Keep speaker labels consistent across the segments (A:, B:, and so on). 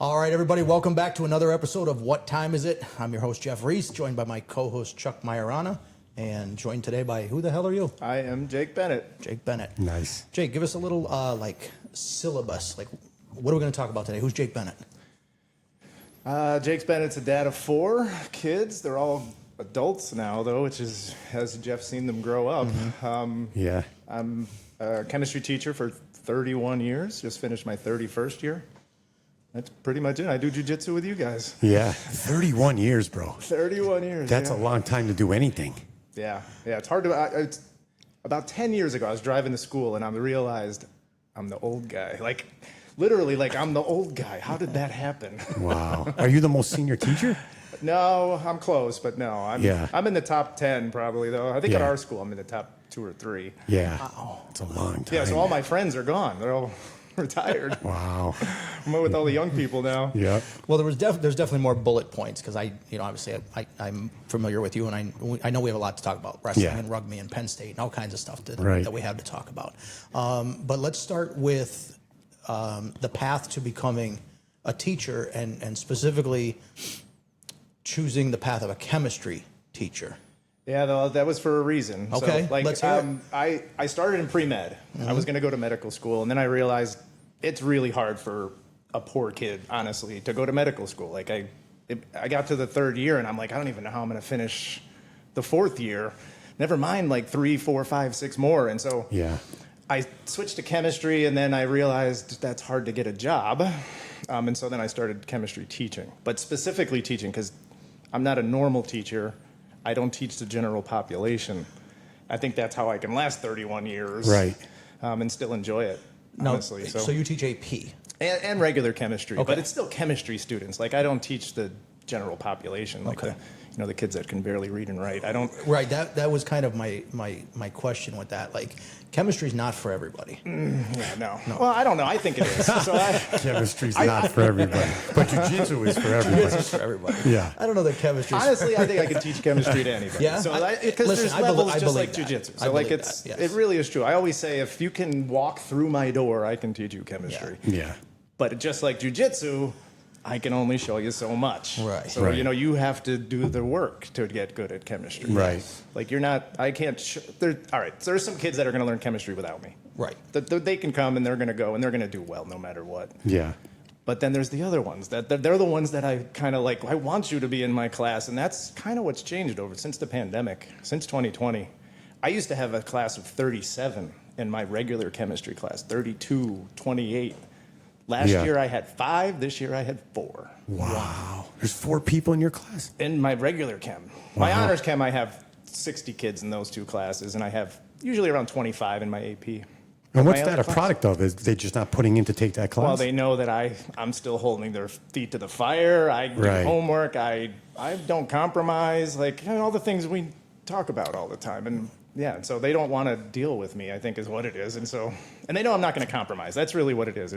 A: All right, everybody, welcome back to another episode of What Time Is It? I'm your host, Jeff Reese, joined by my co-host, Chuck Majorana, and joined today by, who the hell are you?
B: I am Jake Bennett.
A: Jake Bennett.
C: Nice.
A: Jake, give us a little, syllabus. What are we going to talk about today? Who's Jake Bennett?
B: Jake Bennett's a dad of 4 kids. They're all adults now, though, which is, has Jeff seen them grow up.
C: Yeah.
B: I'm a chemistry teacher for 31 years. Just finished my 31st year. That's pretty much it. I do jiu-jitsu with you guys.
C: Yeah. 31 years, bro.
B: 31 years.
C: That's
B: yeah.
C: a long time to do anything.
B: Yeah. It's hard to. It's about 10 years ago, I was driving to school and I realized I'm the old guy. Literally, I'm the old guy. How did that happen?
C: Wow. Are you the most senior teacher?
B: No, I'm close, but no. I'm in the top 10 probably, though. I think at
C: Yeah.
B: our school, I'm in the top 2 or 3.
C: Yeah. Wow. It's a long time.
B: Yeah, so all my friends are gone. They're all retired.
C: Wow.
B: I'm with all the young people now.
C: Yeah.
A: Well, there's definitely more bullet points because obviously I'm familiar with you and I know we have a lot to talk about, wrestling and rugby and Penn State and all kinds of stuff that we have to talk about. But let's start with the path to becoming a teacher and specifically choosing the path of a chemistry teacher.
B: Yeah, that was for a reason.
A: Okay,
B: so,
A: let's hear it.
B: I started in pre-med. I was going to go to medical school, and then I realized it's really hard for a poor kid, honestly, to go to medical school. I got to the 3rd year, and I'm like, I don't even know how I'm going to finish the 4th year. Never mind 3, 4, 5, 6 more. And so I switched to chemistry, and then I realized that's hard to get a job. And so then I started chemistry teaching, but specifically teaching because I'm not a normal teacher. I don't teach the general population. I think that's how I can last 31 years, and still enjoy it, honestly.
A: So you teach AP
B: and regular chemistry,
A: okay.
B: But it's still chemistry students. I don't teach the general population, the kids that can barely read and write. I don't.
A: Right. That was kind of my question with that. Chemistry's not for everybody.
B: No. Well, I don't know. I think it is.
C: Chemistry's not for everybody, but jiu-jitsu is for everybody.
A: Jiu-jitsu's for everybody.
C: Yeah.
A: I don't know that chemistry.
B: Honestly, I think I can teach chemistry to anybody.
A: Yeah.
B: Because there's levels just like jiu-jitsu. So
A: yes.
B: It really is true. I always say if you can walk through my door, I can teach you chemistry.
C: Yeah.
B: But just like jiu-jitsu, I can only show you so much.
A: Right.
B: So, you have to do the work to get good at chemistry.
C: Right.
B: You're not, I can't, all right, so there's some kids that are going to learn chemistry without me.
A: Right.
B: They can come and they're going to go and they're going to do well no matter what.
C: Yeah.
B: But then there's the other ones that they're the ones that I kind of I want you to be in my class. And that's kind of what's changed since the pandemic, since 2020. I used to have a class of 37 in my regular chemistry class, 32, 28. Last year I had 5. This year I had 4.
C: Wow. There's 4 people in your class?
B: In my regular chem. Wow. My honors chem, I have 60 kids in those 2 classes, and I have usually around 25 in my AP.
C: And what's that a product of? Is they just not putting in to take that class?
B: Well, they know that I'm still holding their feet to the fire. I do homework. I don't compromise. All the things we talk about all the time. And so they don't want to deal with me, I think is what it is. And they know I'm not going to compromise. That's really what it is.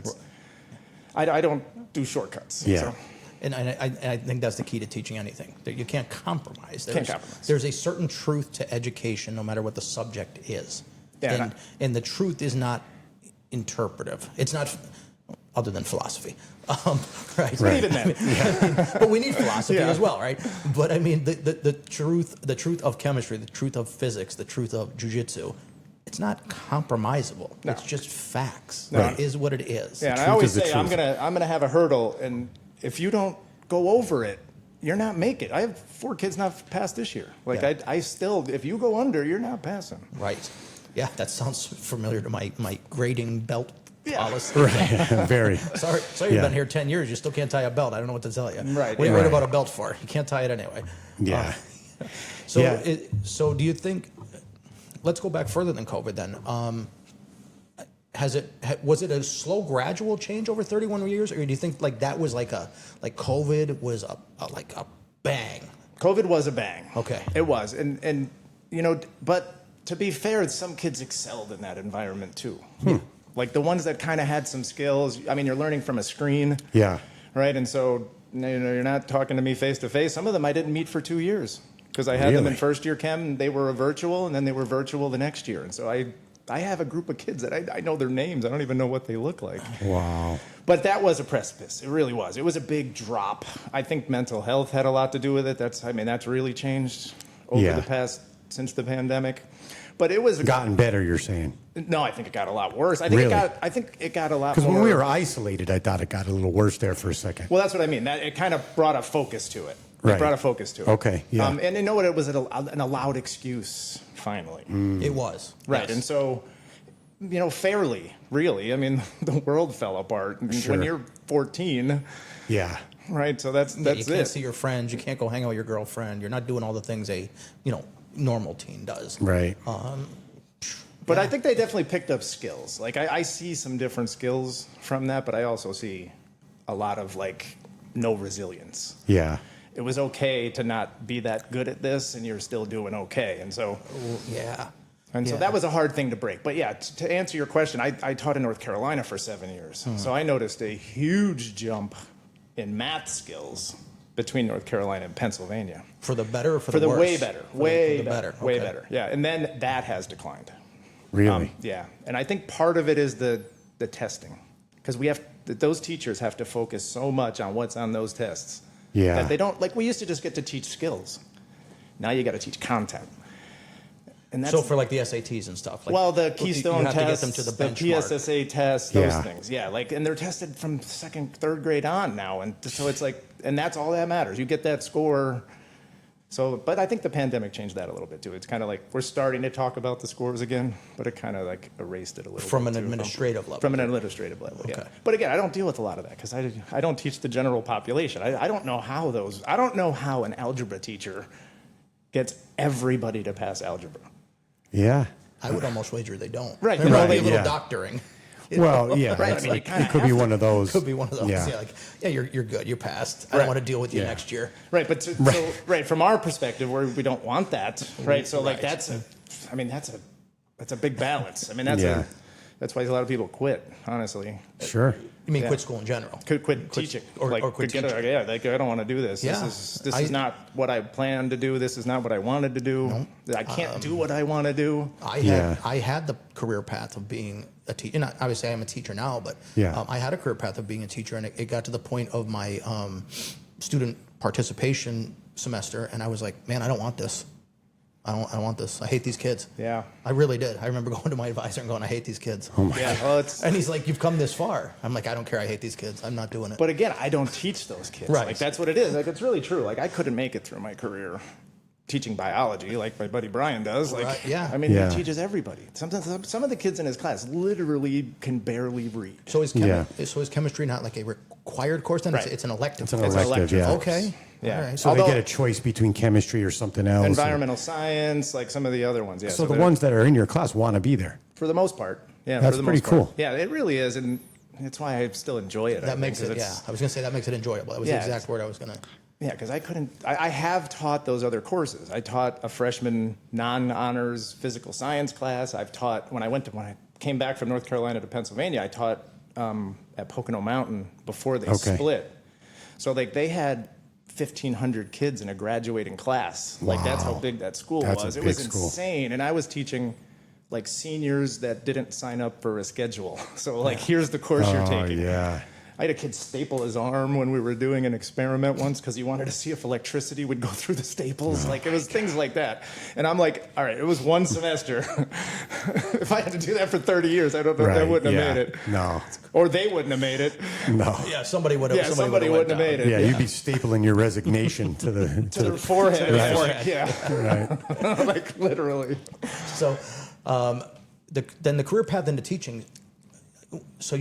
B: I don't do shortcuts.
C: Yeah.
B: So.
A: And I think that's the key to teaching anything. That you can't compromise.
B: Can't compromise.
A: There's a certain truth to education, no matter what the subject is.
B: Yeah,
A: and the truth is not interpretive. It's not, other than philosophy, right?
B: Even that.
A: But we need philosophy as well, right? But I mean, the truth of chemistry, the truth of physics, the truth of jiu-jitsu. It's not compromisable. No. It's just facts.
B: No.
A: It is what it is.
B: Yeah, and I always say I'm gonna have a hurdle, and if you don't go over it, you're not making it. I have 4 kids not passed this year. I still, if you go under, you're not passing.
A: Right. Yeah, that sounds familiar to my grading belt policy.
C: Right. Very.
A: Sorry, you've been here 10 years. You still can't tie a belt. I don't know what to tell you.
B: Right.
A: What are you worried about a belt for? You can't tie it anyway.
C: Yeah.
A: So do you think? Let's go back further than COVID then. Was it a slow, gradual change over 31 years, or do you think that was COVID was a bang?
B: COVID was a bang.
A: Okay.
B: It was, and but to be fair, some kids excelled in that environment too. The ones that kind of had some skills. I mean, you're learning from a screen.
C: Yeah.
B: Right, and so you're not talking to me face to face. Some of them I didn't meet for 2 years because I had them in first year chem. They were virtual, and then they were virtual the next year, and so I I have a group of kids that I know their names. I don't even know what they look like.
C: Wow.
B: But that was a precipice. It really was. It was a big drop. I think mental health had a lot to do with it. That's really changed over the past, since the pandemic. But it was
C: Gotten better, you're saying?
B: No, I think it got a lot worse. I think it got a lot more.
C: Because when we were isolated, I thought it got a little worse there for a second.
B: Well, that's what I mean. That it kind of brought a focus to it.
C: Right.
B: It brought a focus to it.
C: Okay, yeah.
B: And you know what? It was an allowed excuse, finally.
A: It was.
B: Right.
A: Yes.
B: And so, fairly, really. I mean, the world fell apart.
C: Sure.
B: When you're 14,
C: Yeah.
B: right? So that's
A: you
B: it.
A: can't see your friends. You can't go hang out with your girlfriend. You're not doing all the things a normal teen does.
C: Right.
B: But I think they definitely picked up skills. Like, I see some different skills from that, but I also see a lot of, no resilience.
C: Yeah.
B: It was okay to not be that good at this, and you're still doing okay. And so,
A: Yeah.
B: so that was a hard thing to break. But yeah, to answer your question, I taught in North Carolina for 7 years. So I noticed a huge jump in math skills between North Carolina and Pennsylvania.
A: For the better or for the worse?
B: Way better. Way better. Way
A: Okay.
B: better. Yeah. And then that has declined.
C: Really?
B: Yeah. And I think part of it is the testing. Because those teachers have to focus so much on what's on those tests.
C: Yeah.
B: That they don't, we used to just get to teach skills. Now you got to teach content. And that's,
A: So for the SATs and stuff.
B: the Keystone
A: you have
B: tests,
A: to get them to the
B: the
A: benchmark.
B: PSSA tests, those
C: Yeah.
B: things. Yeah, and they're tested from second, third grade on now. And so it's and that's all that matters. You get that score. So, but I think the pandemic changed that a little bit too. It's kind of we're starting to talk about the scores again, but it kind of erased it a little
A: From
B: bit
A: an
B: too.
A: administrative level.
B: From an administrative level, yeah.
A: Okay.
B: But again, I don't deal with a lot of that because I don't teach the general population. I don't know how an algebra teacher gets everybody to pass algebra.
C: Yeah.
A: I would almost wager they don't.
B: Right.
A: There's
C: Right,
A: only a little
C: yeah.
A: doctoring.
C: Well, yeah.
B: Right,
C: It's
B: I mean, you kinda
C: it could be one of those.
A: Could be one of those.
C: Yeah.
A: Yeah, you're good. You passed. I don't
B: Right.
A: want to deal with you
C: Yeah.
A: next year.
B: Right, but from our perspective, we don't want that, right? So
A: Right.
B: that's a big balance. I mean, that's why a lot of people quit, honestly.
C: Sure.
A: You mean
B: Yeah.
A: quit school in general?
B: Could quit teaching,
A: or quit teaching.
B: I don't want to do this.
A: Yeah.
B: This is not what I planned to do. This is not what I wanted to do. I can't do what I want to do.
A: I had the career path of being a teacher. And obviously, I'm a teacher now, but
C: Yeah.
A: I had a career path of being a teacher, and it got to the point of my student participation semester, and I was like, man, I don't want this. I don't want this. I hate these kids.
B: Yeah.
A: I really did. I remember going to my advisor and going, I hate these kids.
B: Yeah, well,
A: And he's like, you've come this far. I'm like, I don't care. I hate these kids. I'm not doing it.
B: but again, I don't teach those kids.
A: Right.
B: That's what it is. It's really true. I couldn't make it through my career teaching biology like my buddy Brian does.
A: Right, yeah.
B: I mean,
C: Yeah.
B: he teaches everybody. Sometimes some of the kids in his class literally can barely read.
A: So is chemistry not like a required course then?
B: Right.
A: It's an elective.
C: It's an
A: course.
C: elective, yeah.
A: Okay.
B: Yeah.
A: All right.
C: So
B: Although-
C: they get a choice between chemistry or something else.
B: Environmental science, like some of the other ones. Yeah.
C: So the
B: they're-
C: ones that are in your class want to be there.
B: for the most part. Yeah.
C: That's
B: for the
C: pretty
B: most part.
C: cool.
B: Yeah, it really is, and it's why I still enjoy it. I
A: That
B: think,
A: makes
B: 'cause
A: it,
B: it's-
A: I was going to say that makes it enjoyable. That was the
B: Yeah,
A: exact word I was going to.
B: Yeah, because I have taught those other courses. I taught a freshman non-honors physical science class. I've taught, when I came back from North Carolina to Pennsylvania, I taught at Pocono Mountain before they
C: Okay.
B: split. So they had 1,500 kids in a graduating class. That's how big that school
C: That's a
B: was. It
C: big
B: was
C: school.
B: insane. And I was teaching seniors that didn't sign up for a schedule. So here's the course you're
C: Oh,
B: taking.
C: yeah.
B: I had a kid staple his arm when we were doing an experiment once because he wanted to see if electricity would go through the staples. It was things like that. And I'm like, all right, it was one semester. If I had to do that for 30 years, I don't know if I
C: Right,
B: wouldn't
C: yeah.
B: have made it.
C: No.
B: Or they wouldn't have made it.
C: No.
A: Yeah, somebody would have.
B: Yeah, somebody wouldn't have made it.
C: Yeah, you'd be stapling your resignation to the
B: To the forehead.
A: Right.
B: Yeah.
C: Right.
B: Literally.
A: So, then the career path into teaching. So,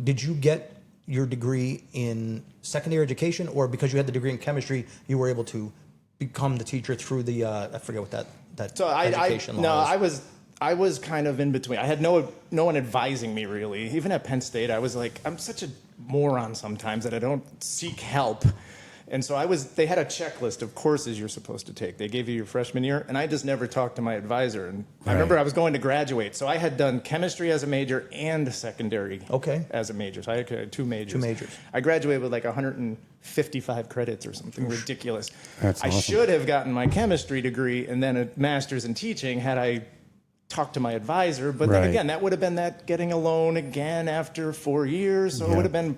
A: did you get your degree in secondary education, or because you had the degree in chemistry, you were able to become the teacher through the I forget what that
B: So
A: education law is.
B: I was kind of in between. I had no one advising me really. Even at Penn State, I was like, I'm such a moron sometimes that I don't seek help. And so they had a checklist of courses you're supposed to take. They gave you your freshman year, and I just never talked to my advisor. And I remember I was going to graduate, so I had done chemistry as a major and secondary as a major. So I had two majors.
A: Two majors.
B: I graduated with 155 credits or something ridiculous.
C: That's
B: I
C: awesome.
B: should have gotten my chemistry degree and then a master's in teaching had I talk to my advisor. But
C: Right.
B: then again, that would have been that getting a loan again after 4 years. So it would have been,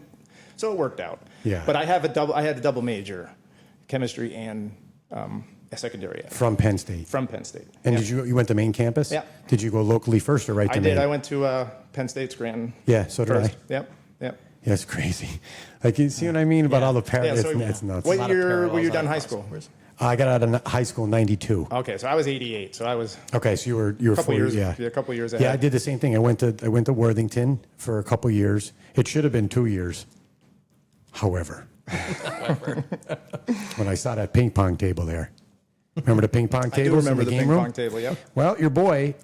B: so it worked out.
C: Yeah.
B: But I had a double major, chemistry and a secondary ed.
C: From Penn State.
B: From Penn State.
C: And
B: Yeah.
C: did you went to main campus?
B: Yeah.
C: Did you go locally first or right to
B: I
C: main?
B: did. I went to Penn State Scranton.
C: Yeah, so did
B: first.
C: I.
B: Yep. Yep.
C: Yeah, it's crazy. Like, you see what I mean about all the parents?
B: so
C: it's nuts.
B: what
A: A lot of
B: year were you
A: parallels
B: done
A: on
B: high school?
A: crossovers.
C: I got out of high school in 92.
B: Okay, so I was 88. So I was
C: Okay, so you were
B: a couple
C: 4
B: years.
C: yeah.
B: A couple years ahead.
C: Yeah, I did the same thing. I went to Worthington for a couple years. It should have been 2 years. However, when I saw that ping pong table there, remember the ping pong
B: I do
C: tables
B: remember
C: in
B: the
C: the
B: ping
C: game room?
B: pong table. Yep.
C: Well, your boy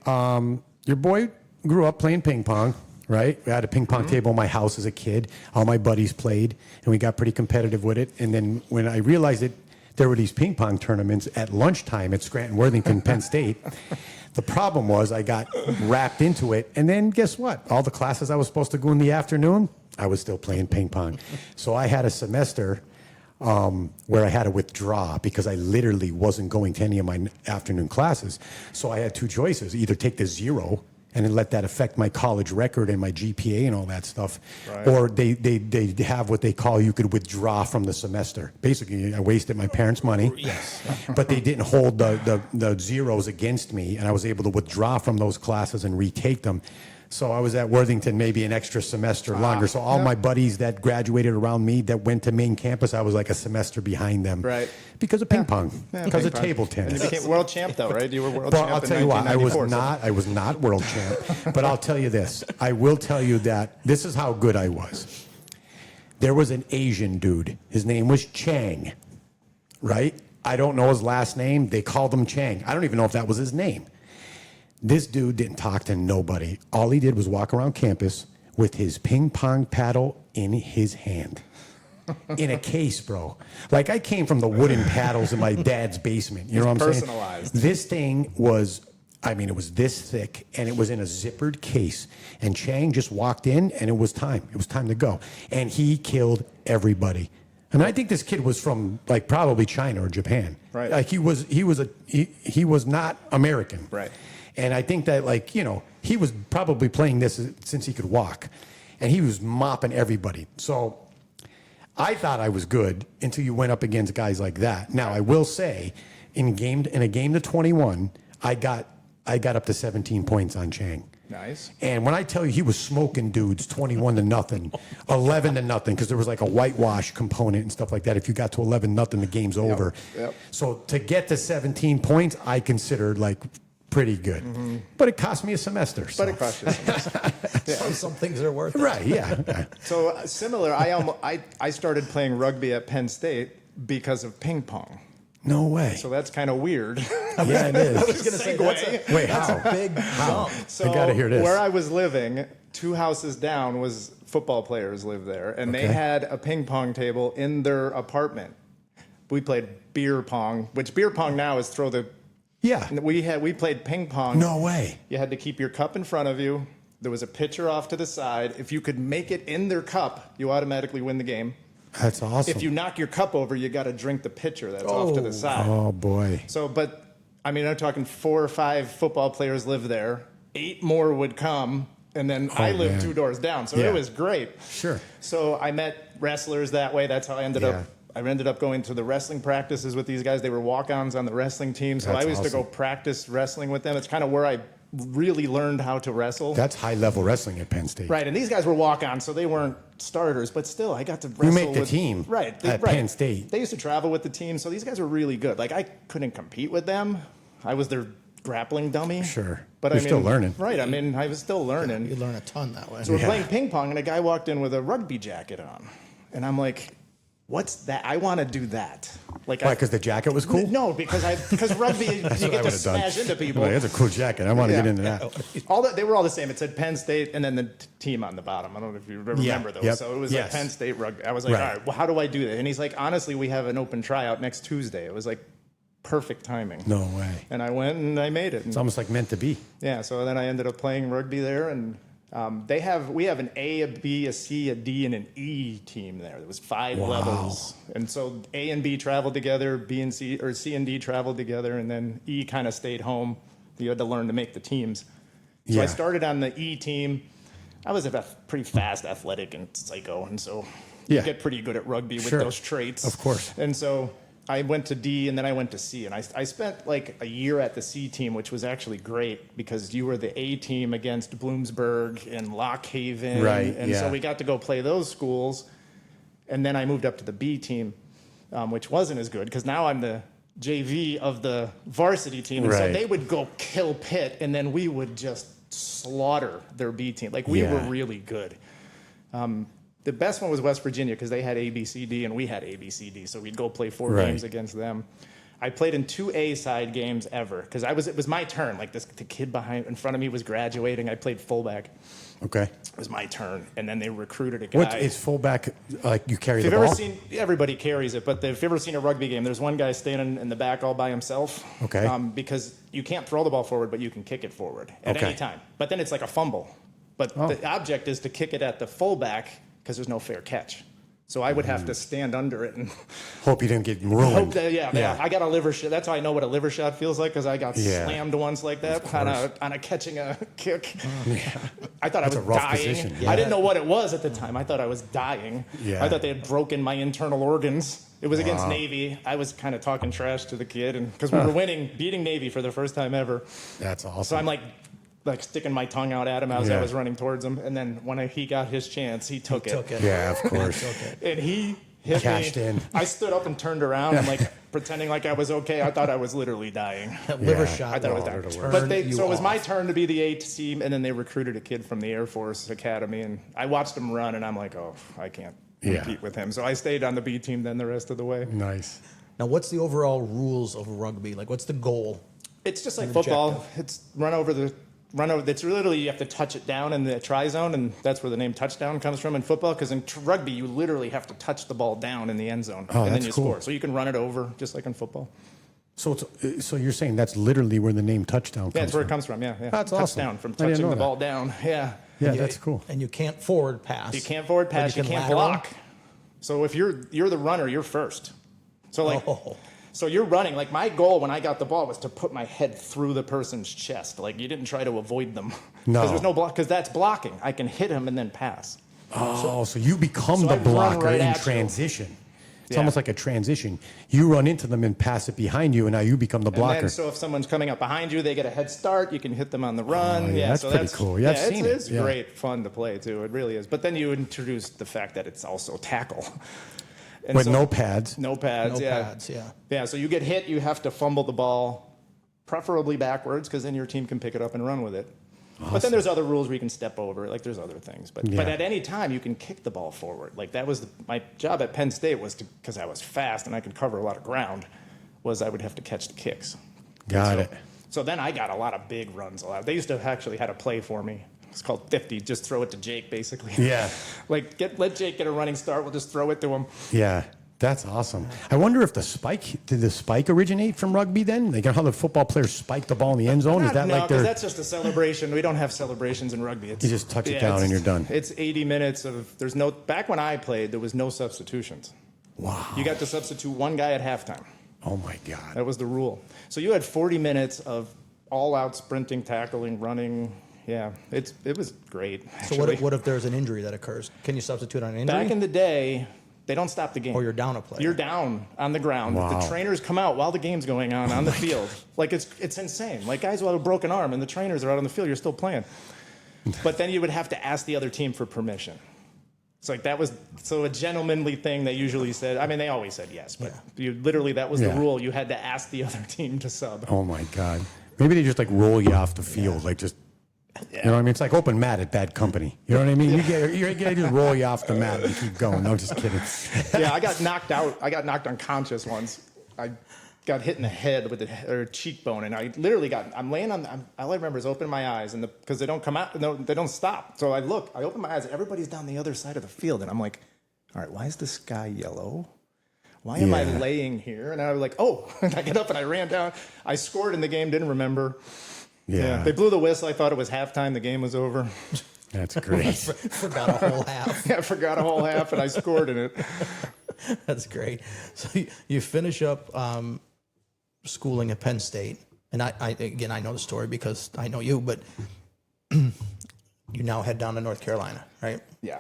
C: grew up playing ping pong, right? We had a ping pong table in my house as a kid. All my buddies played, and we got pretty competitive with it. And then when I realized that there were these ping pong tournaments at lunchtime at Scranton, Worthington, Penn State, the problem was I got wrapped into it. And then guess what? All the classes I was supposed to go in the afternoon, I was still playing ping pong. So I had a semester where I had to withdraw because I literally wasn't going to any of my afternoon classes. So I had two choices: either take the 0 and then let that affect my college record and my GPA and all that stuff,
B: Right.
C: or they have what they call, you could withdraw from the semester. Basically, I wasted my parents' money, but they didn't hold the zeros against me, and I was able to withdraw from those classes and retake them. So I was at Worthington maybe an extra semester longer. So all my buddies that graduated around me that went to main campus, I was like a semester behind them.
B: Right.
C: Because of ping pong.
B: Yeah,
C: because
B: ping
C: of
B: pong.
C: table
B: And you
C: tennis.
B: became world champ, though, right? You were world
C: But
B: champ
C: I'll
B: in
C: tell you what,
B: 1994.
C: I was not world champ. But I'll tell you this. I will tell you that this is how good I was. There was an Asian dude. His name was Chang, right? I don't know his last name. They called him Chang. I don't even know if that was his name. This dude didn't talk to nobody. All he did was walk around campus with his ping pong paddle in his hand. In a case, bro. Like, I came from the wooden paddles in my dad's basement. You know what I'm saying?
B: Personalized.
C: This thing was, it was this thick, and it was in a zippered case. And Chang just walked in, and it was time. It was time to go. And he killed everybody. I mean, I think this kid was from, like, probably China or Japan.
B: Right.
C: Like, he was not American.
B: Right.
C: And I think that, like, he was probably playing this since he could walk. And he was mopping everybody. So I thought I was good until you went up against guys like that. Now, I will say, in a game to 21, I got up to 17 points on Chang.
B: Nice.
C: And when I tell you he was smoking dudes 21-0, 11-0, because there was like a whitewash component and stuff like that. If you got to 11-0, the game's over.
B: Yep.
C: So to get to 17 points, I considered like pretty good. But it cost me a semester. So.
B: But it cost you some.
A: Some things are worth it.
C: Right, yeah.
B: So similar, I started playing rugby at Penn State because of ping pong.
C: No way.
B: So that's kind of weird.
C: Yeah, it is.
A: I was going to say
C: Wait,
A: that's
C: how?
A: a big jump.
B: So
C: I gotta hear this.
B: Where I was living, 2 houses down was football players lived there, and they
C: Okay.
B: had a ping pong table in their apartment. We played beer pong, which beer pong now is throw the.
C: Yeah.
B: We played ping pong.
C: No way.
B: You had to keep your cup in front of you. There was a pitcher off to the side. If you could make it in their cup, you automatically win the game.
C: That's awesome.
B: If you knock your cup over, you got to drink the pitcher that's off to the side.
C: Oh, boy.
B: So, but I mean, I'm talking 4 or 5 football players lived there. 8 more would come, and then I lived
C: man.
B: 2 doors down. So
C: Yeah.
B: it was great.
C: Sure.
B: So I met wrestlers that way. That's how I ended up. I ended up going to the wrestling practices with these guys. They were walk-ons on the wrestling team. So
C: That's
B: I used to go
C: awesome.
B: practice wrestling with them. It's kind of where I really learned how to wrestle.
C: That's high-level wrestling at Penn State.
B: Right, and these guys were walk-ons, so they weren't starters, but still, I got to wrestle
C: make the
B: with,
C: team
B: right,
C: at Penn State.
B: They used to travel with the team, so these guys were really good. Like, I couldn't compete with them. I was their grappling dummy.
C: Sure.
B: But
C: You're still learning.
B: Right, I mean, I was still learning.
A: You learn a ton that way.
B: So we're playing ping pong, and a guy walked in with a rugby jacket on. And I'm like, what's that? I want to do that. Like,
C: Why, because the jacket was cool?
B: No, because rugby, you
C: That's
B: get
C: what I
B: to
C: would have done.
B: smash into people.
C: Like, that's a cool jacket. I want to
B: Yeah.
C: get into that.
B: They were all the same. It said Penn State and then the team on the bottom. I don't know if you remember those.
C: Yep.
B: So it was
C: Yes.
B: like Penn State rugby. I was like,
C: Right.
B: all right, well, how do I do that? And he's like, honestly, we have an open tryout next Tuesday. It was like perfect timing.
C: No way.
B: And I went and I made it.
C: It's almost like meant to be.
B: Yeah, so then I ended up playing rugby there, and we have an A, a B, a C, a D, and an E team there. There was 5 levels, and so A and B traveled together, B and C, or C and D traveled together, and then E kind of stayed home. You had to learn to make the teams. So I started on the E team. I was a pretty fast, athletic, and psycho, and so you get pretty good at rugby with those traits.
C: Of course.
B: And so I went to D, and then I went to C, and I spent like a year at the C team, which was actually great because you were the A team against Bloomsburg and Lock Haven,
C: right?
B: And so we got to go play those schools, and then I moved up to the B team, which wasn't as good because now I'm the JV of the varsity team, and so they would go kill Pitt, and then we would just slaughter their B team. Like we were really good. The best one was West Virginia because they had ABCD and we had ABCD, so we'd go play 4 games against them. I played in 2 A-side games ever because it was my turn. Like the kid in front of me was graduating. I played fullback.
C: Okay.
B: It was my turn, and then they recruited a guy.
C: What is fullback? Like you carry the
B: If
C: ball?
B: you've ever seen, everybody carries it, but if you've ever seen a rugby game, there's one guy standing in the back all by himself.
C: Okay.
B: Because you can't throw the ball forward, but you can kick it forward at any time. But then it's like a fumble. But the object is to kick it at the fullback because there's no fair catch. So I would have to stand under it and
C: hope you didn't get ruined.
B: I got a liver shot. That's how I know what a liver shot feels like because I got slammed once like that on a catching a kick. I thought I was dying. I didn't know what it was at the time. I thought I was dying. I thought they had broken my internal organs. It was against Navy. I was kind of talking trash to the kid, and because we were beating Navy for the first time ever.
C: That's awesome.
B: So I'm like sticking my tongue out at him as I was running towards him, and then when he got his chance, he took it.
C: Yeah, of course.
B: And he hit
C: Cashed
B: me.
C: in.
B: I stood up and turned around and pretending like I was okay. I thought I was literally dying.
A: That liver shot.
B: I thought I was dying. But so it was my turn to be the A team, and then they recruited a kid from the Air Force Academy, and I watched him run, and I'm like, oh, I can't compete with him. So I stayed on the B team then the rest of the way.
C: Nice.
A: Now, what's the overall rules of rugby? Like, what's the goal?
B: It's just like football. It's run over. It's literally you have to touch it down in the try zone, and that's where the name touchdown comes from in football. Because in rugby, you literally have to touch the ball down in the end zone, and then you score. So you can run it over just like in football.
C: So you're saying that's literally where the name touchdown comes from?
B: Yeah, that's where it comes from. Yeah.
C: That's
B: touchdown
C: awesome.
B: from touching the ball down. Yeah.
C: Yeah, that's cool.
A: And you can't forward pass.
B: You can't forward pass. You can't block. So if you're the runner, you're first. So So you're running. Like my goal when I got the ball was to put my head through the person's chest. Like you didn't try to avoid them.
C: No.
B: Because there's no block. Because that's blocking. I can hit him and then pass.
C: Oh, so you become the blocker in transition. It's almost like a transition. You run into them and pass it behind you, and now you become the blocker.
B: And then, so if someone's coming up behind you, they get a head start. You can hit them on the run.
C: Oh, yeah, that's pretty cool. Yeah, I've seen it.
B: It's great fun to play, too. It really is. But then you introduce the fact that it's also tackle.
C: With no pads.
B: No pads, Yeah, so you get hit, you have to fumble the ball, preferably backwards, because then your team can pick it up and run with it. Awesome. But then there's other rules where you can step over it. Like there's other things. But at any time, you can kick the ball forward. Like that was my job at Penn State was because I was fast and I could cover a lot of ground, was I would have to catch the kicks.
C: Got it.
B: So then I got a lot of big runs. They used to actually had a play for me. It's called 50. Just throw it to Jake, basically.
C: Yeah.
B: Like let Jake get a running start. We'll just throw it to him.
C: Yeah. That's awesome. I wonder if did the spike originate from rugby then? Like how the football players spike the ball in the end zone?
B: That's just a celebration. We don't have celebrations in rugby.
C: You just touch it down and you're done.
B: It's 80 minutes of, back when I played, there was no substitutions.
C: Wow.
B: You got to substitute one guy at halftime.
C: Oh my God.
B: That was the rule. So you had 40 minutes of all out sprinting, tackling, running. Yeah, it was great.
A: Actually. So what if there's an injury that occurs? Can you substitute on an injury?
B: Back in the day, they don't stop the game.
A: Or you're down a player.
B: You're down on the ground.
C: Wow.
B: The trainers come out while the game's going on the field. Like it's insane. Like guys will have a broken arm and the trainers are out on the field. You're still playing. But then you would have to ask the other team for permission. It's like that was a gentlemanly thing they usually said. I mean, they always said yes, but that was the rule. You had to ask the other team to sub.
C: Oh my God. Maybe they just like roll you off the field, like just. Yeah. You know what I mean? It's like open mat at bad company. You know what I mean? You just roll you off the mat and keep going. No, just kidding.
B: Yeah, I got knocked out. I got knocked unconscious once. I got hit in the head with a cheekbone, and I literally I'm laying on. All I remember is opening my eyes, and because they don't come out, no, they don't stop. So I open my eyes, and everybody's down the other side of the field, and I'm like, all right, why is the sky yellow? Why am I laying here? And I was like, oh, and I get up and I ran down. I scored in the game, didn't remember. Yeah. They blew the whistle. I thought it was halftime. The game was over.
C: That's great.
A: Forgot a whole half.
B: Yeah, I forgot a whole half, and I scored in it.
A: That's great. So you finish up schooling at Penn State, and I know the story because I know you, but you now head down to North Carolina, right?
B: Yeah.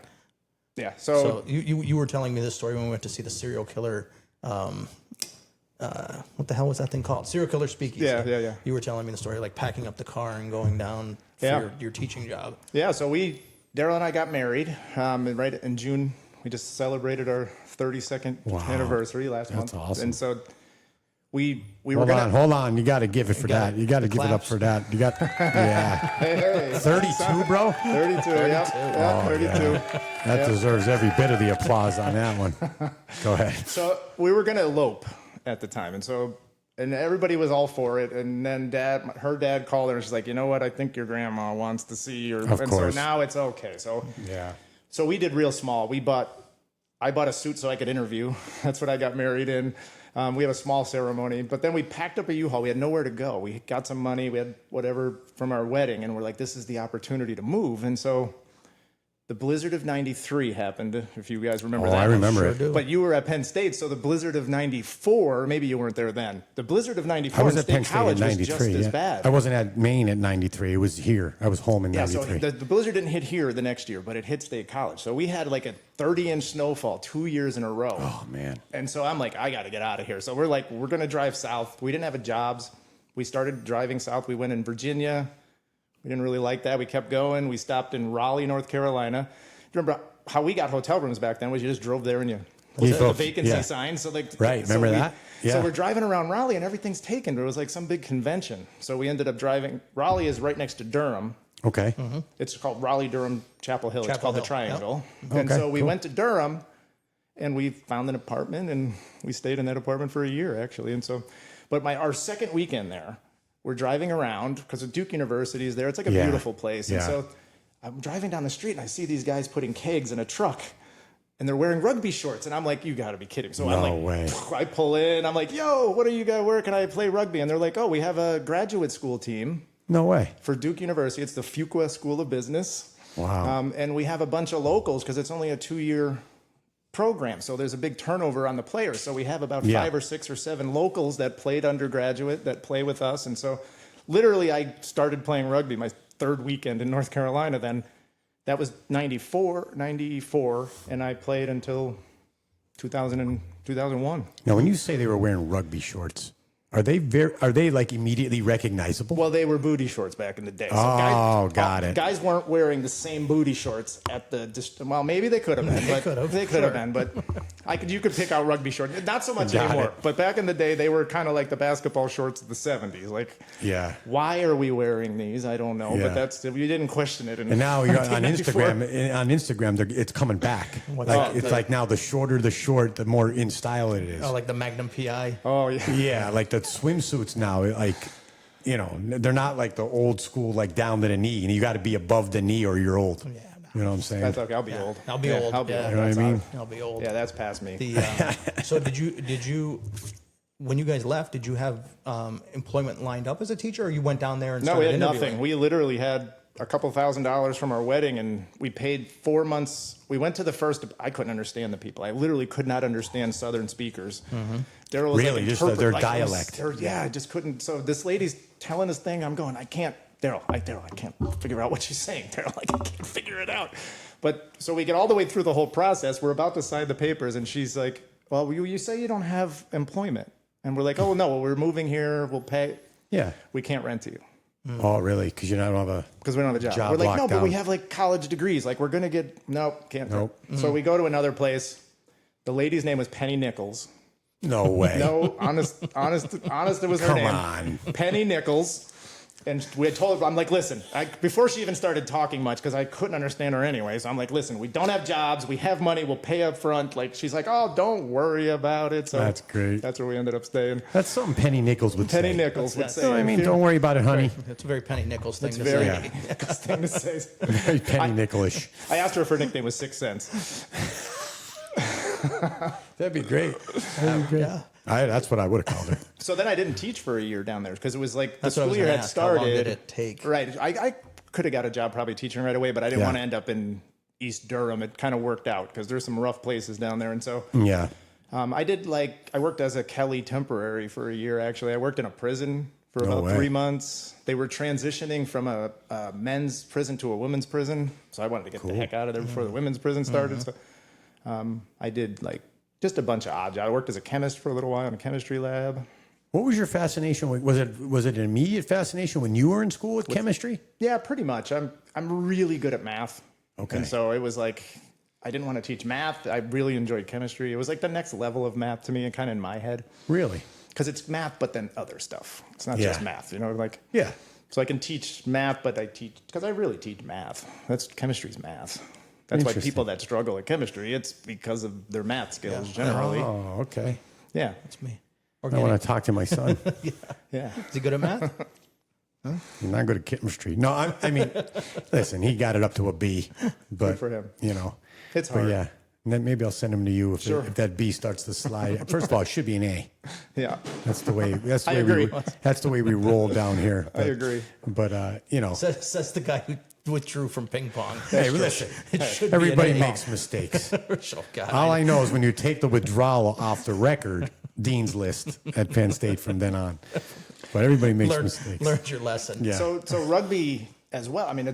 B: Yeah.
A: So you were telling me this story when we went to see the serial killer. What the hell was that thing called? Serial killer speakeasy.
B: Yeah.
A: You were telling me the story, like packing up the car and going down for your teaching job.
B: Yeah. So Daryl and I got married right in June. We just celebrated our 32nd anniversary last month.
C: That's awesome.
B: And so we were
C: Hold on. You got to give it for that. You got to give it up for that. You got, yeah.
B: Hey.
C: 32, bro?
B: 32, yeah. 32.
C: That deserves every bit of the applause on that one. Go ahead.
B: So we were going to elope at the time. And everybody was all for it. And then her dad called her and she's like, you know what? I think your grandma wants to see you.
C: Of course.
B: So now it's okay.
C: Yeah.
B: So we did real small. I bought a suit so I could interview. That's what I got married in. We have a small ceremony, but then we packed up a U-Haul. We had nowhere to go. We got some money. We had whatever from our wedding, and we're like, this is the opportunity to move. And so the blizzard of 93 happened, if you guys remember that.
C: I remember it.
A: do.
B: But you were at Penn State, so the blizzard of 94, maybe you weren't there then. The blizzard of 94
C: I was
B: in
C: at
B: State
C: Penn State
B: College
C: in
B: was
C: 93.
B: just as bad.
C: I wasn't at Maine at 93. It was here. I was home in
B: Yeah, so
C: 93.
B: the blizzard didn't hit here the next year, but it hit State College. So we had like a 30-inch snowfall 2 years in a row.
C: Oh, man.
B: And so I'm like, I got to get out of here. So we're going to drive south. We didn't have jobs. We started driving south. We went in Virginia. We didn't really like that. We kept going. We stopped in Raleigh, North Carolina. Remember how we got hotel rooms back then was you just drove there and you the vacancy sign. So
C: remember that? Yeah.
B: So we're driving around Raleigh and everything's taken. There was like some big convention. So we ended up driving. Raleigh is right next to Durham.
C: Okay.
B: Mm-hmm. It's called Raleigh-Durham Chapel Hill. It's called the Triangle.
C: Yep.
B: And
C: Okay,
B: so we
C: cool.
B: went to Durham and we found an apartment and we stayed in that apartment for a year actually. And so, but our second weekend there, we're driving around because Duke University is there. It's like a beautiful place. And so I'm driving down the street and I see these guys putting kegs in a truck and they're wearing rugby shorts. And I'm like, you got to be kidding. So I'm like,
C: way.
B: I pull in. I'm like, yo, what are you guys, where can I play rugby? And they're like, oh, we have a graduate school team.
C: No way.
B: For Duke University. It's the Fuqua School of Business.
C: Wow.
B: And we have a bunch of locals because it's only a 2-year program. So there's a big turnover on the players. So we have about 5 or 6 or 7 locals that played undergraduate that play with us. And so literally I started playing rugby my third weekend in North Carolina then. That was 94, and I played until 2001.
C: Now, when you say they were wearing rugby shorts, are they like immediately recognizable?
B: Well, they were booty shorts back in the day. So
C: got it.
B: Guys weren't wearing the same booty shorts at the. Well, maybe they could have been. They could have been, but you could pick out rugby shorts. Not so much anymore. But back in the day, they were kind of like the basketball shorts of the 70s. Like, why are we wearing these? I don't know.
C: Yeah.
B: But you didn't question it.
C: And now you're on Instagram. On Instagram, it's coming back. Like now, the shorter the short, the more in style it is.
A: Oh, like the Magnum PI.
B: Oh yeah.
C: Yeah, like the swimsuits now, like, you know, they're not like the old school, like down to the knee, and you got to be above the knee or you're old.
A: Yeah,
C: you know what I'm saying?
B: That's okay. I'll be old.
A: I'll be old.
B: I'll be old.
C: You know what I mean?
A: I'll be old.
B: Yeah, that's past me.
A: So did you, when you guys left, did you have employment lined up as a teacher, or you went down there and
B: No,
A: started
B: we had
A: interviewing?
B: nothing. We literally had a couple $1,000s from our wedding, and we paid 4 months. We went to the first. I couldn't understand the people. I literally could not understand Southern speakers. Daryl was
C: Really?
B: like,
C: Just their dialect?
B: I just couldn't. So this lady's telling this thing. I'm going, I can't. Daryl, I can't figure out what she's saying. Daryl, I can't figure it out. But so we get all the way through the whole process. We're about to sign the papers, and she's like, well, you say you don't have employment. And we're like, oh, no, well, we're moving here. We'll pay.
C: Yeah.
B: We can't rent to you.
C: Oh, really? Because you don't have a
B: Because we don't have a job.
C: job
B: We're like, no,
C: locked
B: but we
C: down.
B: have like college degrees. Like, we're going to get, nope, can't.
C: Nope.
B: So we go to another place. The lady's name was Penny Nichols.
C: No way.
B: No, honest, it was her
C: Come
B: name.
C: on.
B: Penny Nichols. And we had told her, I'm like, listen, before she even started talking much, because I couldn't understand her anyway. So I'm like, listen, we don't have jobs. We have money. We'll pay up front. Like, she's like, oh, don't worry about it. So
C: That's great.
B: That's where we ended up staying.
C: That's something Penny Nichols would say.
B: Penny Nichols would say.
C: You know what I mean? Don't worry about it, honey.
A: It's a very Penny Nichols thing
B: It's
A: to
B: very
A: say.
B: Nichols thing to say.
C: Very Penny Nicholish.
B: I asked her if her nickname was 6 cents.
C: That'd be great. That'd be great.
A: Yeah.
C: That's what I would have called her.
B: So then I didn't teach for a year down there because it was like the
A: That's what I
B: school
A: was
B: year
A: gonna
B: had
A: ask. How long
B: started.
A: did it take?
B: Right. I could have got a job probably teaching right away, but I didn't
C: Yeah.
B: want to end up in East Durham. It kind of worked out because there's some rough places down there. And so
C: Yeah.
B: I worked as a Kelly temporary for a year, actually. I worked in a prison for
C: No
B: about
C: way.
B: 3 months. They were transitioning from a men's prison to a women's prison, so I wanted to get the heck out of there before the women's prison started. So I did like just a bunch of odd jobs. I worked as a chemist for a little while in a chemistry lab.
C: What was your fascination with? Was it an immediate fascination when you were in school with chemistry?
B: Yeah, pretty much. I'm really good at math.
C: Okay.
B: And so it was like I didn't want to teach math. I really enjoyed chemistry. It was like the next level of math to me, and kind of in my head.
C: Really?
B: Because it's math, but then other stuff. It's not
C: Yeah.
B: just math, like.
C: Yeah.
B: So I can teach math, but I teach because I really teach math. That's chemistry's math. That's why
C: Interesting.
B: people that struggle at chemistry, it's because of their math skills generally.
C: Oh, okay.
B: Yeah.
A: That's me.
C: I want to talk to my son.
B: Yeah.
A: Is he good at math?
C: I'm not good at chemistry. No, I mean, listen, he got it up to a B, but
B: for him. It's
C: But
B: hard.
C: yeah, and then maybe I'll send him to you if,
B: Sure.
C: if that B starts to slide. First of all, it should be an A.
B: Yeah.
C: That's the way. That's the
B: I
C: way
B: agree.
C: that's the way we roll down here.
B: I agree.
C: But
A: Says the guy who withdrew from ping pong.
C: hey, listen.
A: It should be
C: Everybody
A: an A.
C: makes mistakes.
A: Oh, God.
C: All I know is when you take the withdrawal off the record, Dean's List at Penn State from then on. But everybody makes mistakes.
A: Learned your lesson.
C: Yeah.
B: So rugby as well. I mean,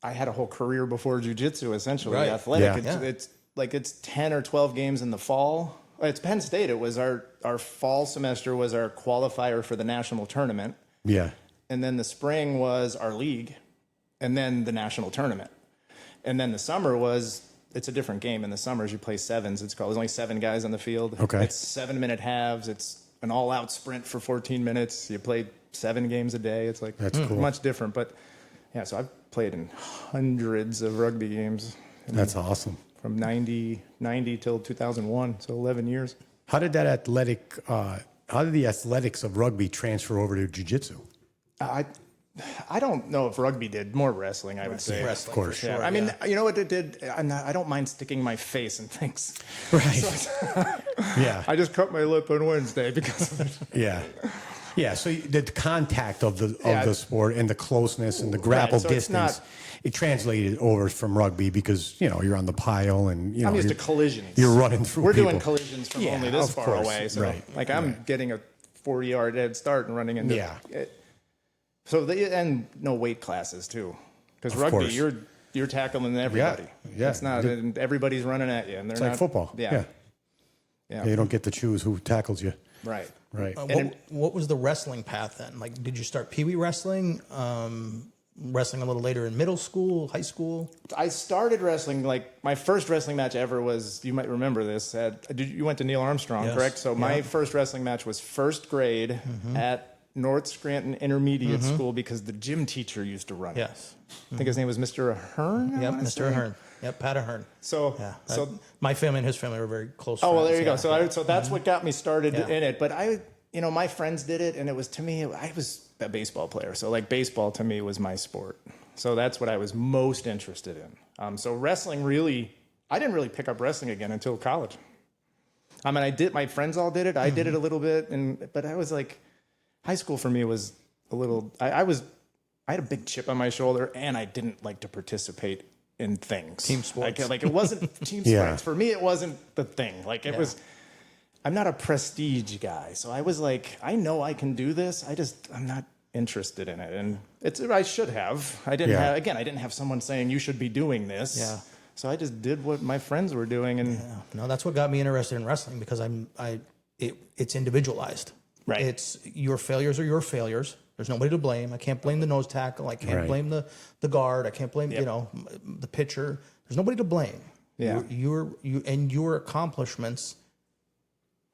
B: I had a whole career before jiu-jitsu, essentially.
A: Right.
B: Athletic.
C: Yeah.
B: It's 10 or 12 games in the fall. It's Penn State. It was our fall semester was our qualifier for the national tournament.
C: Yeah.
B: And then the spring was our league, and then the national tournament. And then the summer it's a different game. In the summers, you play sevens. There's only 7 guys on the field.
C: Okay.
B: It's 7-minute halves. It's an all-out sprint for 14 minutes. You play 7 games a day. It's like
C: That's cool.
B: much different. But yeah, so I've played in hundreds of rugby games
C: That's awesome.
B: from 90 till 2001, so 11 years.
C: How did how did the athletics of rugby transfer over to jiu-jitsu?
B: I don't know if rugby did. More wrestling, I would say.
A: Wrestling,
C: Of course.
A: for sure,
B: Yeah. I mean, you know what it did? I don't mind sticking my face in things.
C: Right. Yeah.
B: I just cut my lip on Wednesday because of it.
C: Yeah. Yeah, so the contact of the
B: Yeah.
C: the sport and the closeness and the grapple
B: so it's
C: distance,
B: not-
C: it translated over from rugby because you're on the pile and
B: I'm used to
C: you're,
B: collisions.
C: you're running through.
B: We're
C: people.
B: doing collisions from
C: Yeah,
B: only this
C: of
B: far
C: course.
B: away. So
C: Right.
B: like I'm getting a 40-yard head start and running into
C: Yeah.
B: So and no weight classes too, because rugby
C: course.
B: you're tackling everybody.
C: Yeah.
B: It's not and everybody's running at you, and they're
C: It's
B: not
C: like football.
B: Yeah.
C: Yeah, you don't get to choose who tackles you.
B: Right.
C: Right.
A: What was the wrestling path then? Like, did you start Pee Wee wrestling? Wrestling a little later in middle school, high school?
B: I started wrestling, like my first wrestling match ever was, you might remember this, you went to Neil Armstrong,
A: Yes.
B: correct? So my first wrestling match was first grade at North Scranton Intermediate School because the gym teacher used to run it.
A: Yes.
B: I think his name was Mr. Ahern. I
A: Yep,
B: wanna
A: Mr.
B: say.
A: Ahern. Yep, Pat Ahern.
B: So,
A: Yeah.
B: so
A: My family and his family were very close
B: oh, well, there you
A: friends,
B: go.
A: yeah.
B: So that's what got me started
A: Yeah.
B: in it. But my friends did it, and it was, to me, I was a baseball player. So like baseball to me was my sport. So that's what I was most interested in. So wrestling I didn't really pick up wrestling again until college. I mean, my friends all did it. I did it a little bit, but I was like, high school for me was a little, I had a big chip on my shoulder, and I didn't like to participate in things.
A: Team sports.
B: Like it wasn't team
C: Yeah.
B: sports. For me, it wasn't the thing. Like it was, I'm not a prestige guy. So I was like, I know I can do this. I'm not interested in it. And I should have. I didn't have someone saying you should be doing this.
A: Yeah.
B: So I just did what my friends were doing. And
A: No, that's what got me interested in wrestling because it's individualized.
B: Right.
A: It's your failures are your failures. There's nobody to blame. I can't blame the nose tackle. I can't
C: Right.
A: blame the guard. I can't blame the pitcher. There's nobody to blame.
B: Yeah.
A: Your accomplishments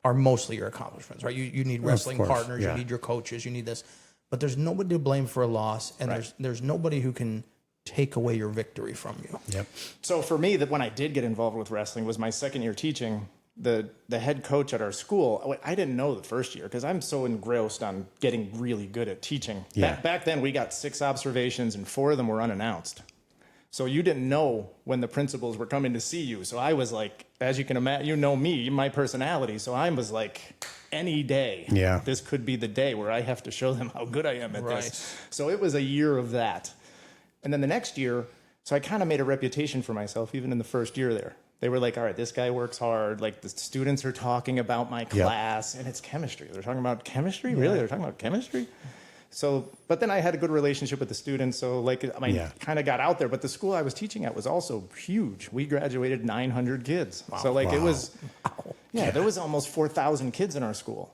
A: are mostly your accomplishments, right? You need wrestling
C: course,
A: partners.
C: yeah.
A: You need your coaches. You need this, but there's nobody to blame for a loss, and there's nobody who can take away your victory from you.
C: Yep.
B: so for me, that when I did get involved with wrestling was my second year teaching. The head coach at our school, I didn't know the first year because I'm so engrossed on getting really good at teaching.
C: Yeah.
B: Back then, we got 6 observations and 4 of them were unannounced. So you didn't know when the principals were coming to see you. So I was like, as you can imagine, you know me, my personality. So I was like, any day,
C: Yeah.
B: this could be the day where I have to show them how good I am at
A: Right.
B: this. So it was a year of that. And then the next year, so I kind of made a reputation for myself, even in the first year there. They were like, all right, this guy works hard. Like the students are talking about my class, and it's chemistry. They're talking about chemistry? Really? They're talking about chemistry? So, but then I had a good relationship with the students. So like, I mean, kind of got out there, but the school I was teaching at was also huge. We graduated 900 kids. Wow. So like it was, there was almost 4,000 kids in our school.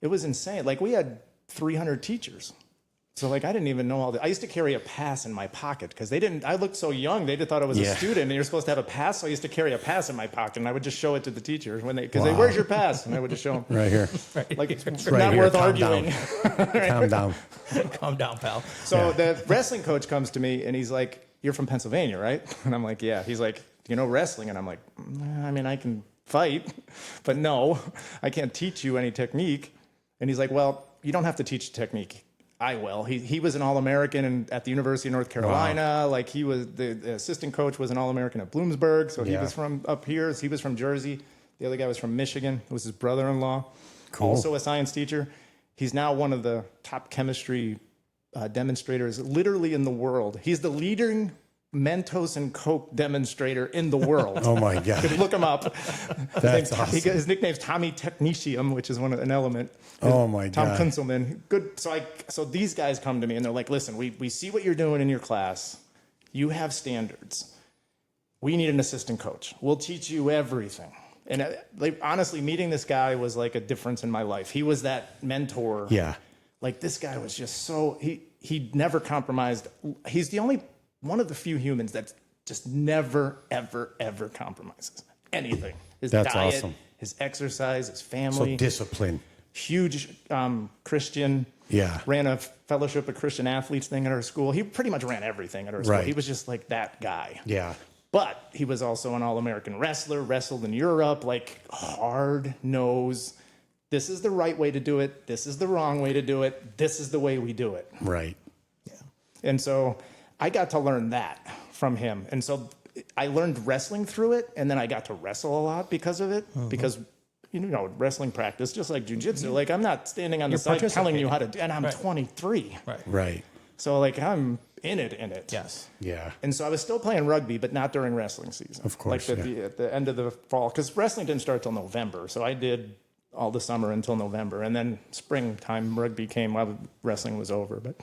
B: It was insane. Like we had 300 teachers. So like I didn't even know all the. I used to carry a pass in my pocket because they didn't. I looked so young. They just thought I was a student, and you're supposed to have a pass. So I used to carry a pass in my pocket, and I would just show it to the teachers when because where's your pass? And I would just show them
C: right here.
B: Like it's
C: right
B: not
C: here.
B: worth
C: Calm
B: arguing.
C: Down. Calm down.
A: Calm down, pal.
B: So the wrestling coach comes to me and he's like, "You're from Pennsylvania, right?" And I'm like, "Yeah." He's like, "You know wrestling?" And I'm like, "I mean, I can fight, but no, I can't teach you any technique." And he's like, "Well, you don't have to teach technique. I will." He was an All-American at the University of North Carolina. Wow. Like he was the assistant coach was an All-American at Bloomsburg. So he was from up here. He was from Jersey. The other guy was from Michigan. It was his brother-in-law. Cool. Also a science teacher. He's now one of the top chemistry demonstrators literally in the world. He's the leading Mentos and Coke demonstrator in the world.
C: Oh my God.
B: You could look him up.
C: That's awesome.
B: His nickname's Tommy Technetium, which is an element.
C: Oh my
B: Tom
C: God.
B: Kunzelman. Good. So these guys come to me and they're like, "Listen, we see what you're doing in your class. You have standards. We need an assistant coach. We'll teach you everything." And honestly, meeting this guy was like a difference in my life. He was that mentor.
C: Yeah.
B: Like this guy was just so he never compromised. He's the only one of the few humans that just never, ever, ever compromises anything. His
C: That's
B: diet,
C: awesome.
B: his exercise, his family.
C: So discipline.
B: Huge Christian.
C: Yeah.
B: Ran a fellowship of Christian athletes thing at our school. He pretty much ran everything at our school.
C: Right.
B: He was just like that guy.
C: Yeah.
B: But he was also an All-American wrestler, wrestled in Europe, like hard nose. This is the right way to do it. This is the wrong way to do it. This is the way we do it.
C: Right.
B: Yeah. And so I got to learn that from him. And so I learned wrestling through it, and then I got to wrestle a lot because of it. Because, wrestling practice, just like jiu-jitsu, like I'm not standing on the side telling you how to do, and I'm 23.
C: Right.
B: So like I'm in it.
A: Yes.
C: Yeah.
B: And so I was still playing rugby, but not during wrestling season.
C: Of course,
B: Like at the end of the fall, because wrestling didn't start till November. So I did all the summer until November, and then springtime rugby came while wrestling was over. But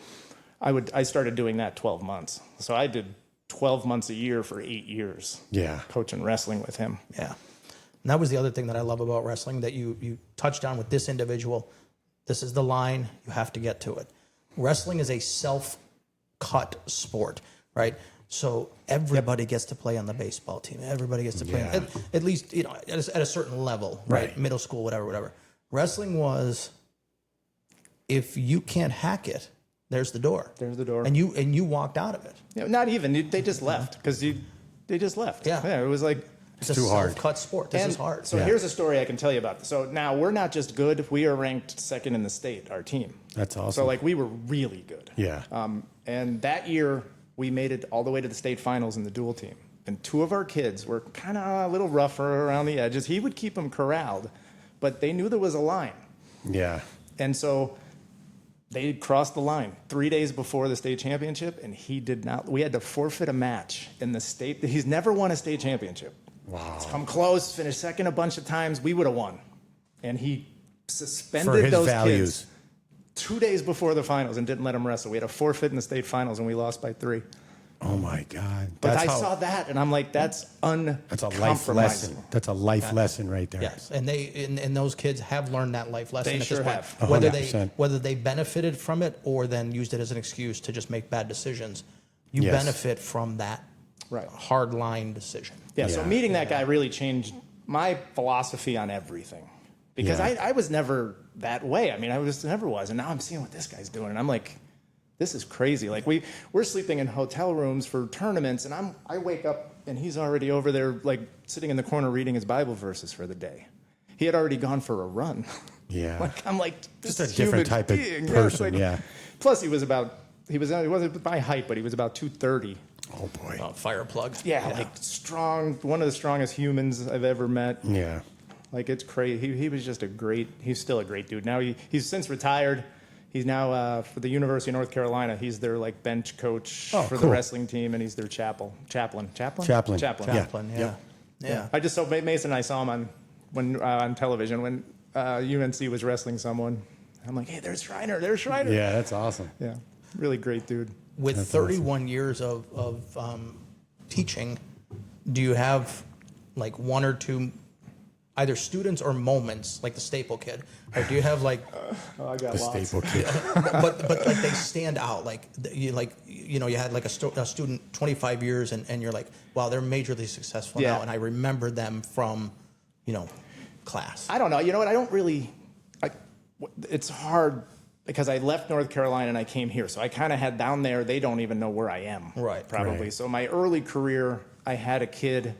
B: I started doing that 12 months. So I did 12 months a year for 8 years.
C: Yeah.
B: Coaching wrestling with him.
A: Yeah. And that was the other thing that I love about wrestling that you touched on with this individual. This is the line. You have to get to it. Wrestling is a self-cut sport, right? So everybody gets to play on the baseball team. Everybody gets to play, at least at a certain level, right? Middle school, whatever. Wrestling was, if you can't hack it, there's the door.
B: There's the door.
A: And you walked out of it.
B: Not even. They just left because they just left.
A: Yeah.
B: It was like.
A: It's
C: too
A: a
C: hard.
A: self-cut sport. This is hard.
B: So here's a story I can tell you about. So now we're not just good. We are ranked second in the state, our team.
C: That's awesome.
B: So like we were really good.
C: Yeah.
B: And that year we made it all the way to the state finals in the dual team. And two of our kids were kind of a little rougher around the edges. He would keep them corralled, but they knew there was a line.
C: Yeah.
B: And so they crossed the line 3 days before the state championship, and he did not. We had to forfeit a match in the state. He's never won a state championship.
C: Wow.
B: It's come close, finished second a bunch of times. We would have won. And he suspended
C: For his
B: those
C: values.
B: kids 2 days before the finals and didn't let them wrestle. We had a forfeit in the state finals, and we lost by 3.
C: Oh, my God.
B: But I saw that, and I'm like, that's
C: That's a life lesson. That's a life lesson right there.
A: Yes, and those kids have learned that life lesson.
B: They
A: at
B: sure
A: this point.
B: have.
A: Whether they benefited from it or then used it as an excuse to just make bad decisions, you
C: Yes.
A: benefit from that hard line decision.
B: Yeah, so meeting that guy really changed my philosophy on everything. Because I was never that way. I mean, I never was. And now I'm seeing what this guy's doing. And I'm like, this is crazy. Like we're sleeping in hotel rooms for tournaments, and I wake up and he's already over there, like sitting in the corner reading his Bible verses for the day. He had already gone for a run.
C: Yeah.
B: I'm like,
C: just a different type of person. Yeah.
B: Plus, he wasn't my height, but he was about 230.
C: Oh boy.
A: Fire plug.
B: Yeah, like strong, one of the strongest humans I've ever met.
C: Yeah.
B: Like it's crazy. He was just he's still a great dude. Now he's since retired. He's now for the University of North Carolina. He's their like bench coach for the wrestling team, and he's their chaplain.
A: Yeah.
B: I just saw Mason and I saw him on television when UNC was wrestling someone. I'm like, hey, there's Schreiner. There's Schreiner.
C: Yeah, that's awesome.
B: Yeah, really great dude.
A: With
C: That's
A: 31 years of teaching, do you have like one or two either students or moments like the Staple Kid, or do you have like
B: I got
C: The
B: lots.
C: Staple Kid.
A: but like they stand out you had like a student 25 years and you're like, wow, they're majorly successful
B: Yeah.
A: now, and I remember them from class.
B: I don't know. You know what? I don't really. It's hard because I left North Carolina and I came here, so I kind of had down there. They don't even know where I am.
A: Right.
B: Probably.
C: Right.
B: So my early career, I had a kid.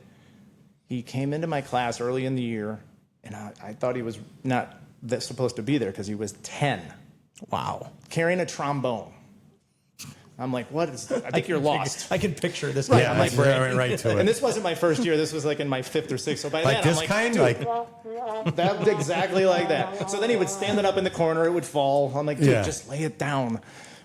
B: He came into my class early in the year, and I thought he was not supposed to be there because he was 10.
A: Wow.
B: Carrying a trombone. I'm like, what is that? I think you're lost.
A: I can picture this
C: Yeah,
A: guy on my
C: that's
A: brain.
C: right to it.
B: And this wasn't my first year. This was like in my 5th or 6th. So by
C: Like
B: then,
C: this
B: I'm like,
C: kind?
B: dude,
C: Like,
B: that was exactly like that. So then he would stand it up in the corner. It would fall. I'm like, dude,
C: Yeah.
B: just lay it down.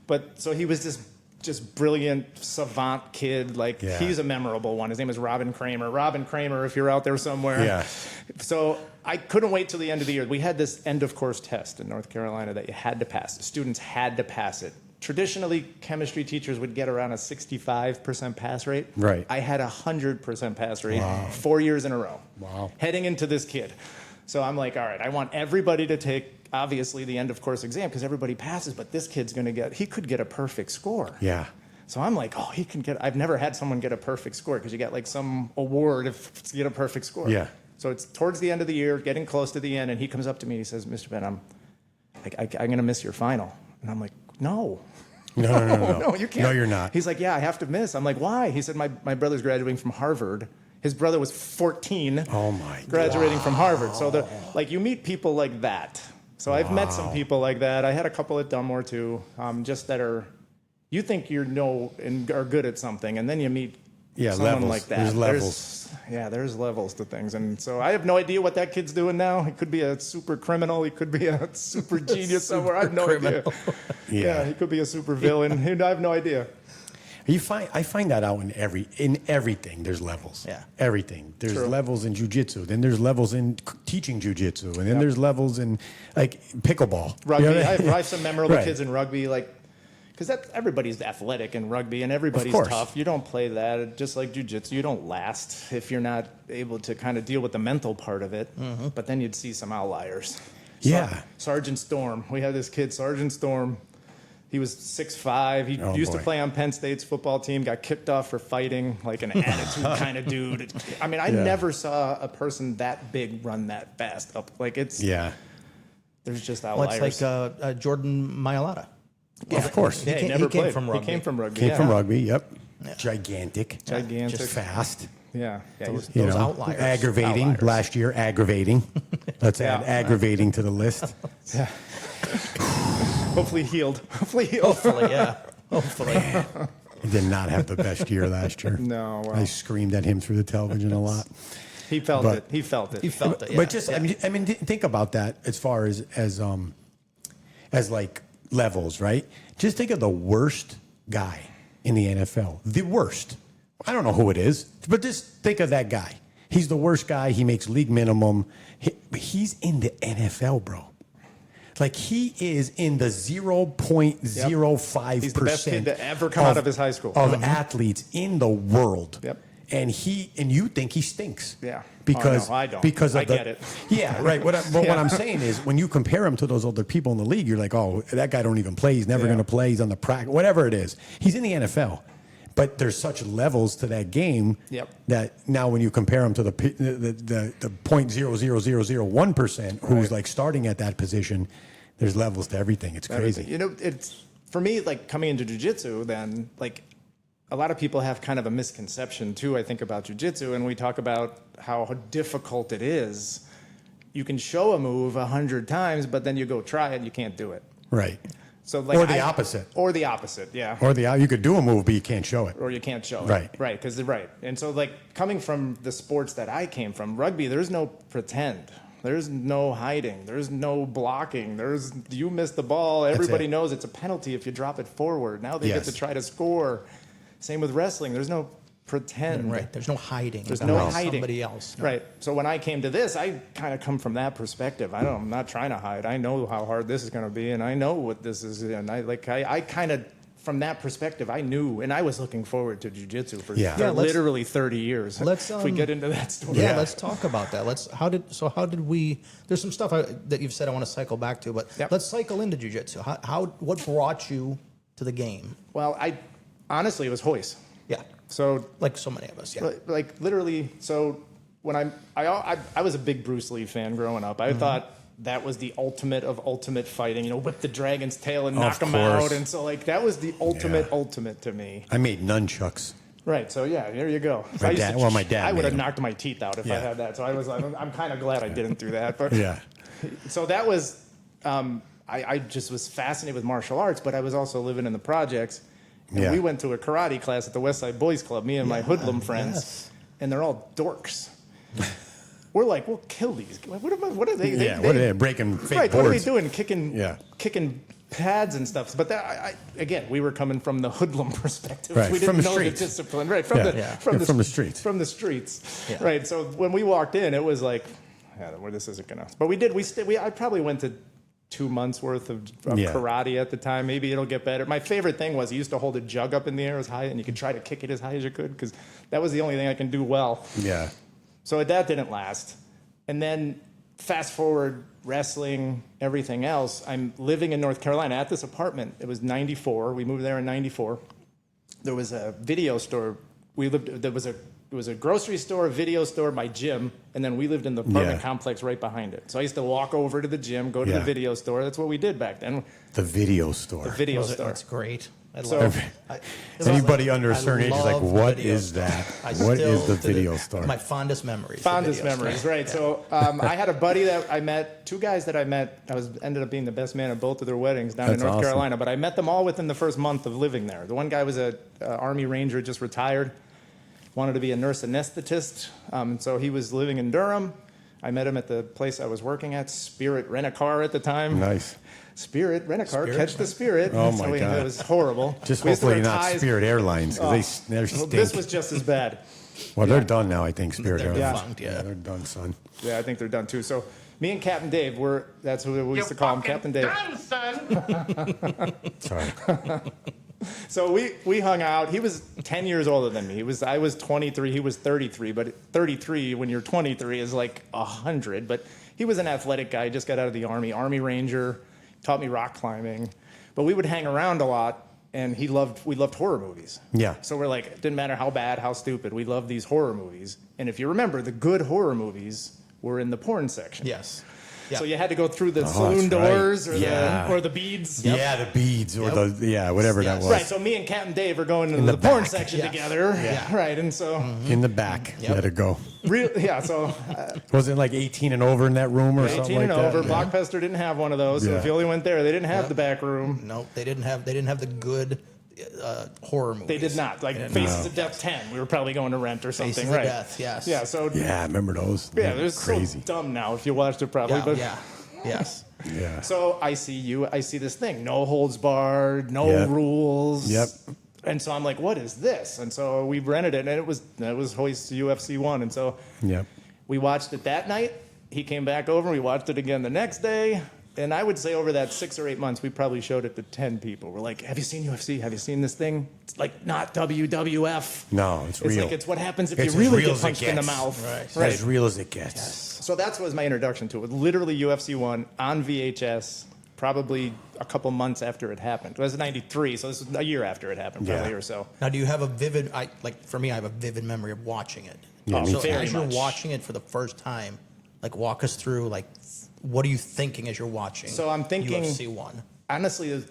B: But so he was this just brilliant savant kid. Like
C: Yeah.
B: he's a memorable one. His name is Robin Kramer. Robin Kramer, if you're out there somewhere.
C: Yeah.
B: So I couldn't wait till the end of the year. We had this end of course test in North Carolina that you had to pass. The students had to pass it. Traditionally, chemistry teachers would get around a 65% pass rate.
C: Right.
B: I had a 100% pass rate
C: Wow.
B: 4 years in a row.
C: Wow.
B: Heading into this kid. So I'm like, all right, I want everybody to take, obviously, the end of course exam because everybody passes, but this kid's going to he could get a perfect score.
C: yeah.
B: So I'm like, oh, he can get, I've never had someone get a perfect score because you get like some award if you get a perfect score.
C: Yeah.
B: So it's towards the end of the year, getting close to the end, and he comes up to me and he says, Mr. Ben, I'm going to miss your final. And I'm like, no.
C: No,
B: You can't.
C: No, you're not.
B: He's like, yeah, I have to miss. I'm like, why? He said, my brother's graduating from Harvard. His brother was 14.
C: Oh, my God.
B: Graduating from Harvard. So you meet people like that. So I've met some people like that. I had a couple at Dunmore too, just that you think and are good at something, and then you meet someone
C: levels.
B: like that.
C: There's levels.
B: There's levels to things. And so I have no idea what that kid's doing now. He could be a super criminal. He could be a super genius somewhere. I have no idea. Yeah, he could be a super villain. I have no idea.
C: I find that out in everything. There's levels.
A: Yeah.
C: Everything. There's
B: True.
C: levels in jiu-jitsu. Then there's levels in teaching jiu-jitsu. And then there's levels in like pickleball.
B: Rugby.
C: You know what I mean?
B: I have some memorable
C: Right.
B: kids in rugby, because everybody's athletic in rugby and everybody's
C: course.
B: tough. You don't play that. Just like jiu-jitsu, you don't last if you're not able to kind of deal with the mental part of it.
C: Mm-hmm.
B: But then you'd see some outliers.
C: Yeah.
B: Sergeant Storm. We had this kid, Sergeant Storm. He was 6'5". He
C: Oh,
B: used to
C: boy.
B: play on Penn State's football team, got kicked off for fighting, like an attitude kind of dude. I mean, I never saw a person that big run that fast up. There's just
A: Well,
B: outliers.
A: it's like Jordan Mailata.
C: Of course.
B: Yeah,
A: He
B: never
A: came
B: played.
A: from rugby.
B: He came from rugby.
C: Came from
B: yeah.
C: rugby. Yep. Gigantic.
B: Gigantic.
C: Just fast.
B: Yeah. Yeah.
A: Those
B: he's-
A: Those outliers.
C: Aggravating.
B: Outliers.
C: Last year, aggravating. Let's add
B: Yeah.
C: aggravating to the list.
B: yeah. Hopefully healed. Hopefully healed.
A: Hopefully, yeah. Hopefully.
C: He did not have the best year last year.
B: No, well.
C: I screamed at him through the television a lot.
B: He felt
C: But-
B: it. He felt it.
A: He felt it. Yeah.
C: But just, I mean, think about that as far as like levels, right? Just think of the worst guy in the NFL. The worst. I don't know who it is, but just think of that guy. He's the worst guy. He makes league minimum. He's in the NFL, bro. Like he is in the 0.05%.
B: He's the best kid to ever come out of his high school.
C: Of athletes in the world.
B: Yep.
C: And you think he stinks.
B: Yeah.
C: Because
B: Oh, no, I don't.
C: because of
B: I
C: the,
B: get it.
C: Yeah, right. But what I'm saying is when you compare him to those other people in the league, you're like, oh, that guy don't even play. He's never
B: Yeah.
C: going to play. He's on the practice, whatever it is. He's in the NFL. But there's such levels to that game
B: Yep.
C: that now when you compare him to the 0.00001% who's like starting at that position, there's levels to everything. It's crazy.
B: You know, it's for me like coming into jiu-jitsu. Then like a lot of people have kind of a misconception too. I think about jiu-jitsu, and we talk about how difficult it is. You can show a move 100 times, but then you go try it, and you can't do it.
C: Right.
B: So like
C: Or the opposite.
B: Or the opposite, yeah.
C: Or you could do a move, but you can't show it.
B: Or you can't show it.
C: Right.
B: Right, because right. And so like coming from the sports that I came from, rugby, there's no pretend. There's no hiding. There's no blocking. You miss the ball. Everybody
C: it.
B: knows it's a penalty if you drop it forward. Now they
C: Yes.
B: get to try to score. Same with wrestling. There's no pretend.
A: Right. There's no hiding.
B: There's
A: about
B: no hiding.
A: Somebody else. No.
B: Right. So when I came to this, I kind of come from that perspective. I'm not trying to hide. I know how hard this is going to be, and I know what this is. And I kind of, from that perspective, I knew, and I was looking forward to jiu-jitsu for literally 30 years. If we get into that story.
A: Yeah, let's talk about that. How did we? There's some stuff that you've said I want to cycle back to, but let's cycle into jiu-jitsu. What brought you to the game?
B: Well, honestly, it was Hoist.
A: Yeah.
B: So
A: like so many of us, yeah.
B: Like literally, so when I was a big Bruce Lee fan growing up. I thought that was the ultimate of ultimate fighting. Whip the dragon's tail and knock him out, and so like that was the ultimate to me.
C: I made nunchucks.
B: Right. So yeah, there you go.
C: My dad.
B: I would have knocked my teeth out if I had that. So I was like, I'm kind of glad I didn't do that. But so that was, I just was fascinated with martial arts, but I was also living in the projects. And we went to a karate class at the Westside Boys Club, me and my hoodlum friends, and they're all dorks. We're like, we'll kill these. What are they?
C: What are they breaking fake boards?
B: What are they doing? Kicking pads and stuff. But again, we were coming from the hoodlum perspective.
C: Right.
B: We didn't know the discipline. Right. From the streets. From the streets. Yeah. Right. So when we walked in, it was like, well, this isn't gonna. But we did. I probably went to 2 months worth of karate at the time. Maybe it'll get better. My favorite thing was he used to hold a jug up in the air as high, and you could try to kick it as high as you could because that was the only thing I can do well.
C: Yeah.
B: So that didn't last. And then fast forward, wrestling, everything else. I'm living in North Carolina at this apartment. It was 94. We moved there in 94. There was a video store. It was a grocery store, a video store, my gym, and then we lived in the apartment complex right behind it. So I used to walk over to the gym, go to the video store. That's what we did back then.
C: The video store.
B: The video store.
A: That's great.
C: Anybody under a certain age is like, what is that? What is the video store?
A: My fondest memories.
B: Fondest memories, right. Yeah. So I had a buddy that I met, two guys that I met. Ended up being the best man at both of their weddings down in North Carolina. But I met them all within the first month of living there. The one guy was an Army Ranger, just retired. Wanted to be a nurse anesthetist, so he was living in Durham. I met him at the place I was working at, Spirit Rent-A-Car at the time.
C: Nice.
B: Spirit Rent-A-Car, catch the Spirit.
C: Oh, my God.
B: It was horrible.
C: Just hopefully not Spirit Airlines, because they stink.
B: This was just as bad.
C: Well, they're done now, I think, Spirit Airlines.
A: Yeah,
C: they're done, son.
B: Yeah, I think they're done, too. So me and Captain Dave, that's who we used to call him, Captain Dave.
D: Done, son.
C: Sorry.
B: So we hung out. He was 10 years older than me. I was 23. He was 33. But 33, when you're 23, is like 100. But he was an athletic guy. Just got out of the Army Ranger. Taught me rock climbing. But we would hang around a lot. And we loved horror movies.
C: Yeah.
B: So we're like, it didn't matter how bad, how stupid. We loved these horror movies. And if you remember, the good horror movies were in the porn section.
A: Yes.
B: Yep. So you had to go through the saloon doors or the beads.
C: Yep. Yeah, the beads or whatever that was.
B: Right, so me and Captain Dave are going into the porn section together.
A: Yeah.
B: Right, and so...
C: In the back, you had to go.
B: So...
C: was it like 18 and over in that room or something like that?
B: 18 and over. Blockbuster didn't have one of those, so if you only went there, they didn't have the back room.
A: No, they didn't have the good horror movies.
B: They did not. Like Faces of Death 10, we were probably going to rent or something,
A: Faces
B: right?
A: of Death, yes.
B: Yeah, so...
C: Yeah, I remember those.
B: Yeah, they're
C: crazy.
B: So dumb now if you watched it probably.
A: Yes.
B: Yeah. So I see this thing, no holds barred, no rules.
C: Yep.
B: And so I'm like, what is this? And so we rented it, and it was Hoist UFC 1. And so we watched it that night. He came back over, we watched it again the next day. And I would say over that 6 or 8 months, we probably showed it to 10 people. We're like, have you seen UFC? Have you seen this thing? It's like not WWF.
C: No, it's real.
B: It's like it's what happens if you really get punched in the mouth.
C: Right. As real as it gets.
B: Yes. So that was my introduction to it. Literally UFC 1 on VHS, probably a couple months after it happened. It was 93, so this was a year after it happened, probably or so.
A: Now, do you have a vivid, for me, I have a vivid memory of watching it.
C: Yeah,
A: so as you're watching it for the first time, walk us through, what are you thinking as you're watching?
B: So I'm thinking
A: UFC 1.
B: Honestly,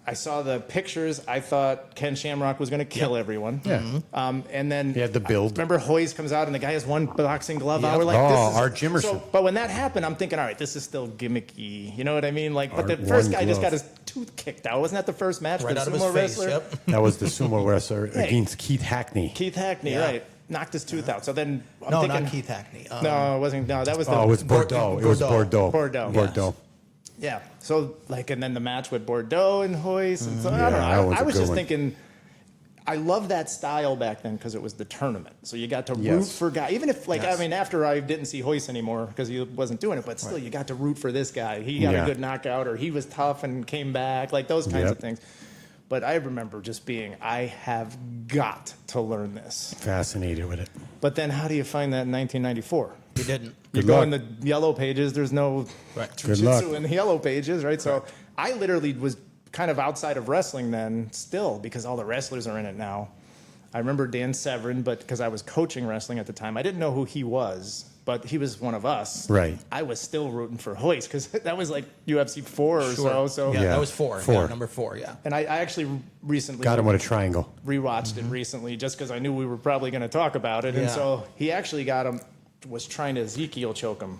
B: I saw the pictures. I thought Ken Shamrock was going to kill everyone.
C: Yeah.
B: And then
C: he had the build.
B: Remember, Hoist comes out and the guy has one boxing glove out. We're like,
C: Art Jimerson.
B: So, but when that happened, I'm thinking, all right, this is still gimmicky. You know what I mean? But the first guy just got his tooth kicked out. Wasn't that the first match?
A: Right
B: the
A: out of his
B: sumo
A: face.
B: wrestler?
A: Yep.
C: That was the sumo wrestler against Keith Hackney.
B: Right. Knocked his tooth out. So then I'm
A: no,
B: thinking,
A: not Keith Hackney.
B: No, it wasn't. No, that was
C: it was Bordeaux. It was Bordeaux.
B: Bordeaux. Yeah. So and then the match with Bordeaux and Hoist. And so I don't know. I was just thinking, I love that style back then because it was the tournament. So you got to root for guys. Even if, like, I mean, after I didn't see Hoyce anymore because he wasn't doing it, but still you got to root for this guy. He got a good knockout, or he was tough and came back, like those kinds of things. But I remember just being, I have got to learn this.
C: Fascinated with it.
B: But then how do you find that in 1994?
A: You didn't.
B: You go in the yellow pages, there's no
A: Right.
B: jiu-jitsu in the yellow pages, right? So I literally was kind of outside of wrestling then still, because all the wrestlers are in it now. I remember Dan Severn, but because I was coaching wrestling at the time, I didn't know who he was, but he was one of us.
C: Right.
B: I was still rooting for Hoyce because that was like UFC 4 or so. So
A: Yeah, that was 4. Yeah, number 4, yeah.
B: And I actually recently
C: Got him with a triangle.
B: rewatched it recently just because I knew we were probably going to talk about it. And
A: Yeah.
B: so he actually was trying to Ezekiel choke him,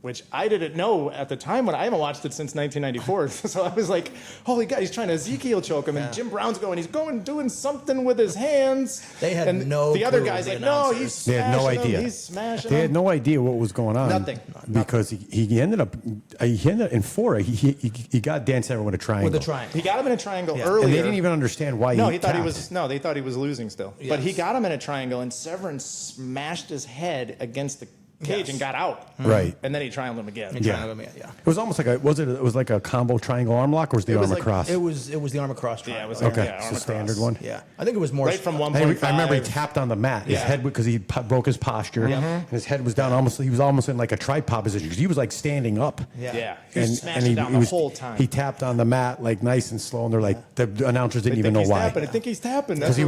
B: which I didn't know at the time when I haven't watched it since 1994. So I was like, holy God, he's trying to Ezekiel choke him. And Jim Brown's doing something with his hands.
A: They had
B: and
A: no
B: the other
A: clue,
B: guy's
A: the
B: like, no,
A: announcers.
B: he's
C: They had no
B: smashing him.
C: idea.
B: He's smashing
C: They
B: him.
C: had no idea what was going on.
B: Nothing.
C: Because he ended up in 4. He got Dan Severn with a triangle.
A: With the triangle.
B: He got him in a triangle
A: Yeah.
B: earlier.
C: And they didn't even understand why
B: No,
C: he
B: he thought he
C: tapped.
B: was. No, they thought he was losing still.
A: Yes.
B: But he got him in a triangle, and Severn smashed his head against the cage and got out.
C: Right.
B: And then he triangled him again.
A: Yeah.
C: It was almost like it was like a combo triangle arm lock, or was the arm across?
A: It was the arm across triangle.
B: Yeah, it was
C: okay,
B: arm
C: it's a
B: across.
C: standard one.
A: Yeah. I think it was more
B: Right from
C: I
B: 1.5.
C: remember he tapped on the mat. His head, because he broke his posture. And his head was down almost. He was almost in like a tripod position because he was like standing up.
B: Yeah. He smashed it down the whole time.
C: He tapped on the mat like nice and slow, and they're like the announcers didn't even know why.
B: I think he's tapping.
C: Because he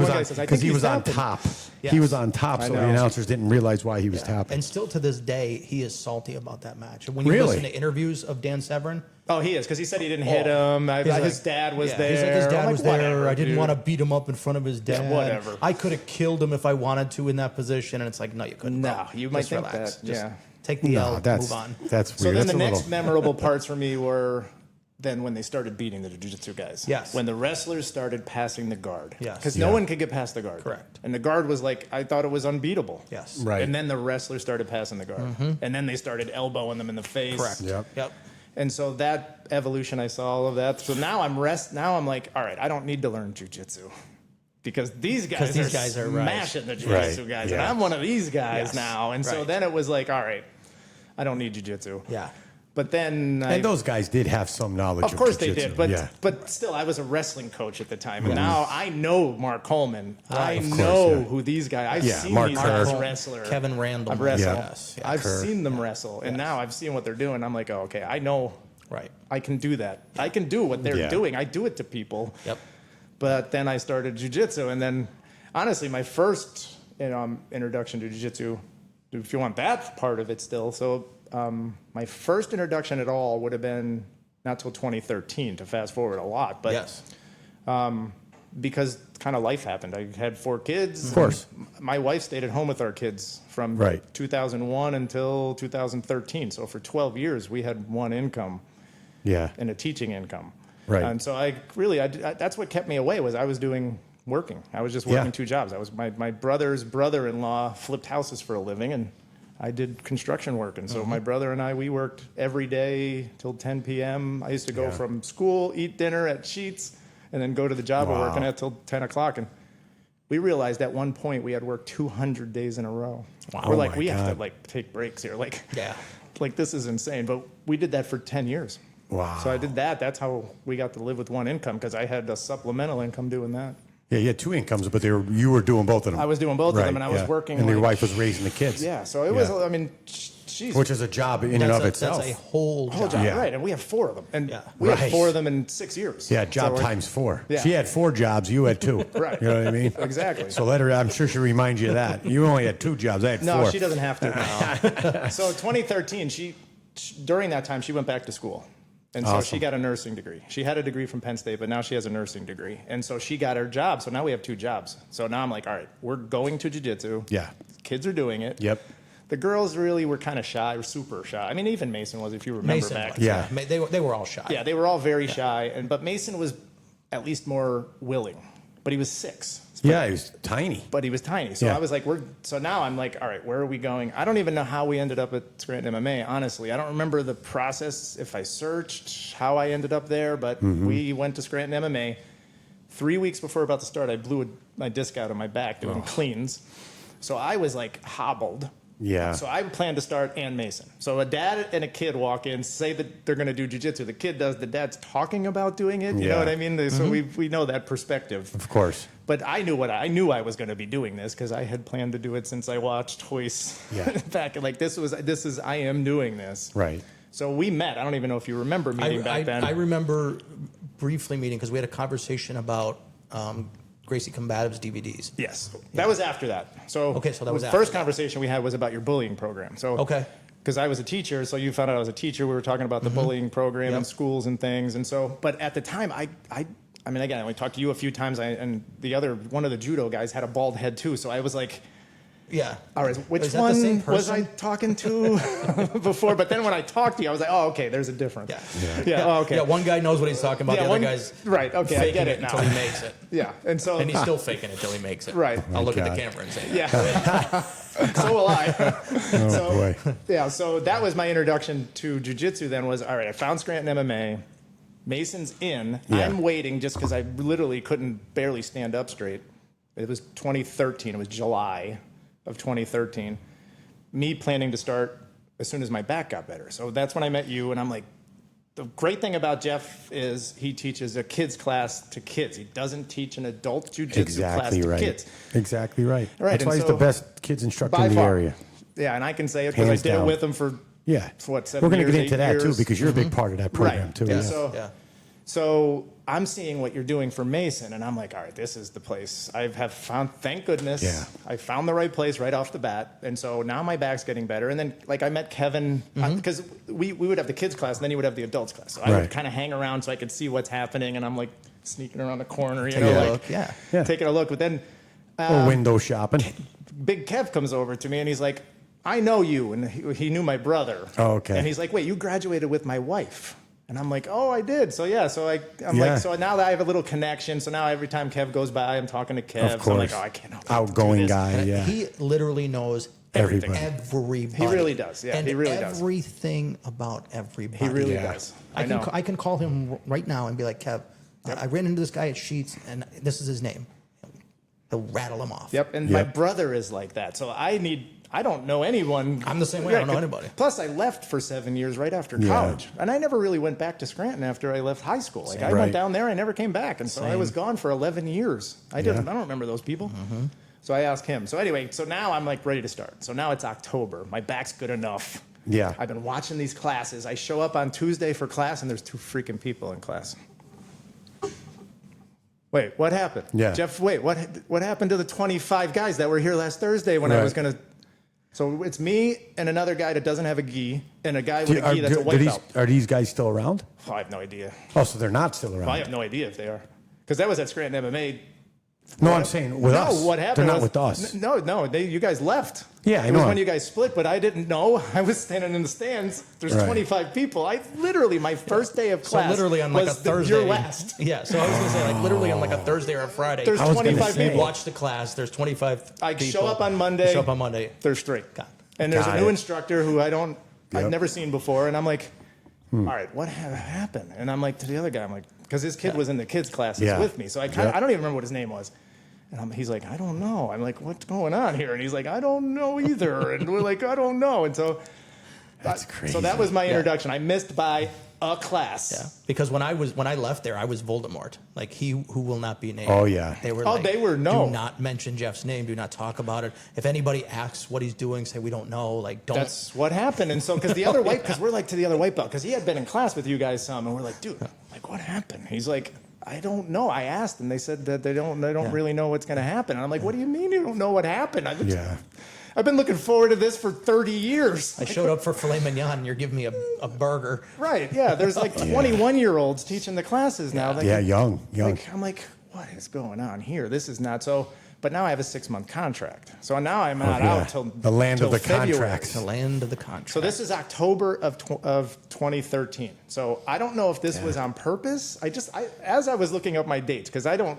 C: was on
B: tapping.
C: top.
A: Yes.
C: He was on top,
B: I
C: so the
B: know.
C: announcers didn't realize why he was tapping.
A: And still to this day, he is salty about that match. When you
C: Really?
A: listen to interviews of Dan Severn,
B: Oh, he is, because he said he didn't hit him. His dad was there.
A: He's like, his dad
B: I'm like,
A: was there.
B: whatever,
A: I didn't
B: dude.
A: want to beat him up in front of his dad.
B: whatever.
A: I could have killed him if I wanted to in that position. And it's like, no, you couldn't.
B: No,
A: bro.
B: you might
A: Just
B: think
A: relax.
B: that,
A: Just
B: yeah.
A: take the L, move on.
C: That's
B: So
C: weird.
B: then
C: That's
B: the
C: a
B: next
C: little,
B: memorable parts for me were then when they started beating the jiu-jitsu guys.
A: Yes.
B: When the wrestlers started passing the guard.
A: Yes.
B: Because no one could get past the guard.
A: Correct.
B: And the guard was like, I thought it was unbeatable.
A: Yes.
C: Right.
B: And then the wrestlers started passing the guard. And then they started elbowing them in the face.
A: Correct.
C: Yep.
B: And so that evolution, I saw all of that. So now I'm like, all right, I don't need to learn jiu-jitsu. Because these guys are smashing the jiu-jitsu
C: Right.
B: guys.
C: Yeah.
B: And I'm one of these guys
A: Yes.
B: now. And so
A: Right.
B: then it was like, all right, I don't need jiu-jitsu.
A: Yeah.
B: But then
C: and those guys did have some knowledge.
B: of course they
C: jiu-jitsu.
B: did, but still, I was a wrestling coach at the time, and now I know Mark Coleman. I
C: Of course,
B: know
C: yeah.
B: who these guys. I've
C: Yeah,
B: seen
C: Mark
B: these
C: Kerr.
B: guys wrestle.
A: Kevin Randall.
B: I've wrestled.
A: Yes. Yeah.
B: I've
C: Kerr.
B: seen them wrestle, and now I've seen what they're doing. I'm like, oh, okay, I know.
A: Right.
B: I can do that. I can do what they're
C: Yeah.
B: doing. I do it to people.
A: Yep.
B: But then I started jiu-jitsu, and then honestly, my first introduction to jiu-jitsu, if you want that part of it still, so my first introduction at all would have been not till 2013, to fast forward a lot, but
A: Yes.
B: because kind of life happened. I had 4 kids.
C: Of course.
B: My wife stayed at home with our kids from
C: Right.
B: 2001 until 2013. So for 12 years, we had one income
C: Yeah.
B: and a teaching income.
C: Right.
B: And so that's what kept me away was I was working. I was just working
C: Yeah.
B: 2 jobs. I was my brother's brother-in-law flipped houses for a living, and I did construction work. And so my brother and I, we worked every day till 10 p.m. I used to go from school, eat dinner at Sheetz, and then go to the job we're
C: Wow.
B: working at till 10 o'clock. And we realized at one point we had worked 200 days in a row.
C: Wow.
B: We're
C: Oh
B: like,
C: my
B: we have
C: God.
B: to like take breaks here. Like,
A: Yeah.
B: like this is insane. But we did that for 10 years.
C: Wow.
B: So I did that. That's how we got to live with one income, because I had a supplemental income doing that.
C: Yeah, you had 2 incomes, but you were doing both of them.
B: I was doing both of them, and I was working.
C: And your
B: like-
C: wife was raising the kids.
B: Yeah, so it was.
C: Yeah.
B: I mean, jeez.
C: Which is a job in and of itself.
A: That's a whole
B: whole
A: job.
B: job,
C: Yeah.
B: right? And we have 4 of them, and
A: Yeah.
B: we had
C: Right.
B: 4 of them in 6 years.
C: Yeah, job
B: So,
C: times 4.
B: Yeah.
C: She had 4 jobs. You had 2.
B: Right.
C: You know what I mean?
B: Exactly.
C: So let her. I'm sure she'll remind you of that. You only had 2 jobs. I had 4.
B: No, she doesn't have to. So 2013, during that time, she went back to school. And so
C: Awesome.
B: she got a nursing degree. She had a degree from Penn State, but now she has a nursing degree. And so she got her job. So now we have 2 jobs. So now I'm like, all right, we're going to jiu-jitsu.
C: Yeah.
B: Kids are doing it.
C: Yep.
B: The girls really were kind of shy, were super shy. I mean, even Mason was, if you remember
A: Mason
B: back.
A: was,
C: Yeah.
A: They were all shy.
B: Yeah, they were all very shy. But Mason was at least more willing. But he was 6.
C: Yeah, he was tiny.
B: But he was tiny. So
C: Yeah.
B: I was like, so now I'm like, all right, where are we going? I don't even know how we ended up at Scranton MMA, honestly. I don't remember the process, if I searched how I ended up there, but we went to Scranton MMA. 3 weeks before about to start, I blew my disc out of my back doing cleans. So I was like hobbled.
C: Yeah.
B: So I planned to start and Mason. So a dad and a kid walk in, say that they're going to do jiu-jitsu. The kid does. The dad's talking about doing it. You know what I mean? So we know that perspective.
C: Of course.
B: But I knew I was going to be doing this because I had planned to do it since I watched Hoist back. Like I am doing this.
C: Right.
B: So we met. I don't even know if you remember meeting back then.
A: I remember briefly meeting because we had a conversation about Gracie Combative's DVDs.
B: Yes, that was after that. So
A: that was
B: the
A: after
B: first
A: that.
B: conversation we had was about your bullying program. So because I was a teacher, so you found out I was a teacher. We were talking about the bullying program in schools and things. And so, but at the time, I mean, again, we talked to you a few times, and one of the judo guys had a bald head too. So I was like,
A: yeah.
B: All right, which one was I talking to before? But then when I talked to you, I was like, oh, okay, there's a difference. Yeah. Oh, okay.
A: Yeah, one guy knows what he's talking about. The other guy's
B: right. Okay, I get it now.
A: Until he makes it.
B: Yeah, and
A: he's still faking it till he makes it.
B: Right.
A: I'll look at the camera and say,
B: yeah. So will I.
C: Boy.
B: Yeah. So that was my introduction to jiu-jitsu. Then was all right. I found Scranton MMA. Mason's in.
C: Yeah.
B: I'm waiting just because I literally couldn't barely stand up straight. It was 2013. It was July of 2013, me planning to start as soon as my back got better. So that's when I met you, and I'm like, the great thing about Jeff is he teaches a kids class to kids. He doesn't teach an adult jiu-jitsu class to kids.
C: Exactly right.
B: Right,
C: That's why he's the best kids instructor
B: by
C: in the
B: far.
C: area.
B: Yeah, and I can say it because I did it with him for what, 7 years,
C: We're going to get
B: 8
C: into that
B: years.
C: too because you're a big part of that program too.
B: Yeah. So I'm seeing what you're doing for Mason, and I'm like, all right, this is the place. I have found, thank goodness, I found the right place right off the bat. And so now my back's getting better. And then, like, I met Kevin, because we would have the kids class, and then you would have the adults class. So I would kind of hang around so I could see what's happening, and I'm like sneaking around the corner, you know, taking a look. But then
C: or window shopping.
B: Big Kev comes over to me, and he's like, I know you. And he knew my brother.
C: Oh, okay.
B: And he's like, wait, you graduated with my wife. And I'm like, oh, I did. So, yeah. So I'm like, so now that I have a little connection. So now every time Kev goes by, I'm talking to Kev.
C: Of course.
B: So I'm like, oh, I can't help
C: outgoing guy. Yeah.
A: He literally knows
C: Everybody.
A: everybody.
B: He really does. Yeah,
A: and
B: he really does.
A: Everything about everybody.
B: He really does.
A: I can call him right now and be like, Kev, I ran into this guy at Sheets, and this is his name. He'll rattle him off.
B: Yep. And my brother is like that. So I don't know anyone.
A: I'm the same way. I don't know anybody.
B: Plus, I left for 7 years right after college. And I never really went back to Scranton after I left high school. Like, I went down there, I never came back. And so I was gone for 11 years. I don't remember those people. So I asked him. So anyway, so now I'm like ready to start. So now it's October. My back's good enough.
C: Yeah.
B: I've been watching these classes. I show up on Tuesday for class, and there's 2 freaking people in class. Wait, what happened?
C: Yeah.
B: Jeff, wait, what happened to the 25 guys that were here last Thursday when I was going to... So it's me and another guy that doesn't have a gi, and a guy with a gi that's a white belt.
C: Are these guys still around?
B: Oh, I have no idea.
C: Oh, so they're not still around.
B: Well, I have no idea if they are. Because that was at Scranton MMA.
C: No, I'm saying with us.
B: No, what happened
C: They're not
B: was,
C: with us.
B: No, you guys left.
C: Yeah, I
B: It
C: know.
B: was when you guys split, but I didn't know. I was standing in the stands. There's 25 people. I literally, my first day of class
A: literally on like a Thursday.
B: Your last.
A: Yeah, so I was going to say, like, literally on like a Thursday or a Friday.
B: There's 25 people.
A: Watch the class. There's 25
B: I
A: people.
B: show up on Monday.
A: Show up on Monday.
B: There's 3. And there's a new instructor who I've
C: Yep.
B: never seen before. And I'm like, all right, what happened? And I'm like, to the other guy, I'm like, because his kid was in the kids' classes with me. So I don't even remember what his name was. And he's like, I don't know. I'm like, what's going on here? And he's like, I don't know either. And we're like, I don't know. And so
C: That's crazy.
B: So that was my introduction. I missed by a class.
A: Yeah, because when I left there, I was Voldemort. Like, he who will not be named.
C: Oh, yeah.
A: They were.
B: Oh,
A: like,
B: they were, no.
A: Do not mention Jeff's name. Do not talk about it. If anybody asks what he's doing, say we don't know. Like, don't.
B: That's what happened. And so, because the other white, because we're like to the other white belt, because he had been in class with you guys some, and we're like, dude, like, what happened? He's like, I don't know. I asked, and they said that they don't really know what's going to happen. And I'm like, what do you mean you don't know what happened? I've been looking forward to this for 30 years.
A: I showed up for filet mignon, and you're giving me a burger.
B: Right, yeah. There's like 21-year-olds teaching the classes now.
C: Yeah, young.
B: Like, I'm like, what is going on here? This is not so. But now I have a 6-month contract. So now I'm not out till
C: the land
B: till
C: of the
B: February.
C: contracts.
A: The land of the contract.
B: So this is October of 2013. So I don't know if this was on purpose. As I was looking up my dates, because I don't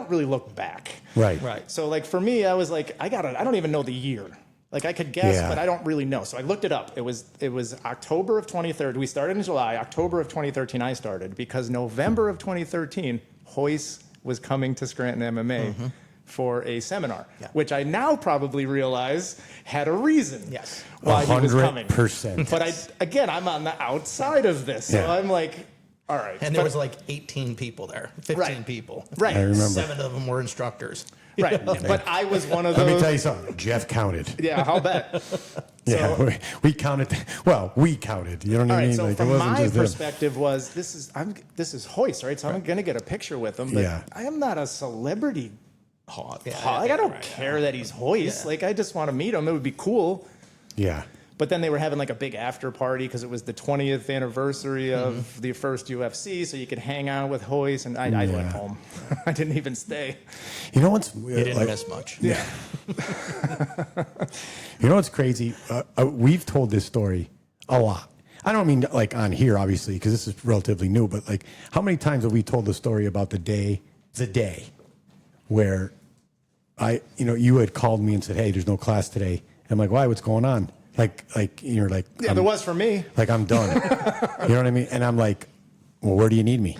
B: really look back.
C: Right.
B: So like for me, I was like, I don't even know the year. Like I could guess, but I don't really know. So I looked it up. It was October of 2013. We started in July. October of 2013 I started, because November of 2013, Hoist was coming to Scranton MMA for a seminar,
A: Yeah.
B: which I now probably realize had a reason
A: Yes.
B: why he was coming.
C: 100%.
B: But I'm on the outside of this. So
C: Yeah.
B: I'm like, all right.
A: And there was like 18 people there, 15
B: Right.
A: people.
B: Right.
C: I remember.
A: 7 of them were instructors.
B: Right. But I was one of those.
C: Let me tell you something. Jeff counted.
B: Yeah, I'll bet.
C: Yeah, we counted. Well, we counted. You know what
B: All
C: I
B: right,
C: mean?
B: so
C: Like, it
B: from
C: wasn't
B: my
C: just him.
B: perspective was this is Hoist, right? So I'm going to get a picture with him, but
C: Yeah.
B: I am not a celebrity
A: Hog. Yeah,
B: Like, I don't
A: right.
B: care that he's Hoist. Like, I just want to meet him. It would be cool.
C: Yeah.
B: But then they were having like a big after party because it was the 20th anniversary of the first UFC, so you could hang out with Hoist. And I went home. I didn't even stay.
C: You know what's
A: You didn't miss much.
B: Yeah.
C: You know what's crazy? We've told this story a lot. I don't mean like on here, obviously, because this is relatively new. But like, how many times have we told the story about the day where you had called me and said, "Hey, there's no class today." I'm like, "Why? What's going on?" Like you're like,
B: Yeah, there was for me.
C: like I'm done. You know what I mean? And I'm like, "Well, where do you need me?"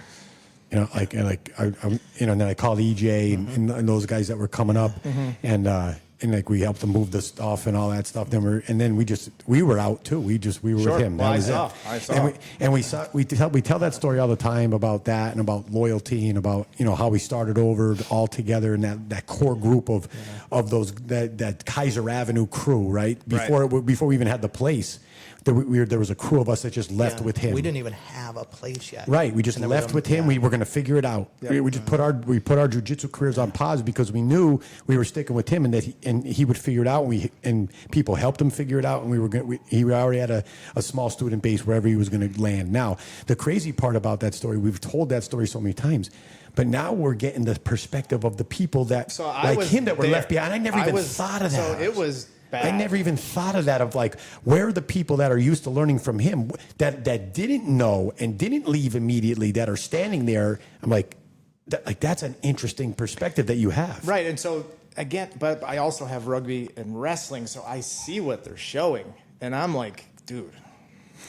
C: You know, and then I called EJ and those guys that were coming up, and like we helped them move the stuff and all that stuff. Then we were out too. We were
B: Sure.
C: with him.
B: Well,
C: That was
B: I
C: it.
B: saw.
C: And we tell that story all the time about that and about loyalty and about how we started over all together and that core group of those that Kaiser Avenue crew, right? Before we even had the place. There was a crew of us that just left with him.
A: We didn't even have a place yet.
C: Right, we just left with him. We were going to figure it out. We just put our jiu-jitsu careers on pause because we knew we were sticking with him and that he would figure it out. And people helped him figure it out. And he already had a small student base wherever he was going to land. Now, the crazy part about that story, we've told that story so many times, but now we're getting the perspective of the people that him that were left behind. I never even thought of that.
B: So it was bad.
C: I never even thought of that, of like, where are the people that are used to learning from him that didn't know and didn't leave immediately that are standing there? I'm like, that's an interesting perspective that you have.
B: Right. And so, again, but I also have rugby and wrestling, so I see what they're showing. And I'm like, dude,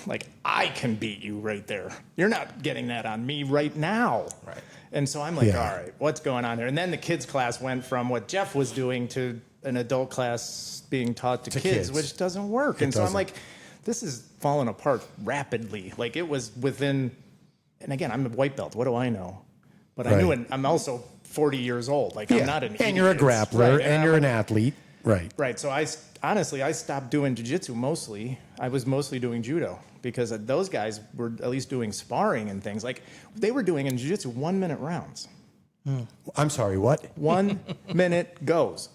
B: like, I can beat you right there. You're not getting that on me right now.
A: Right.
B: And so I'm like, all right, what's going on here? And then the kids class went from what Jeff was doing to an adult class being taught to kids, which doesn't work. And so I'm like, this is falling apart rapidly. Like, it was within, and again, I'm a white belt. What do I know? But I knew it. I'm also 40 years old. Like, I'm not an idiot.
C: And you're a grappler, and you're an athlete. Right.
B: Right. So I stopped doing jiu-jitsu mostly. I was mostly doing judo because those guys were at least doing sparring and things. Like, they were doing in jiu-jitsu 1 minute rounds.
C: I'm sorry, what?
B: 1 minute goes.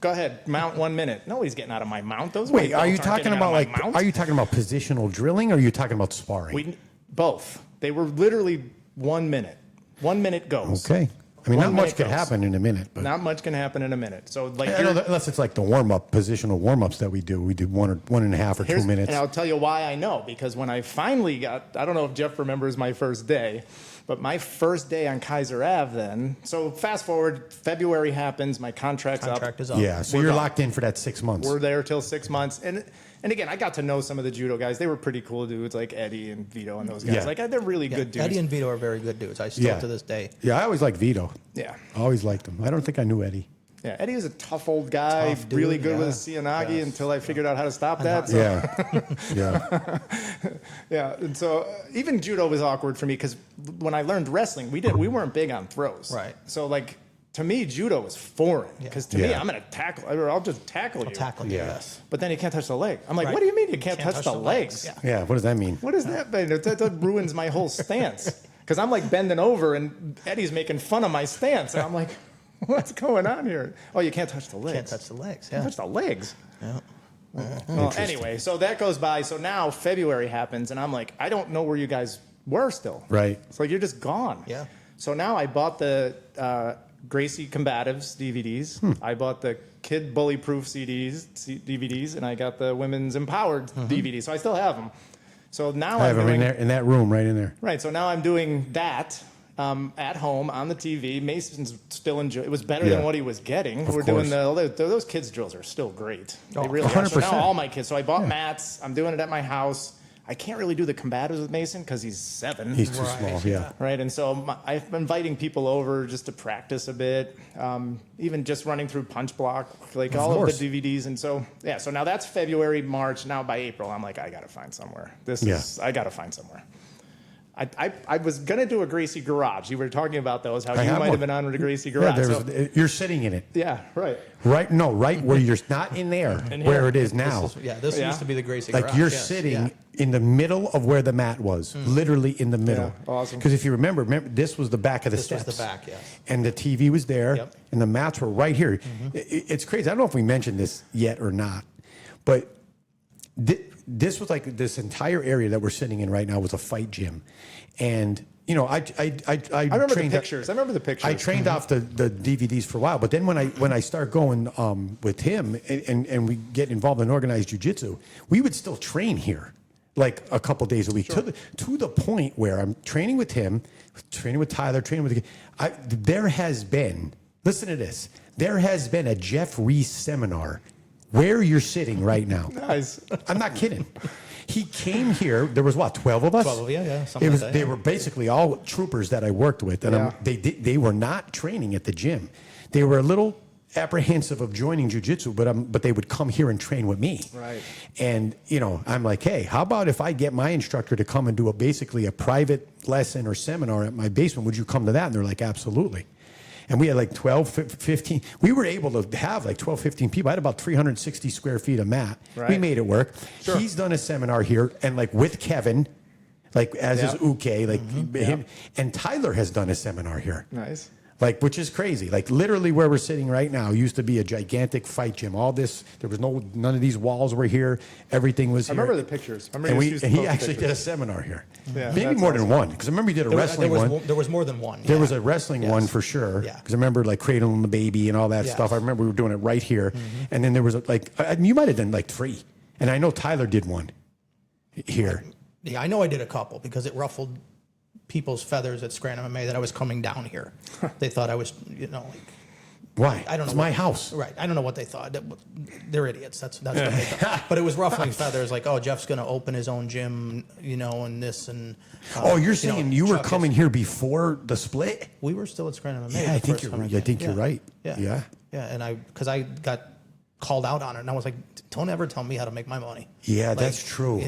B: Go ahead, mount 1 minute. Nobody's getting out of my mount. Those
C: Wait,
B: white
C: are you
B: belts aren't
C: talking
B: getting out
C: about
B: of my mount.
C: are you talking about positional drilling or are you talking about sparring?
B: Both. They were literally 1 minute. 1 minute goes.
C: Okay. I mean,
B: 1
C: not much
B: minute
C: could
B: goes.
C: happen in a minute. But
B: Not much can happen in a minute. So like,
C: I know unless it's like the warm-up, positional warm-ups that we do. We do 1.5 or 2 minutes.
B: And I'll tell you why I know. Because when I finally got, I don't know if Jeff remembers my first day, but my first day on Kaiser Ave then, so fast forward, February happens, my contract's
A: Contract
B: up.
A: is up.
C: Yeah, so you're locked in for that 6 months.
B: We're there till 6 months. And again, I got to know some of the judo guys. They were pretty cool dudes, like Eddie and Vito and those guys.
C: Yeah.
B: Like, they're really good dudes.
A: Eddie and Vito are very good dudes. I still to this day.
C: Yeah, I always liked Vito.
B: Yeah.
C: I always liked him. I don't think I knew Eddie.
B: Yeah, Eddie was a tough old guy,
A: Tough dude,
B: really good with
A: yeah.
B: his Cianagi until I figured out how to stop that. So.
C: Yeah. Yeah.
B: Yeah, and so even judo was awkward for me because when I learned wrestling, we weren't big on throws.
A: Right.
B: So like, to me, judo was foreign because to me,
C: Yeah.
B: I'm gonna tackle, or I'll just tackle you.
A: Tackle you, yes.
B: But then you can't touch the leg. I'm like,
A: Right.
B: what do you mean you can't touch the legs?
A: Yeah.
C: Yeah, what does that mean?
B: What does that mean? That ruins my whole stance. Because I'm like bending over and Eddie's making fun of my stance. And I'm like, what's going on here? Oh, you can't touch the legs.
A: Can't touch the legs.
B: Can't
A: Yeah.
B: touch the legs.
A: Yeah.
B: Well, anyway, so that goes by. So now February happens, and I'm like, I don't know where you guys were still.
C: Right.
B: It's like, you're just gone.
A: Yeah.
B: So now I bought the Gracie Combatives DVDs. I bought the Kid Bully Proof DVDs, and I got the Women's Empowered DVDs. So I still have them. So now
C: I have
B: I'm
C: him
B: doing,
C: in there, in that room, right in there.
B: right. So now I'm doing that at home on the TV. Mason's still enjoying. It was better
C: Yeah.
B: than what he was getting.
C: Of
B: We're
C: course.
B: doing those kids drills are still great. They
A: Oh,
B: really are. So
C: 100%.
B: now all my kids. So I bought mats. I'm doing it at my house. I can't really do the combatives with Mason because he's 7.
C: He's too small, yeah.
B: Right, and so I've been inviting people over just to practice a bit, even just running through Punch Block, like all of the DVDs. And so, yeah, so now that's February, March. Now by April, I'm like, I got to find somewhere. I got to find somewhere. I was going to do a Gracie Garage. You were talking about those, how you might have been on with a Gracie Garage.
C: Yeah, you're sitting in it.
B: Yeah, right.
C: Right where you're not in there, where it is now.
A: This used to be the Gracie Garage.
C: Like you're sitting in the middle of where the mat was, literally in the middle.
B: Yeah, awesome.
C: Because if you remember, this was the back of the steps.
A: This was the back, yes.
C: And the TV was there, and the mats were right here. It's crazy. I don't know if we mentioned this yet or not, but this was like this entire area that we're sitting in right now was a fight gym. And, you know, I
B: remember the pictures. I
C: trained off the DVDs for a while, but then when I start going with him and we get involved in organized jiu-jitsu, we would still train here like a couple days a week to the point where I'm training with him, training with Tyler, training with there has been, listen to this, there has been a Jeff Reese seminar where you're sitting right now.
B: Nice.
C: I'm not kidding. He came here. There was 12 of us.
A: 12 of you, yeah.
C: They were basically all troopers that I worked with, and they were not training at the gym. They were a little apprehensive of joining jiu-jitsu, but they would come here and train with me.
B: Right.
C: And you know, I'm like, hey, how about if I get my instructor to come and do basically a private lesson or seminar at my basement? Would you come to that? And they're like, absolutely. And we had like 12, 15. We were able to have like 12, 15 people. I had about 360 square feet of mat. Right. We made it work. Sure. He's done a seminar here, and like with Kevin, like as is Uke, like him. And Tyler has done a seminar here.
B: Nice.
C: Like, which is crazy. Like literally where we're sitting right now used to be a gigantic fight gym. All this, there was none of these walls were here. Everything was here.
B: I remember the pictures.
C: And he actually did a seminar here. Yeah, maybe more than one. Because I remember he did a wrestling one.
A: There was more than one.
C: There was a wrestling one for sure. Yeah. Because I remember like cradling the baby and all that stuff. I remember we were doing it right here. And then there was you might have done like 3. And I know Tyler did one here.
A: Yeah, I know I did a couple because it ruffled people's feathers at Scranton MMA that I was coming down here. They thought I was,
C: why?
A: I don't know.
C: It's my house.
A: Right. I don't know what they thought. They're idiots. That's what they thought. But it was ruffling feathers like, oh, Jeff's going to open his own gym, and this and.
C: You're saying you were coming here before the split?
A: We were still at Scranton MMA.
C: Yeah, I think you're right. Yeah.
A: Yeah, and because I got called out on it, and I was like, don't ever tell me how to make my money.
C: Yeah, that's true.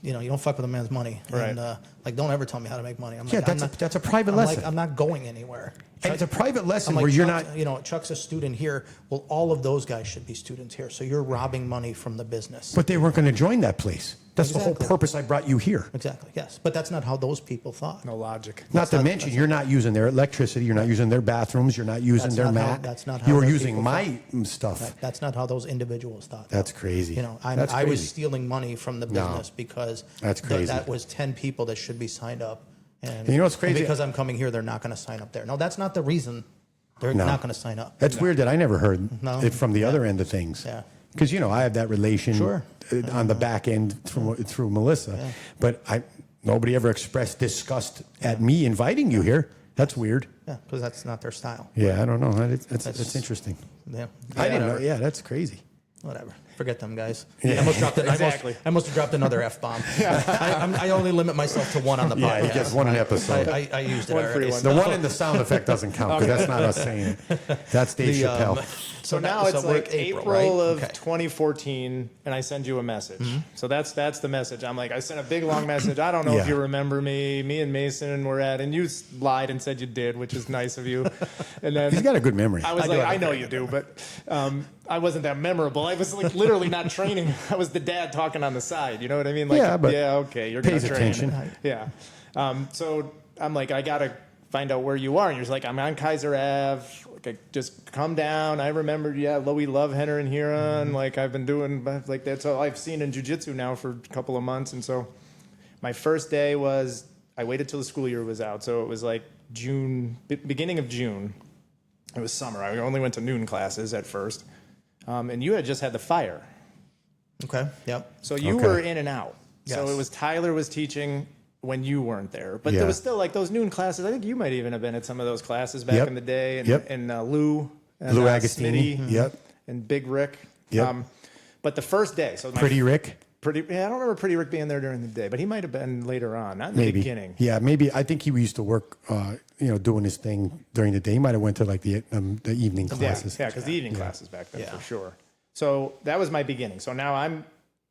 A: You don't fuck with a man's money,
B: right?
A: And don't ever tell me how to make money.
C: That's a private lesson.
A: I'm not going anywhere.
C: And it's a private lesson where you're not.
A: Chuck's a student here. Well, all of those guys should be students here. So you're robbing money from the business.
C: But they weren't going to join that place. That's the whole purpose I brought you here.
A: Exactly. Yes, but that's not how those people thought.
B: No logic.
C: Not to mention, you're not using their electricity. You're not using their bathrooms. You're not using their mat.
A: That's not how
C: you were using my stuff.
A: Right. That's not how those individuals thought.
C: That's crazy.
A: I was stealing money from the business because
C: that's crazy.
A: That was 10 people that should be signed up. And
C: you know what's crazy?
A: Because I'm coming here, they're not going to sign up there. No, that's not the reason. They're not going to sign up.
C: That's weird that I never heard it from the other end of things.
A: Yeah.
C: Because I have that relation on the back end through Melissa, but nobody ever expressed disgust at me inviting you here. That's weird.
A: Yeah, because that's not their style.
C: Yeah, I don't know. That's interesting.
A: Yeah,
C: I didn't know. Yeah, that's crazy.
A: Whatever. Forget them guys.
C: Yeah.
A: I almost have dropped another F-bomb. I only limit myself to one on the podcast.
C: Yeah, he gets one an episode.
A: I used it already.
C: The one in the sound effect doesn't count because that's not us saying it. That's Dave Chappelle.
B: So now it's like April of 2014, and I send you a message. So that's the message. I'm like, I sent a big, long message. I don't know if you remember me. Me and Mason were at, and you lied and said you did, which is nice of you. And then
C: he's got a good memory.
B: I was I know you do, but I wasn't that memorable. I was like literally not training. I was the dad talking on the side. You know what I mean? Like, okay, you're going to train.
C: Attention.
B: Yeah. So I'm like, I got to find out where you are. And you're like, I'm on Kaiser Ave. Like, just come down. I remembered, we love Henner and Huron. Like, I've been doing, like, that's all I've seen in jiu-jitsu now for a couple of months. And so my first day was, I waited till the school year was out. So it was like beginning of June. It was summer. I only went to noon classes at first. And you had just had the fire.
A: Okay, yep.
B: So you were in and out. Yes. So it was Tyler was teaching when you weren't there. But there was still like those noon classes. I think you might even have been at some of those classes back in the day. And
C: Lou Agostini.
B: Smitty, and Big Rick.
C: Yep.
B: But the first day. So
C: Pretty Rick.
B: I don't remember Pretty Rick being there during the day, but he might have been later on, not in the beginning.
C: Yeah, maybe. I think he used to work, doing his thing during the day. He might have went to like the evening classes.
B: Yeah, because the evening classes back then for sure. So that was my beginning. So now I'm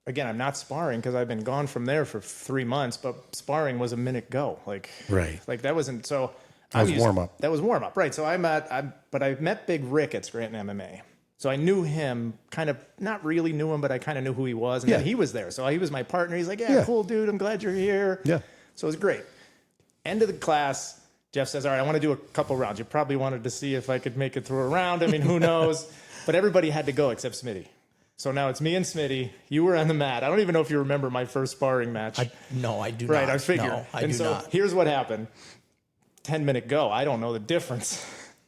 B: not sparring because I've been gone from there for 3 months, but sparring was a minute go. Like that wasn't so.
C: That was warm up.
B: That was warm up, right? So I met Big Rick at Scranton MMA. So I knew him, kind of, not really knew him, but I kind of knew who he was. And then he was there. So he was my partner. He's like, cool, dude. I'm glad you're here.
C: Yeah.
B: So it was great. End of the class, Jeff says, all right, I want to do a couple rounds. You probably wanted to see if I could make it through a round. I mean, who knows? But everybody had to go except Smitty. So now it's me and Smitty. You were on the mat. I don't even know if you remember my first sparring match.
A: No, I do not.
B: Right, I figured.
A: No, I
B: and
A: do
B: so
A: not.
B: here's what happened. 10-minute go. I don't know the difference.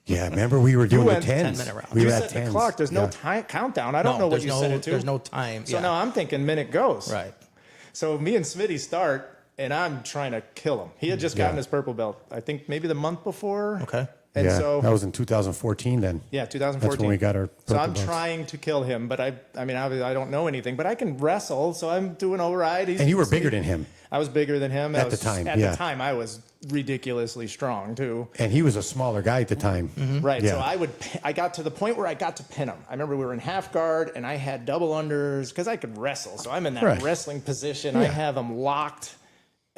C: Yeah, remember we were doing the 10s.
A: 10-minute round.
C: We
B: You
C: were
B: set
C: at
B: the
C: 10s.
B: clock. There's no time countdown. I don't know what you set it to.
A: There's no time.
B: So now I'm thinking minute goes.
A: Right.
B: So me and Smitty start, and I'm trying to kill him. He had just gotten his purple belt, I think maybe the month before.
A: Okay.
B: And
C: that was in 2014 then.
B: Yeah, 2014.
C: That's when we got our
B: So
C: purple
B: I'm
C: belts.
B: trying to kill him, but I mean, obviously I don't know anything, but I can wrestle, so I'm doing all right.
C: And you were bigger than him.
B: I was bigger than him.
C: At the time,
B: At
C: yeah.
B: the time, I was ridiculously strong, too.
C: And he was a smaller guy at the time.
B: Right.
C: Yeah.
B: So I got to the point where I got to pin him. I remember we were in half guard and I had double unders because I could wrestle. So I'm in that wrestling position. I have him locked.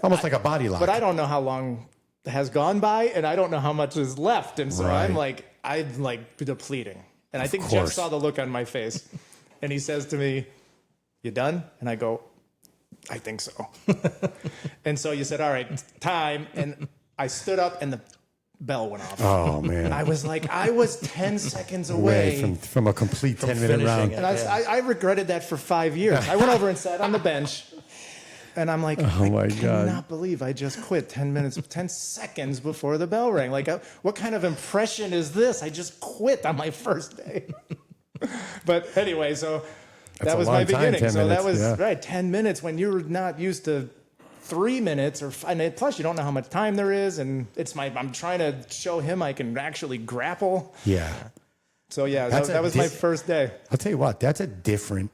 C: Almost like a body lock.
B: But I don't know how long has gone by and I don't know how much is left. And so I'm like depleting. And I think Jeff saw the look on my face and he says to me, "You done?" And I go, "I think so." And so you said, "All right, time." And I stood up and the bell went off.
C: Oh, man.
B: I was 10 seconds away
C: from a complete 10-minute round.
B: and I regretted that for 5 years. I went over and sat on the bench, and I'm like, I cannot believe I just quit 10 seconds before the bell rang. Like, what kind of impression is this? I just quit on my first day. But anyway, so that was my beginning. So that was right, 10 minutes when you're not used to 3 minutes and plus you don't know how much time there is, and I'm trying to show him I can actually grapple.
C: Yeah.
B: So that was my first day.
C: I'll tell you what, that's a different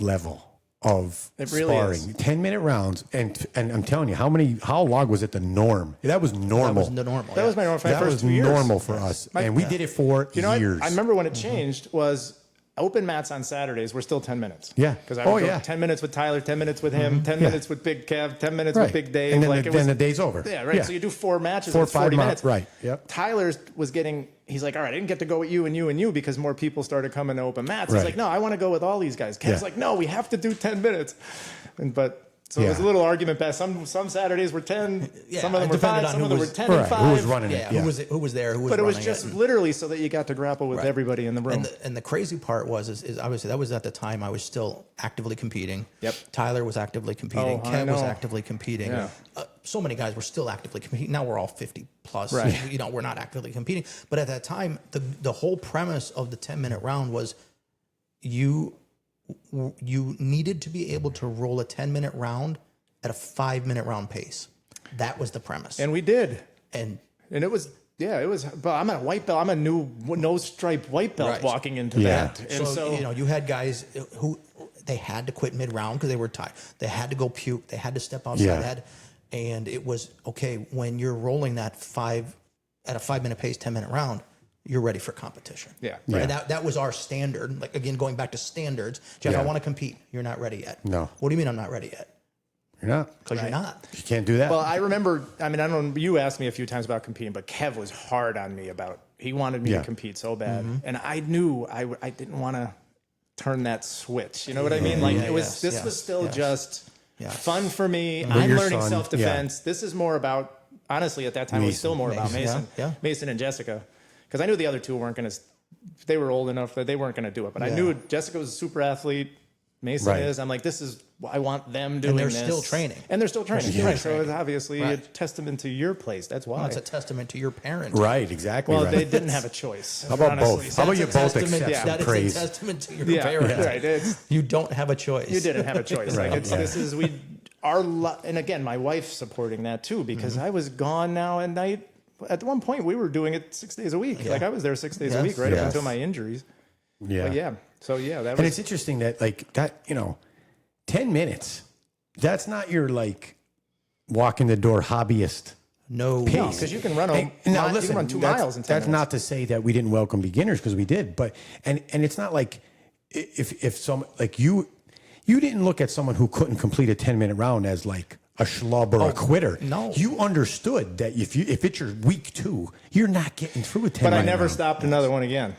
C: level of sparring. 10-minute rounds, and I'm telling you, how long was it the norm? That was normal.
A: That was the normal.
B: That was my normal for the
C: That
B: first
C: was
B: 2 years.
C: normal for us, and we did it for years.
B: I remember when it changed was open mats on Saturdays were still 10 minutes.
C: Yeah.
B: Because I would go 10 minutes with Tyler, 10 minutes with him, 10 minutes with Big Kev, 10 minutes with Big Dave.
C: And then, then the day's over.
B: Yeah, right. So you do 4 matches
C: 4 or
B: in 40
C: 5
B: minutes.
C: Right. Yep.
B: Tyler was getting, he's like, all right, I didn't get to go with you and you and you because more people started coming to open mats. He's like, no, I want to go with all these guys. Kev's like, no, we have to do 10 minutes. So it was a little argument back. Some Saturdays were 10, some of them were 5, some of them were 10 and 5.
C: Who was running it?
A: Who was there? Who was running it?
B: But it was just literally so that you got to grapple with everybody in the room.
A: And the crazy part was obviously that was at the time I was still actively competing.
B: Yep.
A: Tyler was actively competing.
B: I
A: Kev was
B: know.
A: actively competing.
B: Yeah.
A: So many guys were still actively competing. Now we're all 50 plus.
B: Right.
A: We're not actively competing. But at that time, the whole premise of the 10-minute round was you needed to be able to roll a 10-minute round at a 5-minute round pace. That was the premise.
B: And we did.
A: And
B: it was, but I'm a white belt. I'm a new no-stripe white belt walking into that. And so,
A: you had guys who they had to quit mid-round because they were tired. They had to go puke. They had to step outside. And it was, okay, when you're rolling that at a 5-minute pace, 10-minute round, you're ready for competition.
B: Yeah.
A: And that was our standard. Like, again, going back to standards. Jeff, I want to compete. You're not ready yet.
C: No.
A: What do you mean I'm not ready yet?
C: You're not.
A: Because you're not.
C: You can't do that.
B: Well, I remember, I don't know, you asked me a few times about competing, but Kev was hard on me he wanted me to compete so bad. And I knew I didn't want to turn that switch. You know what I mean? Like, this was still just fun for me. I'm learning self-defense. This is more about, honestly, at that time, it was still more about Mason. Mason and Jessica. Because I knew the other two weren't going to, they were old enough that they weren't going to do it. But I knew Jessica was a super athlete. Mason is. I'm like, I want them doing this.
A: And they're still training.
B: And they're still training. Right. So it's obviously a testament to your place. That's why.
A: Well, it's a testament to your parents.
C: Right, exactly.
B: Well,
C: right.
B: they didn't have a choice.
C: How about
B: honestly.
C: both? How about you both accept some praise?
A: That is a testament to your parents.
B: Right.
A: You don't have a choice.
B: You didn't have a choice. And again, my wife's supporting that too, because I was gone now at night. At one point, we were doing it 6 days a week. Like I was there 6 days a week, right up until my injuries.
C: Yeah.
B: But that was.
C: And it's interesting that 10 minutes. That's not your like walk in the door hobbyist.
A: No,
C: pace.
B: Because you can run
C: And now
B: you
C: listen,
B: can run 2
C: that's-
B: miles in 10
C: That's
B: minutes.
C: not to say that we didn't welcome beginners, because we did. But and it's not like if some like you didn't look at someone who couldn't complete a 10-minute round as like a schlub or a quitter.
A: no.
C: You understood that if it's your week 2, you're not getting through a 10
B: But I
C: minute
B: never
C: round.
B: stopped another one again.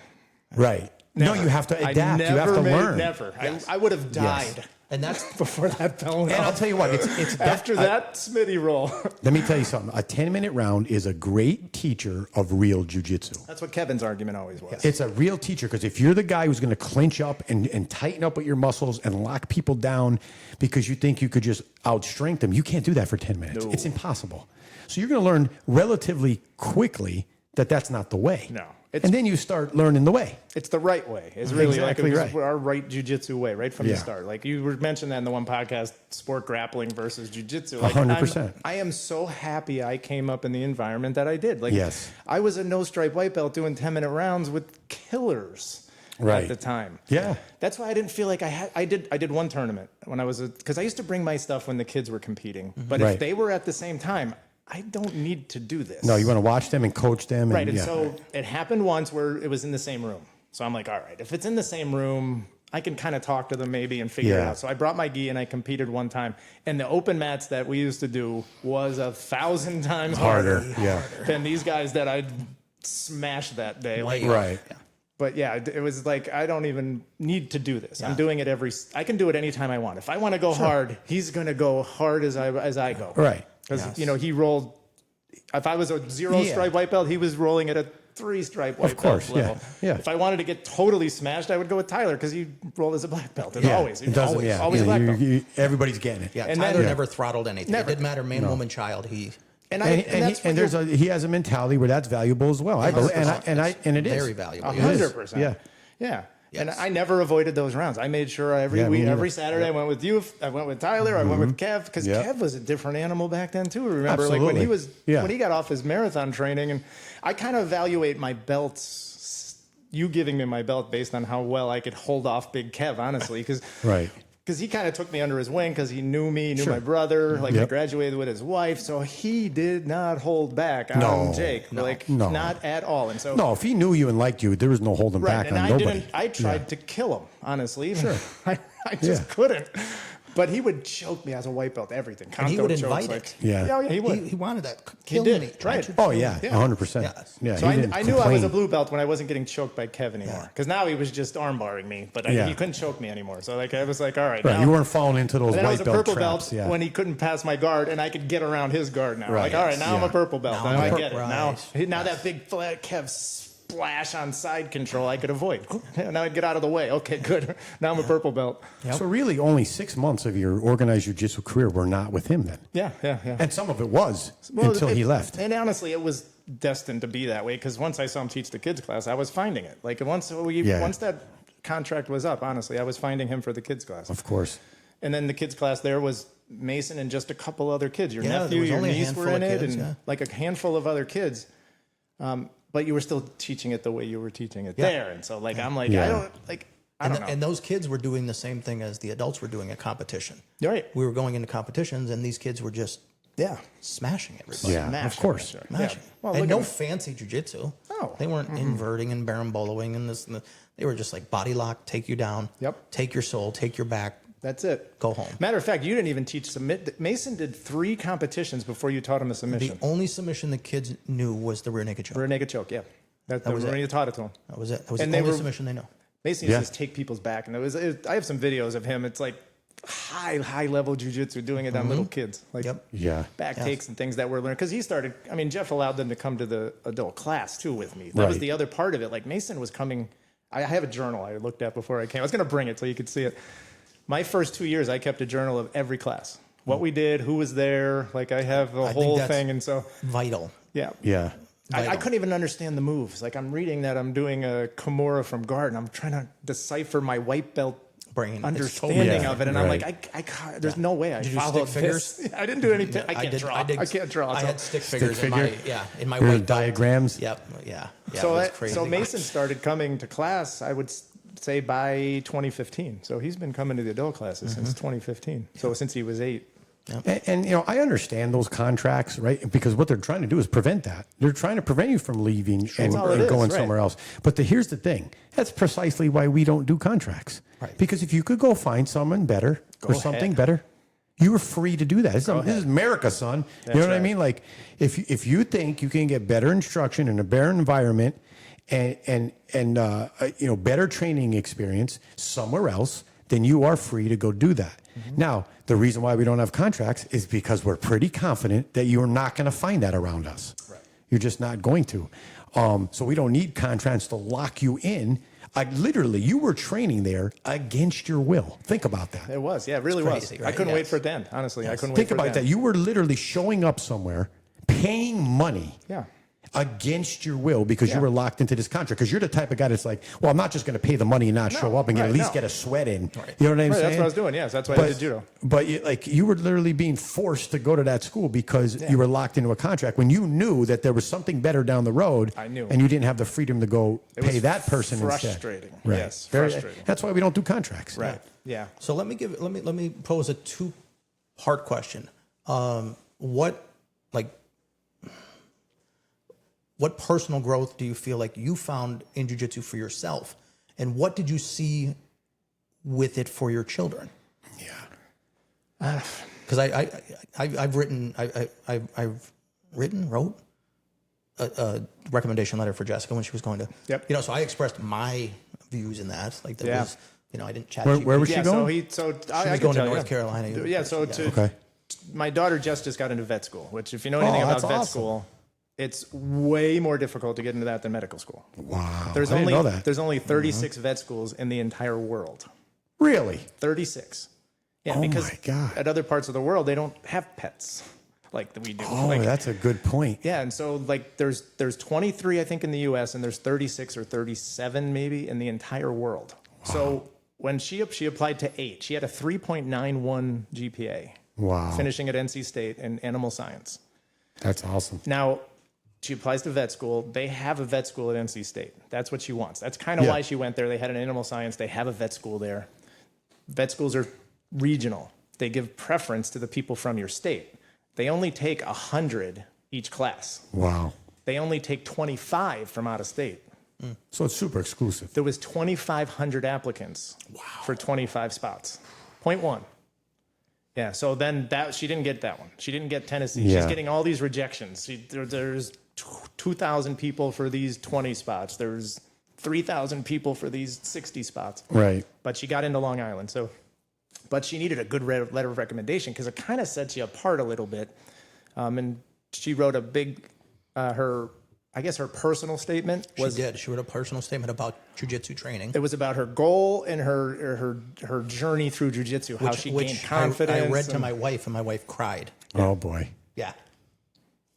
C: Right. No, you have to adapt. You have to learn.
B: Never. I would have died
A: and that's
B: before that bell went
C: And I'll
B: off.
C: tell you what, it's
B: After that Smitty roll.
C: Let me tell you something. A 10-minute round is a great teacher of real jiu-jitsu.
B: That's what Kevin's argument always was.
C: It's a real teacher, because if you're the guy who's going to clinch up and tighten up with your muscles and lock people down because you think you could just outstrength them, you can't do that for 10 minutes.
B: No.
C: It's impossible. So you're going to learn relatively quickly that that's not the way.
B: No.
C: And then you start learning the way.
B: It's the right way. It's really
C: Exactly
B: like
C: right.
B: our right jiu-jitsu way, right from the
C: Yeah.
B: start. Like you mentioned that in the one podcast, sport grappling versus jiu-jitsu. Like
C: 100%.
B: I am so happy I came up in the environment that I did. Like
C: Yes.
B: I was a no-stripe white belt doing 10-minute rounds with killers
C: Right.
B: at the time.
C: Yeah.
B: That's why I didn't feel like I did one tournament when I was because I used to bring my stuff when the kids were competing. But
C: Right.
B: if they were at the same time, I don't need to do this.
C: No, you want to watch them and coach them.
B: Right, and
C: yeah.
B: so it happened once where it was in the same room. So I'm like, all right, if it's in the same room, I can kind of talk to them maybe and figure it
C: Yeah.
B: out. So I brought my gi and I competed one time. And the open mats that we used to do was 1,000 times harder
C: Yeah.
B: than these guys that I'd smashed that day. Like,
C: Right.
B: but yeah, it was like, I don't even need to do this. I'm doing it I can do it anytime I want. If I want to go hard, he's going to go hard as I go.
C: Right.
B: Because, he rolled, if I was a 0-stripe white belt, he was rolling at a 3-stripe white
C: course,
B: belt level.
C: yeah.
B: If I wanted to get totally smashed, I would go with Tyler because he rolled as a black belt. And
C: Yeah.
B: always
C: It doesn't,
B: always a black belt.
C: everybody's getting it.
A: yeah.
B: And
A: Tyler
B: then-
A: never throttled anything.
B: Never.
A: It didn't matter, man, woman, child. He
B: And
C: And he has a mentality where that's valuable as well. I believe, and it is
A: very valuable.
B: 100%.
C: Yeah.
B: Yeah.
A: Yes.
B: And I never avoided those rounds. I made sure every
C: Yeah, me
B: week,
C: neither.
B: every Saturday I went with you. I went with Tyler. I went with Kev because
C: Yeah.
B: Kev was a different animal back then too. Remember, like
C: Absolutely.
B: when he got off his marathon training, and I kind of evaluate my belts, you giving me my belt based on how well I could hold off Big Kev, honestly, because
C: Right.
B: Because he kind of took me under his wing because he knew me, knew my brother. Like I
C: Yep.
B: graduated with his wife, so he did not hold back on
C: No.
B: Jake, like
C: No.
B: not at all. And so
C: No, if he knew you and liked you, there was no holding
B: right,
C: back
B: and
C: on
B: I
C: nobody.
B: didn't. I tried to kill him, honestly.
C: Sure.
B: I just
C: Yeah.
B: couldn't. But he would choke me as a white belt, everything.
A: And he
B: Kanto
A: would
B: chokes,
A: invite
B: like,
A: it.
C: Yeah.
B: he would.
A: he wanted that.
B: He
A: Kill
B: did.
A: me.
B: Right.
C: Oh yeah,
B: Yeah.
C: 100%.
A: Yes.
C: Yeah,
B: So
C: he didn't
B: I knew I was a
C: complain.
B: blue belt when I wasn't getting choked by Kev anymore. Because now he was just arm barring me, but
C: Yeah.
B: he couldn't choke me anymore. So like I was like, all right,
C: Right,
B: now.
C: you weren't falling into those
B: And then I was
C: white
B: a
C: belt
B: purple
C: traps.
B: belt
C: Yeah.
B: when he couldn't pass my guard, and I could get around his guard now.
C: Right.
B: Like, all right, now I'm
C: Yeah.
B: a purple belt.
A: Now I'm
B: Now
A: a
B: I
A: pur-
B: get it.
A: right.
B: Now that big flat Kev splash on side control I could avoid. Now I'd get out of the way. Okay, good. Now I'm a purple belt.
C: So really, only 6 months of your organized jiu-jitsu career were not with him then,
B: Yeah.
C: and some of it was
B: Well,
C: until he left.
B: And honestly, it was destined to be that way because once I saw him teach the kids class, I was finding it. Like once that contract was up, honestly, I was finding him for the kids class.
C: Of course.
B: And then the kids class there was Mason and just a couple other kids. Your
A: Yeah, there
B: nephew,
A: was
B: your
A: only a
B: niece were
A: handful
B: in
A: of
B: it,
A: kids,
B: and
A: yeah.
B: like a handful of other kids. But you were still teaching it the way you were teaching it
A: Yeah.
B: there. And so like I'm like
C: Yeah.
B: I don't know.
A: And those kids were doing the same thing as the adults were doing at competition.
B: You're right.
A: We were going into competitions, and these kids were just
B: Yeah.
A: smashing everybody.
C: Yeah,
B: Smash
C: of course.
B: it, sure.
A: Smashing.
B: Yeah. Well,
A: and
B: look
A: no
B: at-
A: fancy jujitsu.
B: No.
A: They weren't inverting and baramboloing and this. And the, they were just like body lock, take you down.
B: Yep.
A: Take your soul, take your back,
B: That's it.
A: go home.
B: Matter of fact, you didn't even teach submit. Mason did 3 competitions before you taught him a
A: The
B: submission.
A: only submission the kids knew was the rear naked choke.
B: For a naked choke, yeah. That
A: was
B: was when
A: it.
B: you taught it to him.
A: That was it. That was
B: And
A: the
B: they
A: only
B: were-
A: submission they know.
B: Mason used
C: Yeah.
B: to just take people's back, and I have some videos of him. It's like high level jujitsu doing it on little kids, like
A: Yep.
C: Yeah.
B: back takes and things that were learned. Because he started. I mean, Jeff allowed them to come to the adult class too with me. That was
C: Right.
B: the other part of it. Like Mason was coming. I have a journal I looked at before I came. I was going to bring it so you could see it. My first 2 years, I kept a journal of every class, what we did, who was there. Like I have the
A: I think
B: whole
A: that's
B: thing, and so
A: Vital.
B: yeah.
C: Yeah.
B: I couldn't even understand the moves. Like I'm reading that I'm doing a Kimura from guard, and I'm trying to decipher my white belt
A: Brain. It's
B: understanding
C: totally
B: of it, and
C: different.
B: I'm like, I can't, there's no way I
A: Did you do
B: followed
A: stick
B: this.
A: figures?
B: I didn't do anything. I can't draw. I can't draw.
A: I
B: so-
A: had stick figures in
C: figure?
A: in my
C: Your
A: white belt.
C: diagrams?
A: Yep. Yeah.
B: so
A: it was
B: that,
A: crazy.
B: so Mason started coming to class. I would say by 2015. So he's been coming to the adult classes since 2015. So since he was 8.
C: And you know, I understand those contracts, right? Because what they're trying to do is prevent that. They're trying to prevent you from leaving and
B: all it is,
C: going
B: right.
C: somewhere else. But here's the thing. That's precisely why we don't do contracts.
A: Right.
C: Because if you could go find someone better or something better, you are free to do that. This is America, son. You know what I mean? Like, if you think you can get better instruction in a better environment and you know, better training experience somewhere else, then you are free to go do that. Now, the reason why we don't have contracts is because we're pretty confident that you're not going to find that around us. Right. You're just not going to. So we don't need contracts to lock you in. Literally, you were training there against your will. Think about that.
B: It was. Yeah, it really
A: crazy,
B: was.
A: right?
B: I couldn't wait for it to end. Honestly, I couldn't wait
C: Think
B: for it to
C: about
B: end.
C: that. You were literally showing up somewhere, paying money.
B: Yeah.
C: Against your will because you were locked into this contract. Because you're the type of guy that's like, well, I'm not just going to pay the money and not show up and get, at least get a sweat in. Right. You know what I'm saying?
B: That's what I was doing. Yes, that's why I did judo.
C: But you were literally being forced to go to that school because you were locked into a contract when you knew that there was something better down the road.
B: I knew.
C: And you didn't have the freedom to go pay that person
B: frustrating.
C: instead. Right.
B: Yes, frustrating.
C: That's why we don't do contracts.
B: Right. Yeah.
A: So let me pose a two-part question. What personal growth do you feel like you found in jiu-jitsu for yourself, and what did you see with it for your children?
C: Yeah.
A: Because I've wrote a recommendation letter for Jessica when she was going to.
B: Yep.
A: You know, so I expressed my views in that. Like that was, you know, I didn't chat.
C: Where was she going?
A: She was going to North Carolina.
B: Yeah. So
C: Okay.
B: My daughter just got into vet school, which if you know anything about vet school, it's way more difficult to get into that than medical school.
C: Wow.
B: There's
C: I didn't know that.
B: There's only 36 vet schools in the entire world.
C: Really?
B: 36. Yeah,
C: Oh
B: because
C: my God.
B: at other parts of the world they don't have pets like we do.
C: Oh,
B: like,
C: that's a good point.
B: yeah, and so like there's 23 I think in the US and there's 36 or 37 maybe in the entire world. Wow. So when she applied to 8, she had a 3.91 GPA.
C: Wow.
B: Finishing at NC State in animal science.
C: That's awesome.
B: Now, she applies to vet school. They have a vet school at NC State. That's what she wants. That's kind of why she went there. They had an animal science. They have a vet school there. Vet schools are regional. They give preference to the people from your state. They only take 100 each class.
C: Wow.
B: They only take 25 from out of state.
C: So it's super exclusive.
B: There was 2,500 applicants for 25 spots. 0.1. Yeah, so then she didn't get that one. She didn't get Tennessee.
C: Yeah.
B: She's getting all these rejections. There's 2,000 people for these 20 spots. There's 3,000 people for these 60 spots.
C: Right.
B: But she got into Long Island. But she needed a good letter of recommendation because it kind of sets you apart a little bit. And she wrote a big, her personal statement was.
A: She wrote a personal statement about jiu-jitsu training.
B: It was about her goal and her journey through jiu-jitsu, how she gained confidence.
A: I read to my wife, and my wife cried.
C: Oh boy.
A: Yeah.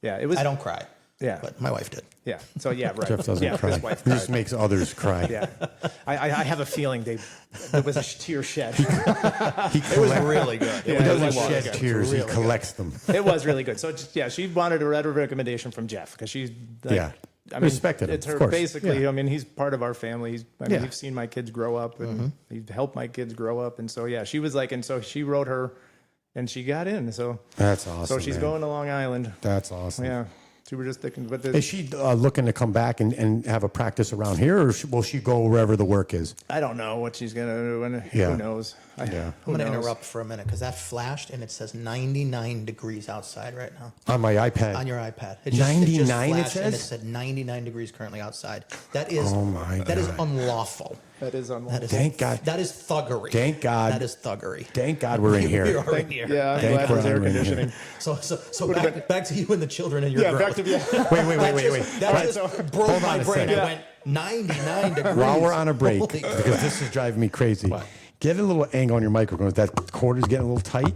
B: Yeah, it was.
A: I don't cry.
B: Yeah.
A: But my wife did.
B: Yeah. So yeah, right.
C: Jeff doesn't
B: yeah,
C: cry.
B: his wife
C: He just
B: cried.
C: makes others cry.
B: Yeah. I have a feeling there was a tear shed.
A: It was really good.
C: He doesn't shed tears. He collects them.
B: It was really good. So she wanted a letter of recommendation from Jeff because she's like, I mean,
C: respected him.
B: It's her
C: of course.
B: basically.
C: Yeah.
B: I mean, he's part of our family. He's seen my kids grow up, and he's helped my kids grow up. And so she was like, and so she wrote her, and she got in. So
C: That's awesome.
B: So she's
C: man.
B: going to Long Island.
C: That's awesome.
B: Yeah. So we're just thinking, but
C: Is she looking to come back and have a practice around here, or will she go wherever the work is?
B: I don't know what she's gonna do, and
C: Yeah.
B: who knows?
A: I'm going to interrupt for a minute because that flashed and it says 99 degrees outside right now
C: On my iPad.
A: on your iPad.
C: 99 it
A: flashed and it
C: says?
A: said 99 degrees currently outside. That is
C: Oh my
A: that is
C: God.
A: unlawful.
B: That is unlawful.
C: Thank God.
A: That is thuggery.
C: Thank God.
A: That is thuggery.
C: Thank God we're in
A: We
C: here.
A: are in here.
B: Yeah, I'm
C: Thank
B: glad there's
C: God
B: air
C: we're in here.
B: conditioning.
A: So back to you and the children and your
B: Yeah,
A: growth.
B: back to
C: Wait.
A: That just broke
C: Hold on
A: my
C: a
A: brain.
C: second.
A: I went 99 degrees.
C: While we're on a break,
A: Holy
C: because this is driving me crazy. Get a little angle on your microphone. If that quarter's getting a little tight,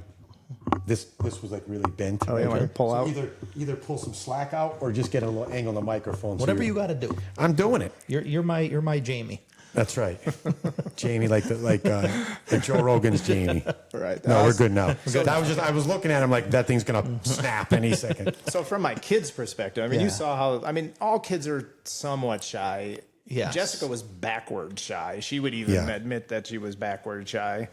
C: this was like really bent.
B: Oh, you want to pull out?
C: Either pull some slack out or just get a little angle on the microphone.
A: Whatever you got to do.
C: I'm doing it.
A: You're my Jamie.
C: That's right, Jamie, like Joe Rogan's Jamie.
B: Right.
C: No, we're good now. That was just I was looking at him like that thing's gonna snap any second.
B: So from my kids' perspective, I mean, you saw how. I mean, all kids are somewhat shy.
A: Yes.
B: Jessica was backward shy. She would even admit that she was backward shy.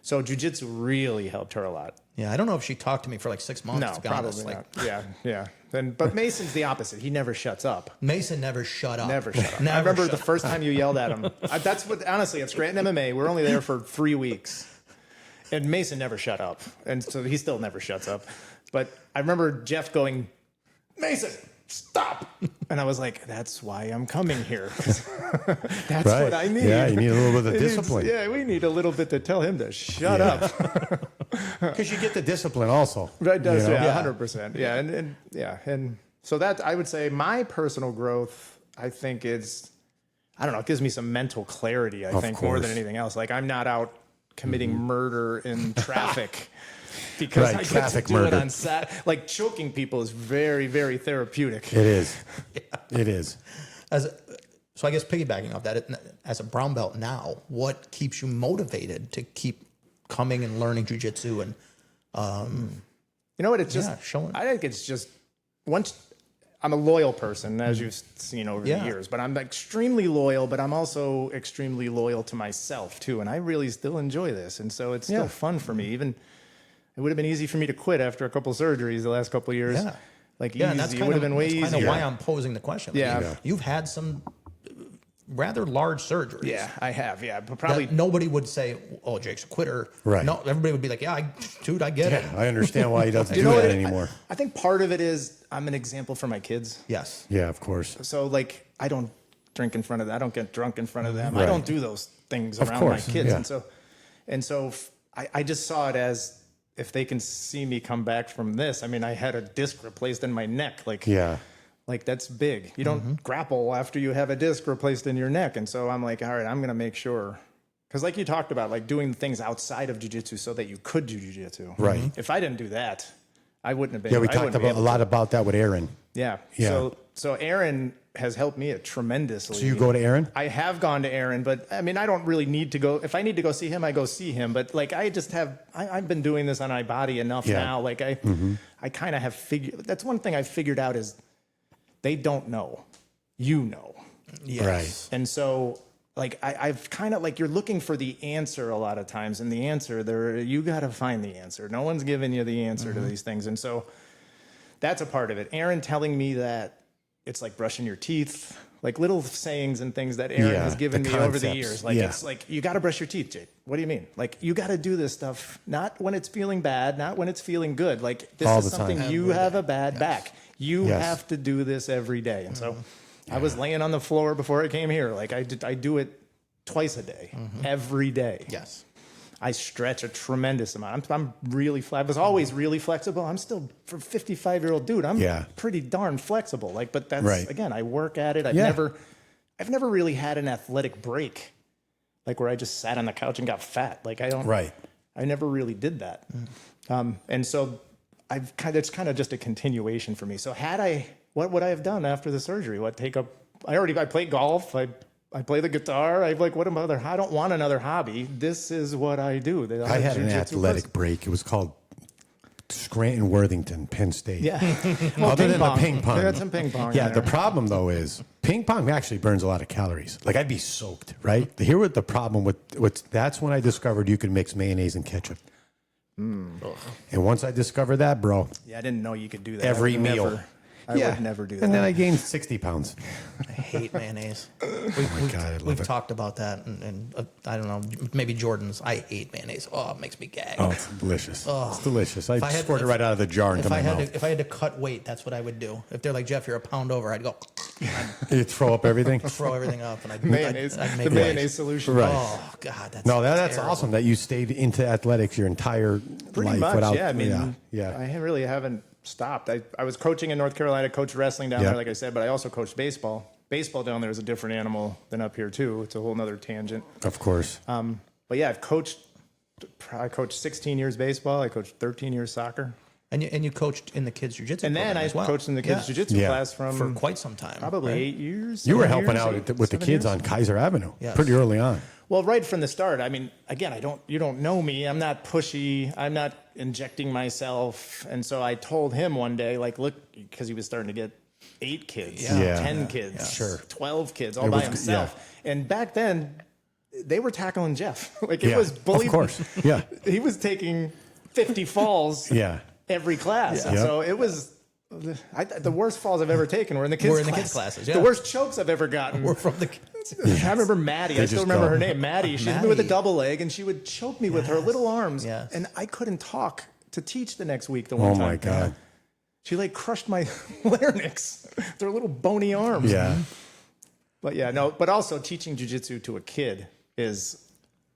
B: So jiu-jitsu really helped her a lot.
A: Yeah, I don't know if she talked to me for like 6 months.
B: No,
A: to be
B: probably
A: honest.
B: not. Yeah. But Mason's the opposite. He never shuts up.
A: Mason never shut up.
B: Never shut up.
A: Never
B: I remember
A: shut
B: the first time you yelled at him. That's what, honestly, at Scranton MMA, we're only there for 3 weeks. And Mason never shut up. And so he still never shuts up. But I remember Jeff going, Mason, stop. And I was like, that's why I'm coming here. That's
C: Right.
B: what I need.
C: Yeah, you need a little bit of discipline.
B: Yeah, we need a little bit to tell him to shut up.
C: Because you get the discipline also.
B: Right, does,
C: you know?
B: yeah, 100%. Yeah, and so that, I would say my personal growth, I think is, I don't know, it gives me some mental clarity, I think, more than anything else. Like, I'm not out committing murder in traffic because
C: Right,
B: I get
C: traffic
B: to do
C: murder.
B: it on Sat. Like, choking people is very, very therapeutic.
C: It is. It is.
A: So I guess piggybacking off that, as a brown belt now, what keeps you motivated to keep coming and learning jiu-jitsu and
B: You know what? It's just,
A: showing.
B: I think it's just, once, I'm a loyal person, as you've seen over the years, but I'm extremely loyal, but I'm also extremely loyal to myself too. And I really still enjoy this. And so it's still fun for me. Even, it would have been easy for me to quit after a couple of surgeries the last couple of years.
A: Yeah.
B: Like,
A: and
B: easy.
A: that's
B: It
A: kind
B: would
A: of,
B: have been way
A: that's kind
B: easier.
A: of why I'm posing the question.
B: Yeah.
A: I mean, you've had some rather large surgeries.
B: Yeah, I have. Yeah, but probably
A: That nobody would say, "Oh, Jake's a quitter."
C: Right.
A: No, everybody would be like, "Yeah, dude, I get it."
C: I understand why he doesn't do
B: know
C: that
B: what?
C: anymore.
B: I think part of it is I'm an example for my kids.
A: Yes.
C: Yeah, of course.
B: So, like, I don't drink in front of them. I don't get drunk in front of them. I
C: Right.
B: don't do those things
C: Of
B: around
C: course,
B: my kids.
C: yeah.
B: And so I just saw it as, if they can see me come back from this. I mean, I had a disc replaced in my neck. Like,
C: Yeah.
B: like that's big. You don't grapple after you have a disc replaced in your neck. And so I'm like, all right, I'm going to make sure. Because like you talked about, like doing things outside of jiu-jitsu so that you could do jiu-jitsu.
C: Right.
B: If I didn't do that, I wouldn't have been.
C: Yeah, we
B: I
C: talked
B: wouldn't be
C: about a
B: able
C: lot
B: to.
C: about that with Aaron.
B: Yeah.
C: Yeah.
B: So Aaron has helped me tremendously.
C: So you go to Aaron?
B: I have gone to Aaron, but I mean, I don't really need to go. If I need to go see him, I go see him. But like, I just have, I've been doing this on my body enough now. Like I kind of have figured, that's one thing I've figured out is they don't know, you know.
A: Yes.
C: Right.
B: And so like, I've kind of like, you're looking for the answer a lot of times, and the answer you got to find the answer. No one's giving you the answer to these things. And so that's a part of it. Aaron telling me that it's like brushing your teeth, like little sayings and things that Aaron has given
C: the
B: me over the
C: concepts.
B: years. Like,
C: Yeah.
B: it's like, you got to brush your teeth, Jake. What do you mean? Like, you got to do this stuff, not when it's feeling bad, not when it's feeling good. Like, this
C: All
B: is
C: the
B: something
C: time.
B: you have a bad back. You
C: Yes.
B: have to do this every day. And so I was laying on the floor before I came here. Like, I do it twice a day, every day.
A: Yes.
B: I stretch a tremendous amount. I'm really, I was always really flexible. I'm still, for a 55-year-old dude, I'm pretty darn flexible. Like, but that's,
C: Right.
B: again, I work at it. I've never really had an athletic break, like where I just sat on the couch and got fat. Like I never really did that. And so it's kind of just a continuation for me. So what would I have done after the surgery? I play golf. I play the guitar. I don't want another hobby. This is what I do.
C: I had an athletic break. It was called Scranton Worthington, Penn State.
B: Yeah.
C: Other than the ping pong.
B: I had some ping pong.
C: Yeah,
B: in
C: the
B: there.
C: problem though is ping pong actually burns a lot of calories. Like I'd be soaked, right? Here with the problem that's when I discovered you could mix mayonnaise and ketchup. And once I discovered that, bro,
B: Yeah, I didn't know you could do that.
C: every meal.
B: I would never do that.
C: And then I gained 60 pounds.
A: I hate mayonnaise.
C: God, I love
A: We've
C: it.
A: talked about that, and I don't know, maybe Jordan's. I hate mayonnaise. Oh, it makes me gag.
C: Oh, it's delicious. It's delicious. I
A: If I had-
C: squirt it right out of the jar into
A: If
C: my
A: I had
C: mouth.
A: to, if I had to cut weight, that's what I would do. If they're like, Jeff, you're a pound over, I'd go
C: You throw up everything.
A: throw everything up, and I'd
B: mayonnaise,
A: I'd
B: the
A: make
B: mayonnaise solution.
C: Right.
A: Oh God, that's
C: That's
A: terrible.
C: awesome that you stayed into athletics your entire
B: Pretty
C: life.
B: much,
C: without,
B: yeah. I mean,
C: yeah.
B: I really haven't stopped. I was coaching in North Carolina, coached wrestling down
C: Yeah.
B: there, like I said, but I also coached baseball. Baseball down there is a different animal than up here too. It's a whole nother tangent.
C: Of course.
B: But yeah, I coached 16 years baseball. I coached 13 years soccer.
A: And you coached in the kids jiu-jitsu,
B: And then
A: program
B: I
A: as well.
B: coached in the kids' jiu-jitsu
C: Yeah.
B: class
A: for
B: from
A: quite some time.
B: probably
A: right?
B: 8 years.
C: You were
B: 7
C: helping
B: years,
C: out with the
B: 7
C: kids
B: years.
C: on Kaiser Avenue
A: Yes.
C: pretty early on.
B: Well, right from the start. I mean, again, you don't know me. I'm not pushy. I'm not injecting myself. And so I told him one day, like, look, because he was starting to get 8 kids,
A: Yeah.
B: 10 kids,
C: Sure.
B: 12 kids all by himself. And back then, they were tackling Jeff. Like it was bullied.
C: Of course. Yeah.
B: He was taking 50 falls every class. And so it was the worst falls I've ever taken were in the kids'
A: classes.
B: The worst chokes I've ever gotten
A: We're from the kids.
B: I remember Maddie. I still remember her name. Maddie. She hit me with a
A: Maddie.
B: double leg, and she would choke me with her little arms.
A: Yes.
B: And I couldn't talk to teach the next week. The one time.
C: Oh my God.
B: She like crushed my larynx with her little bony arms.
C: Yeah.
B: But yeah, no. But also teaching jiu-jitsu to a kid is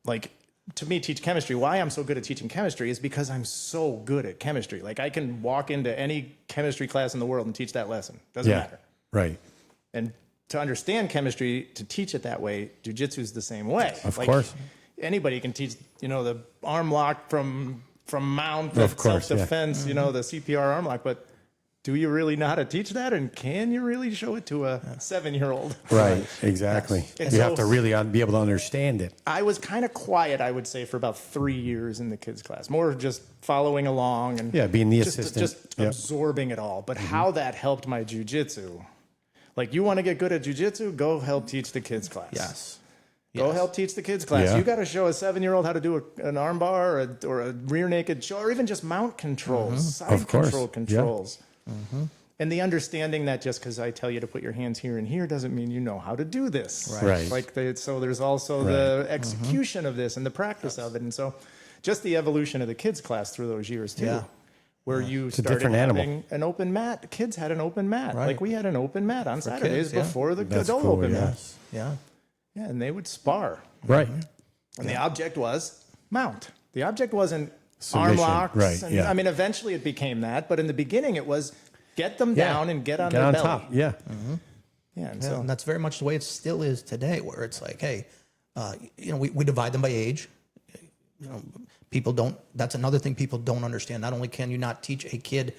B: like, to me, teach chemistry. Why I'm so good at teaching chemistry is because I'm so good at chemistry. Like I can walk into any chemistry class in the world and teach that lesson. Doesn't matter.
C: Right.
B: And to understand chemistry, to teach it that way, jiu-jitsu is the same way.
C: Of course.
B: Anybody can teach, the arm lock from mount,
C: Of course,
B: self-defense, the CPR arm lock. But do you really know how to teach that? And can you really show it to a 7-year-old?
C: Right. Exactly.
B: And
C: You
B: so-
C: have to really be able to understand it.
B: I was kind of quiet, I would say, for about 3 years in the kids' class. More just following along and
C: being the
B: just,
C: assistant.
B: just absorbing it all. But how that helped my jiu-jitsu. Like, you want to get good at jiu-jitsu? Go help teach the kids' class.
A: Yes.
B: Go help teach the kids' class.
C: Yeah.
B: You got to show a 7-year-old how to do an arm bar or a rear naked show, or even just mount controls, side
C: Of course.
B: control controls. And the understanding that just because I tell you to put your hands here and here doesn't mean you know how to do this.
C: Right.
B: Like so there's also the execution of this and the practice of it. And so just the evolution of the kids' class through those years too.
A: Yeah.
B: Where you
C: a
B: started
C: different
B: having
C: animal.
B: an open mat. The kids had an open mat.
A: Right.
B: Like we had an open mat on Saturdays
A: kids, yeah.
B: before the
C: That's
B: adult
C: cool,
B: open
C: yeah.
B: mat.
A: Yeah.
B: Yeah, and they would spar.
C: Right.
B: And the object was mount. The object wasn't
C: Submission,
B: arm locks.
C: right,
B: And,
C: yeah.
B: I mean, eventually it became that, but in the beginning it was get them down and get on their
C: on
B: belly.
C: top. Yeah.
B: Yeah, and
A: Yeah,
B: so
A: and that's very much the way it still is today, where it's like, hey, we divide them by age. People don't. That's another thing people don't understand. Not only can you not teach a kid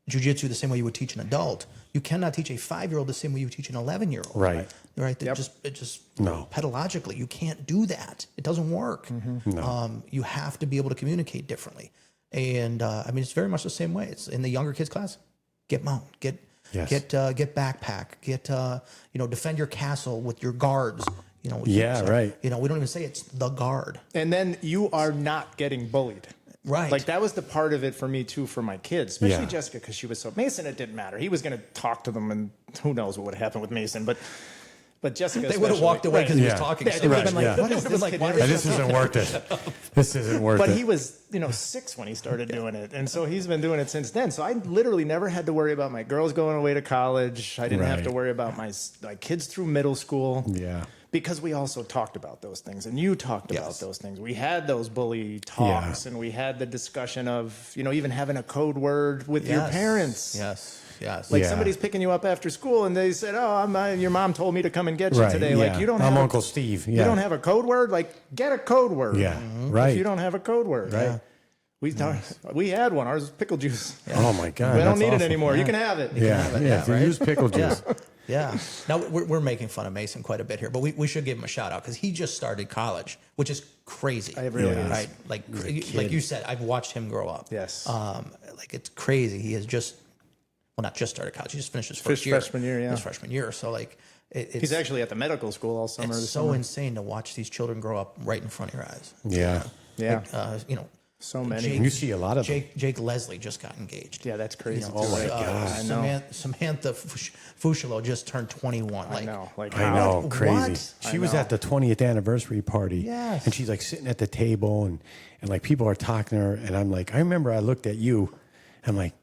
A: jiu-jitsu the same way you would teach an adult, you cannot teach a 5-year-old the same way you teach an 11-year-old.
C: Right.
A: Right.
B: Yep.
A: It just
C: No.
A: pedagogically, you can't do that. It doesn't work.
C: No.
A: You have to be able to communicate differently. And I mean, it's very much the same way. It's in the younger kids class. Get mount. Get backpack. Get defend your castle with your guards.
C: Yeah, right.
A: We don't even say it's the guard.
B: and then you are not getting bullied.
A: Right.
B: Like that was the part of it for me too, for my kids, especially
C: Yeah.
B: Jessica, because she was so Mason. It didn't matter. He was going to talk to them, and who knows what would happen with Mason. But Jessica,
A: They would have walked away because he was talking.
B: Yeah, they would have been like,
C: yeah.
B: "What is this kid doing?"
C: And this isn't worth it. This isn't worth
B: But
C: it.
B: he was, 6 when he started doing it. And so he's been doing it since then. So I literally never had to worry about my girls going away to college. I didn't have to
C: Right.
B: worry about my kids through middle school.
C: Yeah.
B: Because we also talked about those things, and you talked about
A: Yes.
B: those things. We had those bully talks, and we had the discussion of, even having a code word with your parents.
A: Yes. Yes.
B: Like
C: Yeah.
B: somebody's picking you up after school, and they said, "Oh, your mom told me to come and get you
C: Right,
B: today."
C: yeah.
B: Like you don't
C: I'm
B: have
C: Uncle Steve.
B: You
C: Yeah.
B: don't have a code word. Like get a code word.
C: Yeah.
B: If
C: Right.
B: you don't have a code word,
C: Right.
B: We had one. Ours was pickle juice.
C: Oh my God.
B: We don't
C: that's
B: need it
C: awesome.
B: anymore. You can have it.
C: Yeah. Yeah. If you use pickle juice.
A: Yeah. Now we're making fun of Mason quite a bit here, but we should give him a shout out because he just started college, which is crazy.
B: It really is.
A: Right. Like you said, I've watched him grow up.
B: Yes.
A: Like it's crazy. He has not just started college. He just finished his first year.
B: Freshman year, yeah.
A: His freshman year. So like it's
B: He's actually at the medical school all summer.
A: it's
B: this
A: so
B: summer.
A: insane to watch these children grow up right in front of your eyes.
C: Yeah.
B: Yeah. So many.
C: You see a lot of them.
A: Jake Leslie just got engaged.
B: Yeah, that's crazy.
A: Oh
C: my God.
B: I know.
A: Samantha Fushilo just turned 21.
B: I know. Like
C: I know,
A: What?
C: crazy. She was at the 20th anniversary party.
A: Yes.
C: And she's like sitting at the table and like people are talking to her. And I'm like, I remember I looked at you. I'm like,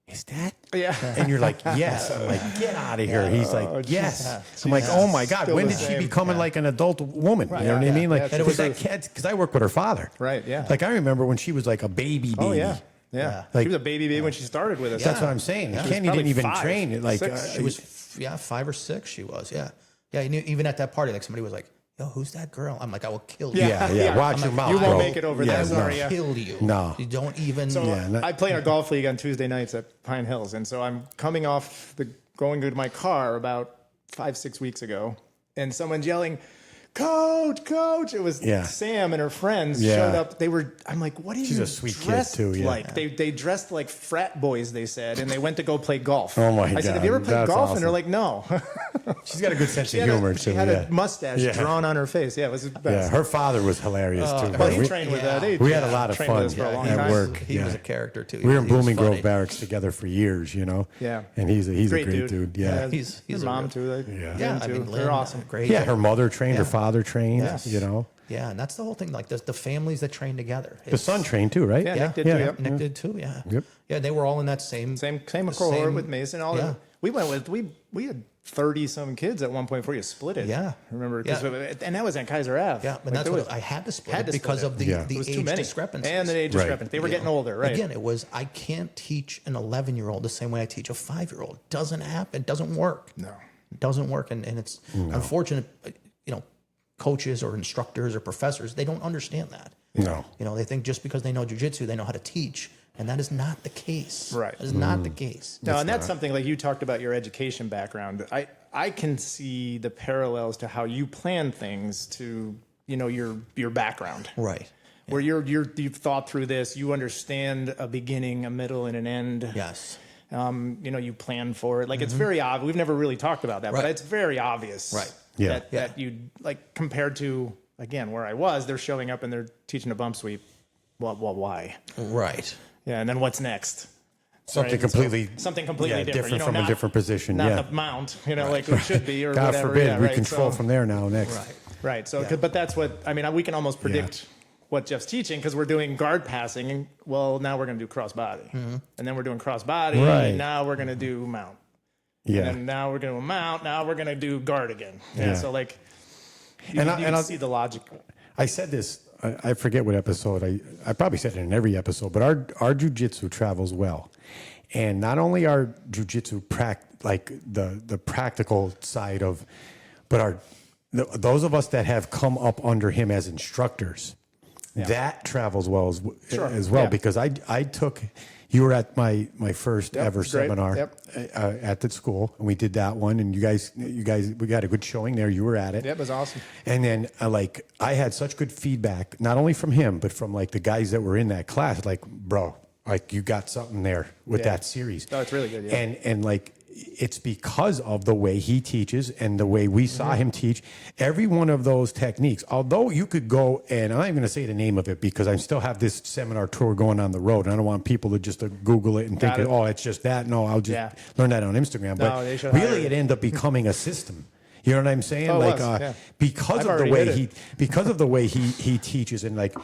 C: is that?
B: Yeah.
C: And you're like, yes. I'm like, get out of here. He's like, yes. I'm like, oh my God.
B: Still
C: When
B: the
C: did she
B: same.
C: become like an adult woman? You know what I
B: yeah,
C: mean? Like,
B: yeah,
C: and it was that kid, because I worked with her father.
B: Right, yeah.
C: Like, I remember when she was like a baby.
B: Oh yeah. Yeah.
C: Like-
B: she was a baby when she started with us.
C: That's what I'm saying.
B: She was
C: Kenny
B: probably
C: didn't even
B: 5,
C: train it. Like,
B: 6.
A: She was 5 or 6. She was yeah. You knew, even at that party, like somebody was like, "Yo, who's that girl?" I'm like, "I will kill you."
C: yeah. Watch your mouth,
B: You won't
C: bro.
B: make it over
C: Yeah,
B: that.
A: I will
B: Sorry, yeah.
A: kill you.
C: No.
A: You don't even.
B: So
C: Yeah,
B: I play in a golf league on Tuesday nights at Pine Hills, and so I'm coming off going to my car about 5-6 weeks ago, and someone's yelling, coach. It was Sam and her friends showed up. I'm like, what are
C: She's
B: you
C: a sweet kid
B: dressed
C: too,
B: like? They dressed like frat boys, they said, and they went to go play golf.
C: Oh my God.
B: I said, have you ever played
C: That's
B: golf?
C: awesome.
B: And they're like, no.
C: She's got a good sense of humor too.
B: She had a mustache drawn on her face. Yeah, it was the best.
C: Yeah, her father was hilarious too.
B: But he trained with us.
C: We had a lot of fun
B: for a long
C: at
B: time.
C: work.
A: He was a character too.
C: We were in
A: He was
C: Blooming
A: funny.
C: Grove Barracks together for years,
B: Yeah.
C: And he's a great dude. Yeah.
A: He's
B: His
A: a
B: mom
A: real-
B: too.
A: Yeah, I
B: too.
A: mean,
B: They're
A: Lynn,
B: awesome.
A: Great.
C: Yeah, her mother trained, her
A: Yeah.
C: father trained,
A: Yes. Yeah, and that's the whole thing. Like the families that train together.
C: The son trained too, right?
B: Yeah,
A: Yeah,
B: Nick did too. Yep.
A: Nick did too. Yeah.
C: Yep.
A: Yeah, they were all in that same
B: cohort with Mason.
A: Yeah.
B: We went with we had 30 some kids at one point before you split it.
A: Yeah.
B: Remember?
A: Yeah.
B: And that was at Kaiser Ave.
A: Yeah, but
B: Like,
A: that's what I had to split
B: had
A: it
B: to
A: because
B: split
A: of
B: it.
A: the,
C: Yeah.
A: the
B: It was
A: age
B: too many
A: discrepancies.
B: and the age
C: Right.
B: discrepancy. They were getting older, right?
A: Again, it was I can't teach an 11-year-old the same way I teach a 5-year-old. Doesn't happen. It doesn't work.
B: No.
A: It doesn't work, and it's unfortunate. Coaches or instructors or professors, they don't understand that.
C: No.
A: They think just because they know jiu-jitsu, they know how to teach, and that is not the case.
B: Right.
A: That is not the case.
B: No, and that's something like you talked about your education background. I can see the parallels to how you plan things to your background.
A: Right.
B: Where you've thought through this, you understand a beginning, a middle, and an end.
A: Yes.
B: You plan for it. Like it's very obvious. We've never really talked about that, but
A: Right.
B: it's very obvious.
A: Right.
C: Yeah.
B: That you like compared to again where I was, they're showing up and they're teaching a bump sweep. Well, why?
A: Right.
B: Yeah, and then what's next?
C: Something
B: Right, and
C: completely
B: something completely different.
C: from a different position.
B: Not the mount, like it should be, or
C: God
B: whatever.
C: forbid
B: yeah,
C: we
B: right,
C: control
B: so-
C: from there now next.
A: Right.
B: Right. So, but that's what I mean. We can almost predict what Jeff's teaching because we're doing guard passing. And, well, now we're going to do cross body, and then we're doing cross body,
C: Right.
B: and now we're going to do mount.
C: Yeah.
B: And now we're going to mount. Now we're going to do guard again.
C: Yeah.
B: So like,
C: And
B: you
C: I-
B: can
C: I'll-
B: see the logic.
C: I said this. I forget what episode. I probably said it in every episode. But our jujitsu travels well, and not only our jujitsu like the practical side of, but those of us that have come up under him as instructors, that travels well as well
B: Yeah.
C: because I took. You were at my first ever
B: it's great.
C: seminar
B: Yep.
C: at the school, and we did that one. And you guys, we got a good showing there. You were at it.
B: Yep, it was awesome.
C: And then I had such good feedback, not only from him, but from like the guys that were in that class. Like, bro, like you got something there with that series.
B: Oh, it's really good. Yeah.
C: And like it's because of the way he teaches and the way we saw him teach every one of those techniques. Although you could go, and I'm not even going to say the name of it because I still have this seminar tour going on the road, and I don't want people to just Google it and think, oh, it's just that. No, I'll just learn that on Instagram.
B: No, they should
C: But
B: hire
C: really, it ended up becoming a system. You know what I'm saying?
B: Oh, it
C: like
B: was, yeah.
C: because
B: I've
C: of the
B: already
C: way
B: hit
C: he teaches and like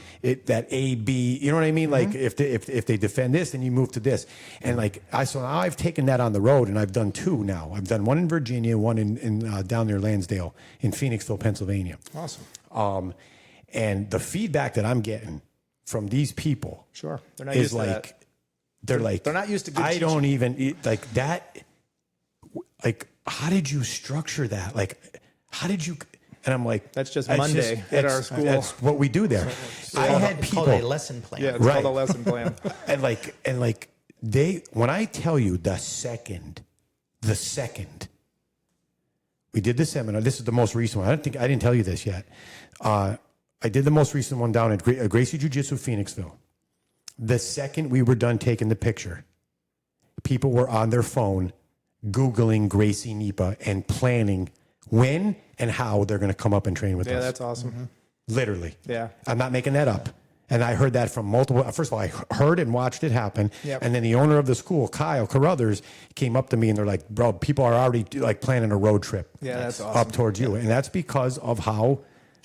C: that A B. You know what I mean? Like if they defend this, then you move to this. And like now I've taken that on the road, and I've done 2 now. I've done one in Virginia, one in down near Lansdale in Phoenixville, Pennsylvania.
B: Awesome.
C: And the feedback that I'm getting from these people,
B: Sure. They're not
C: is
B: used to
C: like
B: that.
C: they're
B: not used to good
C: I don't even like that. Like, how did you structure that? Like, how did you? And I'm like,
B: That's just Monday at our school.
C: That's what we do there. I had
A: It's called
C: people,
A: a lesson plan.
B: Yeah, it's
C: Right.
B: called a lesson plan.
C: and like they. When I tell you the second, we did the seminar. This is the most recent one. I didn't tell you this yet. I did the most recent one down at Gracie Jiu-Jitsu, Phoenixville. The second we were done taking the picture, people were on their phone Googling Gracie Nipa and planning when and how they're going to come up and train with
B: Yeah,
C: us.
B: that's awesome.
C: Literally.
B: Yeah.
C: I'm not making that up. And I heard that from multiple. First of all, I heard and watched it happen.
B: Yep.
C: And then the owner of the school, Kyle Carruthers, came up to me and they're like, bro, people are already like planning a road trip
B: Yeah, that's
C: up
B: awesome.
C: towards you. And that's because of how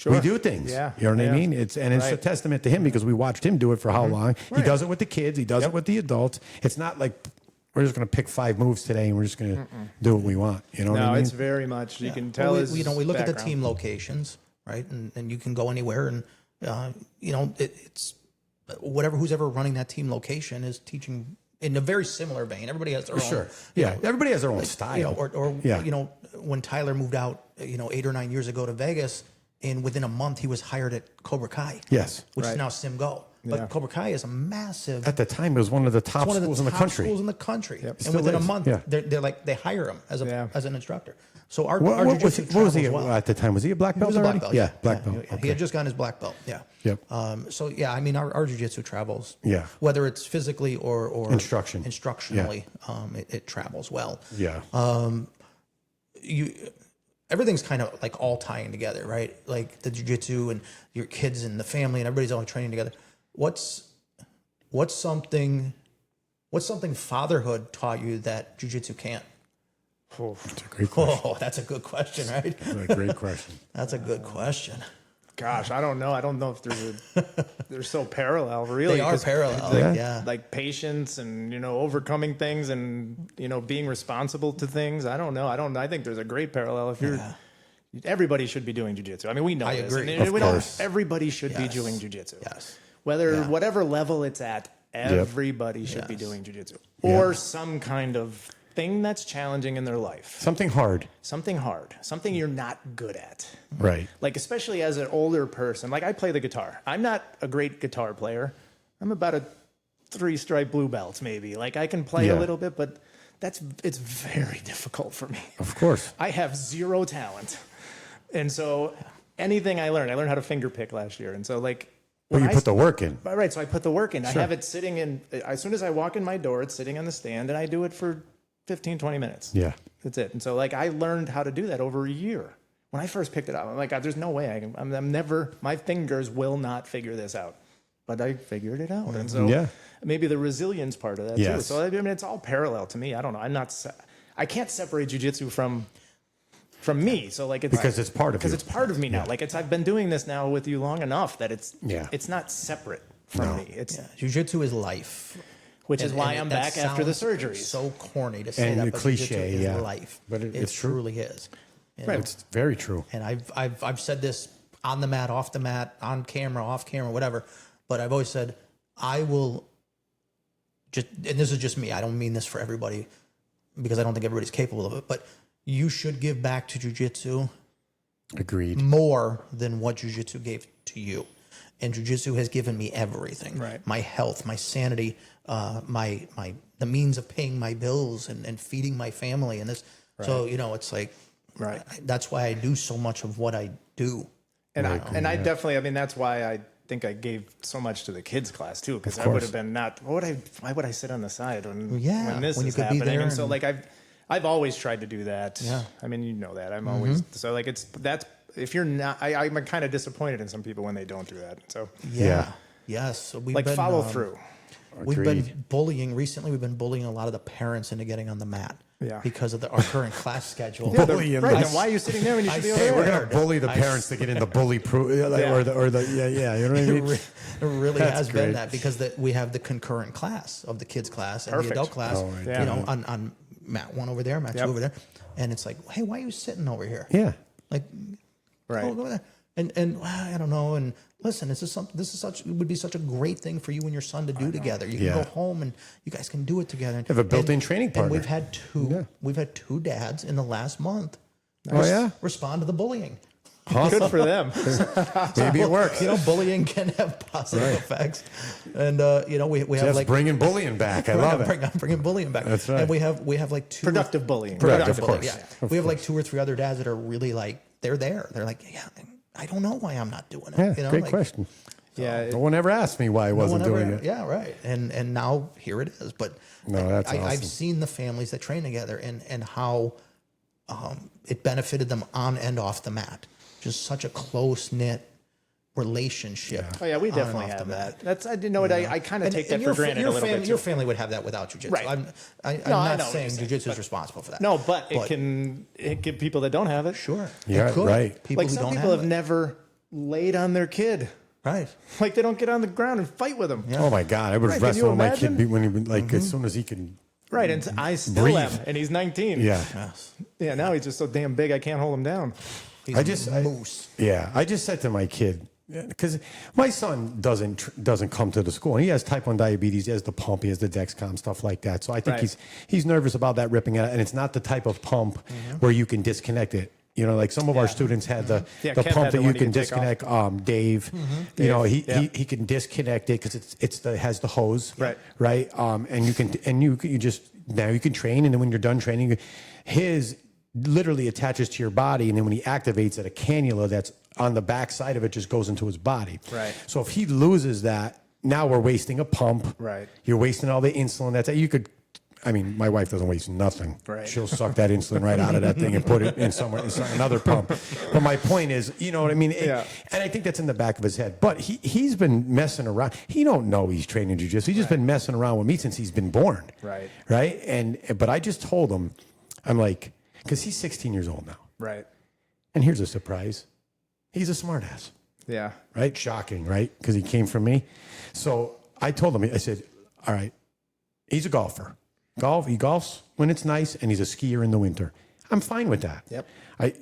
C: we do things.
B: Yeah.
C: You know what I
B: Yeah.
C: mean? It's a
B: Right.
C: testament to him because we watched him do it for how long. He
B: Right.
C: does it with the kids. He does it with the adults. It's not like we're just going to pick 5 moves today and we're just going to do what we want. You know what I
B: No,
C: mean?
B: it's very much. You can tell.
A: Well,
B: his
A: we look at the
B: background.
A: team locations, right? And you can go anywhere, and it's whatever who's ever running that team location is teaching in a very similar vein. Everybody has their own.
C: Sure. Yeah. Everybody has their own style.
A: Or when Tyler moved out, 8 or 9 years ago to Vegas, and within a month he was hired at Cobra Kai.
C: Yes.
A: Which is
B: Right.
A: now Sim Go. But Cobra Kai is a massive.
C: At the time, it was one of the top
A: It's one of the
C: schools in the
A: top
C: country.
A: schools in the country. And
C: Still
A: within a
C: is.
A: month,
C: Yeah.
A: they're like they hire him as an instructor. So our
C: What was
A: jiu-jitsu
C: what was he
A: travels well.
C: at the time? Was he a black
A: He
C: belt
A: was a black
C: already?
A: belt.
C: Yeah, black belt.
A: He had just gotten his black belt. Yeah.
C: Yep.
A: So yeah, I mean, our jiu-jitsu travels.
C: Yeah.
A: Whether it's physically or instructionally, it travels well.
C: Yeah.
A: Everything's kind of like all tying together, right? Like the jiu-jitsu and your kids and the family and everybody's all training together. What's something fatherhood taught you that jiu-jitsu can't?
C: That's a great question.
A: Oh, that's a good question, right?
C: That's a great question.
A: That's a good question.
B: Gosh, I don't know. I don't know if they're so parallel, really.
A: They are
B: 'cause
A: parallel,
B: like,
A: yeah.
B: Like patience and overcoming things and being responsible to things. I don't know. I think there's a great parallel. If you're, everybody should be doing jiu-jitsu. I mean, we know
A: I
B: this.
A: agree.
B: And
C: Of
B: we know
C: course.
B: everybody should be
A: Yes.
B: doing jiu-jitsu.
A: Yes.
B: Whatever level it's at, everybody should be doing jiu-jitsu or some kind of thing that's challenging in their life.
C: Something hard.
B: Something hard, something you're not good at.
C: Right.
B: Like, especially as an older person, like I play the guitar. I'm not a great guitar player. I'm about a 3-stripe blue belt, maybe. Like I can play a little bit, but it's very difficult for me.
C: Of course.
B: I have zero talent. And so anything I learned how to finger pick last year. And so like,
C: Well,
B: when
C: you put the work in.
B: right. So I put the work in.
C: Sure.
B: I have it sitting in, as soon as I walk in my door, it's sitting on the stand and I do it for 15, 20 minutes.
C: Yeah.
B: That's it. And so like I learned how to do that over a year. When I first picked it up, I'm like, there's no way I'm never, my fingers will not figure this out. But I figured it out. And so maybe the resilience part of that too.
C: Yes.
B: So I mean, it's all parallel to me. I don't know. I can't separate jiu-jitsu from me. So like it's
C: Because it's part of you.
B: because it's part of me now. Like I've been doing this now with you long enough that it's not separate from me. It's
A: Jiu-jitsu is life.
B: which is why I'm
A: that
B: back after the
A: sounds
B: surgery.
A: So corny to say
C: And
A: that,
C: the
A: but
C: cliche,
A: jiu-jitsu is
C: yeah.
A: life.
C: But
A: it
C: it's true.
A: truly is. You
B: Right.
A: know?
C: It's very true.
A: And I've said this on the mat, off the mat, on camera, off camera, whatever. But I've always said I will just, and this is just me. I don't mean this for everybody because I don't think everybody's capable of it. But you should give back to jiu-jitsu
C: Agreed.
A: more than what jiu-jitsu gave to you. And jiu-jitsu has given me everything.
B: Right.
A: My health, my sanity, the means of paying my bills and feeding my family. And this, so, it's like,
B: Right.
A: that's why I do so much of what I do.
B: And I definitely, I mean, that's why I think I gave so much to the kids class too, because I would have been why would I sit on the side when this
A: when you
B: is
A: could be
B: happening?
A: there
B: And so
A: and-
B: like I've always tried to do that.
A: Yeah.
B: I mean, you know that. I'm always, so like that's, if you're not, I'm kind of disappointed in some people when they don't do that. So
C: Yeah.
A: Yes. So we've
B: like
A: been,
B: follow through.
A: We've
C: Agreed.
A: been bullying recently. We've been bullying a lot of the parents into getting on the mat.
B: Yeah.
A: Because of our current class schedule.
B: Yeah,
C: Bully them.
B: right.
C: I
B: Then why are you sitting there when you should be over
A: say
B: there?
C: We're gonna bully the parents to get in the bully proof, or the you know what I mean?
A: It really
C: That's
A: has
C: great.
A: been that because we have the concurrent class of the kids class and
B: Perfect.
A: the adult class,
C: Oh, right.
B: Yeah.
A: on mat 1 over there, mat 2 over there. And it's like, hey, why are you sitting over here?
C: Yeah.
A: Like,
B: Right.
A: go over there. And I don't know. And listen, it would be such a great thing for you and your son to do together. You can
C: Yeah.
A: go home and you guys can do it together.
C: Have a built-in training
A: And
C: partner.
A: we've had two dads in the last month.
C: Oh, yeah?
A: Respond to the bullying.
B: Good for them.
C: Maybe it works.
A: Bullying can have positive effects. And we have
C: Jeff's
A: like
C: bringing bullying back. I love it.
A: I'm bringing bullying back.
C: That's right.
A: And we have like two
B: Productive bullying.
A: productive
C: of
A: bullying.
C: course.
A: Yeah.
C: Of
A: We have like 2 or 3 other dads that are really like they're there. They're like, yeah, I don't know why I'm not doing it.
C: Yeah, great
A: like,
C: question.
B: Yeah.
C: No one ever asked me why I wasn't
A: whenever-
C: doing it.
A: Yeah, right. And now here it is. But
C: No, that's
A: I've
C: awesome.
A: seen the families that train together and how it benefited them on and off the mat. Just such a close knit relationship.
B: Oh yeah, we
A: on and
B: definitely
A: off
B: have
A: the mat.
B: that. That's I didn't know it. I kind of take that for
A: your,
B: granted
A: your
B: a little
A: family,
B: bit.
A: Your
B: Too.
A: family would have that without jujitsu.
B: Right.
A: I'm
B: I
A: not
B: know what you're
A: saying
B: saying,
A: jujitsu is
B: but-
A: responsible for that.
B: No, but it can people that don't have it.
A: Sure.
C: Yeah,
A: It could.
C: right.
A: People
B: Like
A: who
B: some
A: don't
B: people
A: have
B: have
A: it.
B: never laid on their kid.
A: Right.
B: Like they don't get on the ground and fight with them.
C: Oh my God, I would
B: Right, can
C: wrestle
B: you
C: with my kid
B: imagine?
C: when he like as soon as he can.
B: Right, and I still
C: Breathe.
B: am, and he's 19.
C: Yeah.
A: Yes.
B: Yeah, now he's just so damn big I can't hold him down.
A: He's a moose.
C: I just said to my kid, because my son doesn't come to the school. And he has type 1 diabetes, he has the pump, he has the Dexcom, stuff like that. So I think
B: Right.
C: he's nervous about that ripping out. And it's not the type of pump where you can disconnect it You know, like some of our students had the
B: Yeah,
C: the
B: Kev
C: pump
B: had
C: that
B: the
C: you
B: one you
C: can
B: can take off.
C: disconnect. Dave, you know,
B: yeah.
C: he can disconnect it because it has the hose,
B: Right.
C: and you just now you can train, and then when you're done training, his literally attaches to your body, and then when he activates it, a cannula that's on the back side of it just goes into his body.
B: Right.
C: So if he loses that, now we're wasting a pump.
B: Right.
C: You're wasting all the insulin. You could. I mean, my wife doesn't waste nothing.
B: Right.
C: She'll suck that insulin right out of that thing and put it in somewhere, in another pump. But my point is, you know what I mean?
B: Yeah.
C: And I think that's in the back of his head. But he's been messing around. He don't know he's training jiu-jitsu. He's just been messing around with me since he's been born.
B: Right.
C: Right? But I just told him, I'm like, because he's 16 years old now.
B: Right.
C: And here's a surprise. He's a smartass.
B: Yeah.
C: Right? Shocking, right? Because he came from me. So I told him, I said, all right, he's a golfer. He golfs when it's nice, and he's a skier in the winter. I'm fine with that.
B: Yep.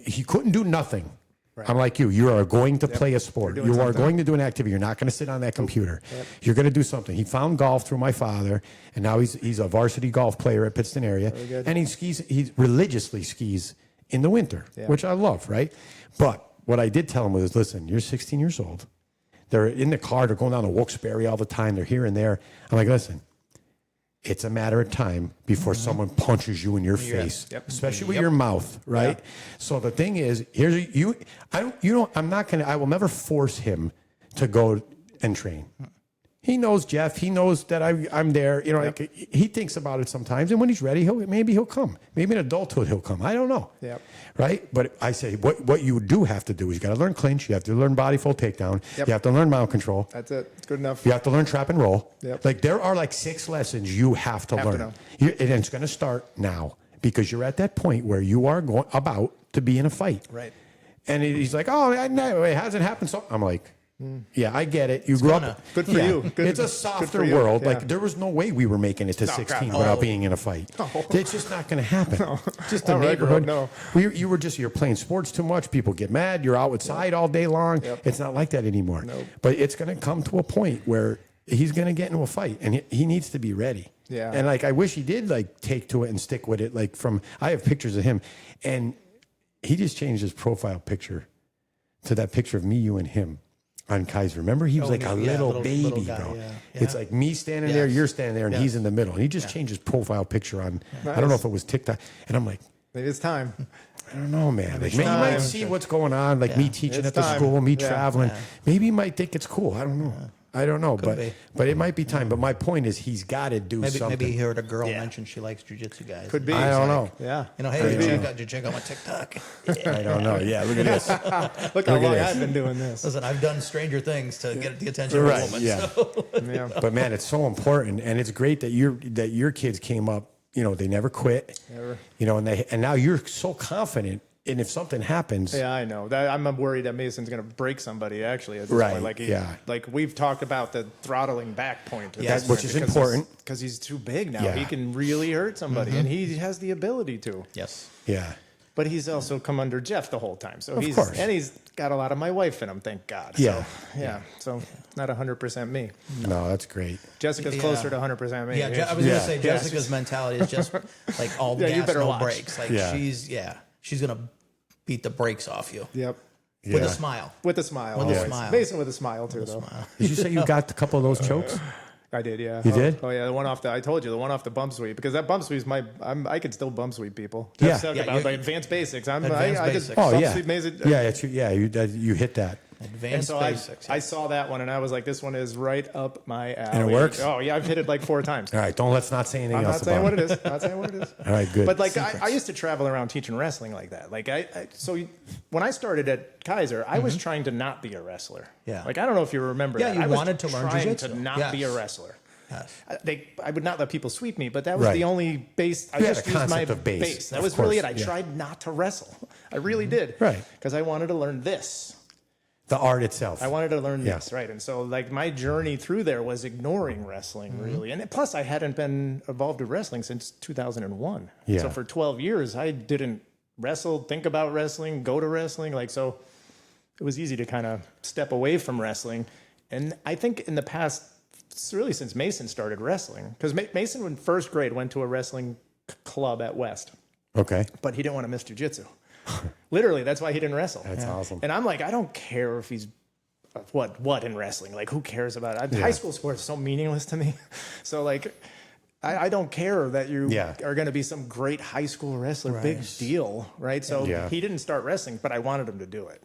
C: He couldn't do nothing. Right. I'm like you. You are going to play a sport. You are going to do an activity. You're not going to sit on that computer. Yep. You're going to do something. He found golf through my father, and now he's a varsity golf player at Pittston area. And he religiously skis in the winter, which I love, right? But what I did tell him was, listen, you're 16 years old. They're in the car. They're going down to Wilkes-Barre all the time. They're here and there. I'm like, listen, it's a matter of time before someone punches you in your face, especially with your mouth, right? Yeah. So the thing is, I will never force him to go and train. He knows Jeff. He knows that I'm there. You know, like, he thinks about it sometimes, and when he's ready, maybe he'll come. Maybe in adulthood he'll come. I don't know.
B: Yep.
C: Right? But I say what you do have to do is you got to learn clinch. You have to learn body full takedown. Yep. You have to learn mount control.
B: That's it. It's good enough.
C: You have to learn trap and roll.
B: Yep.
C: Like there are like 6 lessons you have to learn. And it's going to start now because you're at that point where you are about to be in a fight.
B: Right.
C: And he's like, oh, it hasn't happened. So I'm like, yeah, I get it. You grew up.
B: Good for you. Good,
C: it's a softer world. Like there was no way we were making it to 16 without being in a fight.
B: No.
C: It's just not going to happen.
B: No.
C: Just the neighborhood. No. You're playing sports too much. People get mad. You're outside all day long. Yep. It's not like that anymore. Nope. But it's going to come to a point where he's going to get into a fight, and he needs to be ready.
B: Yeah.
C: And like I wish he did like take to it and stick with it. Like I have pictures of him, and he just changed his profile picture to that picture of me, you, and him. On Kaiser. Remember, he was like a little baby, little guy, bro. Yeah. It's like me standing there, you're standing there, and he's in the middle. And he just changed his profile picture on, I don't know if it was TikTok. And I'm like,
B: maybe it's time.
C: I don't know, man. Like, maybe you might see what's going on, like me teaching at the school, me traveling. Maybe he might think it's cool. I don't know. I don't know, but it might be time. But my point is, he's got to do something.
A: Maybe he heard a girl mention she likes jiu-jitsu guys.
B: Could be.
C: I don't know.
B: Yeah.
A: You know, hey, did you check out my TikTok?
C: I don't know. Yeah, look at this.
B: Look how long I've been doing this.
A: Listen, I've done stranger things to get the attention of a woman.
C: Yeah.
A: So.
C: But man, it's so important, and it's great that your kids came up. You know, they never quit. Never. You know, and now you're so confident. And if something happens,
B: yeah, I know. I'm worried that Mason's going to break somebody. Actually, at this point. Like we've talked about the throttling back point,
C: which is important
B: because he's too big now. Yeah. He can really hurt somebody, and he has the ability to.
A: Yes.
C: Yeah.
B: But he's also come under Jeff the whole time, so he's got a lot of my wife in him. Thank God.
C: Yeah.
B: So not 100% me.
C: No, that's great.
B: Jessica's closer to 100% me.
A: Yeah, I was going to say Jessica's mentality is just like all gas, no brakes. Like she's going to beat the brakes off you.
B: Yep.
A: With a smile.
B: With a smile.
A: With a smile.
B: Mason with a smile too, though.
C: Did you say you got a couple of those chokes?
B: I did, yeah.
C: You did?
B: Oh, yeah. The one off I told you, the one off the bump sweep, because that bump sweep is I could still bump sweep people. Just talk about like advanced basics. I
A: basics.
B: could bump sweep Mason.
C: You hit that.
A: Advanced basics.
B: I saw that one and I was like, this one is right up my alley.
C: And it works?
B: Oh, yeah. I've hit it like 4 times.
C: All right. Let's not say anything
B: I'm
C: else
B: not saying
C: about
B: what it is. Not saying what it is.
C: All right, good.
B: But like I used to travel around teaching wrestling like that. Like so when I started at Kaiser, I was trying to not be a wrestler.
A: Yeah.
B: Like I don't know if you remember that.
A: You
B: I
A: wanted to learn jiu-jitsu.
B: to not be a wrestler.
A: Yes.
B: I would not let people sweep me, but that was the only base. I just used my base. That was really it. I tried not to wrestle. I really did.
C: Right.
B: Because I wanted to learn this.
C: The art itself.
B: I wanted to learn this, right? And so, like, my journey through there was ignoring wrestling, really. And plus, I hadn't been involved with wrestling since 2001.
C: Yeah.
B: So for 12 years, I didn't wrestle, think about wrestling, go to wrestling. Like, so it was easy to kind of step away from wrestling. And I think in the past, really since Mason started wrestling, because Mason in first grade went to a wrestling club at West.
C: Okay.
B: But he didn't want to miss jiu-jitsu. Literally, that's why he didn't wrestle.
C: That's awesome.
B: And I'm like, I don't care if he's what in wrestling. Like, who cares about it? High school sports is so meaningless to me. So, like, I don't care that you are going to be some great high school wrestler.
A: Right.
B: Big deal, right? So he didn't start wrestling, but I wanted him to do it.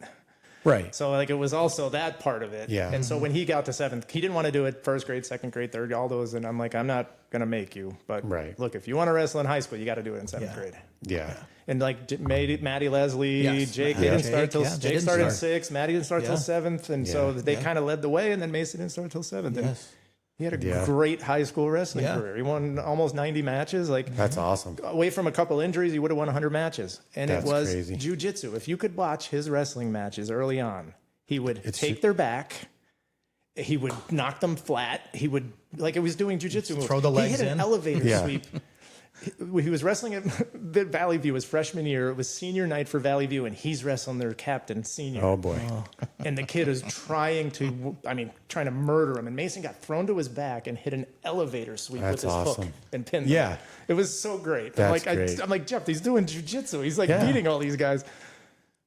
C: Right.
B: So, like, it was also that part of it.
C: Yeah.
B: And so when he got to 7th, he didn't want to do it first grade, second grade, third, all those. And I'm like, I'm not going to make you. But look, if you want to wrestle in high school, you got to do it in 7th grade.
C: Yeah.
B: And like Maddie Leslie, Jake, they
A: Yeah.
B: didn't start till Jake started 6th, Maddie didn't start till 7th, and so they kind of led the way. And then Mason didn't start till 7th. And he had a great high school wrestling career. He won almost 90 matches. Like,
C: That's awesome.
B: away from a couple injuries, he would have won 100 matches. And
C: That's
B: it was
C: crazy.
B: jiu-jitsu. If you could watch his wrestling matches early on, he would take their back. He would knock them flat. He would, like, it was doing jiu-jitsu moves.
A: Throw the legs
B: He hit an
A: in.
B: elevator sweep. He was wrestling at Valley View his freshman year. It was senior night for Valley View, and he's wrestling their captain senior.
C: Oh boy.
B: And the kid is trying to murder him. And Mason got thrown to his back and hit an elevator sweep with his hook and pinned him.
C: Yeah.
B: It was so great.
C: That's great.
B: I'm like, Jeff, he's doing jiu-jitsu. He's like beating all these guys.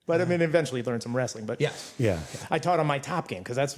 B: But I mean, eventually he learned some wrestling. But
C: Yeah.
B: I taught him my top game because that's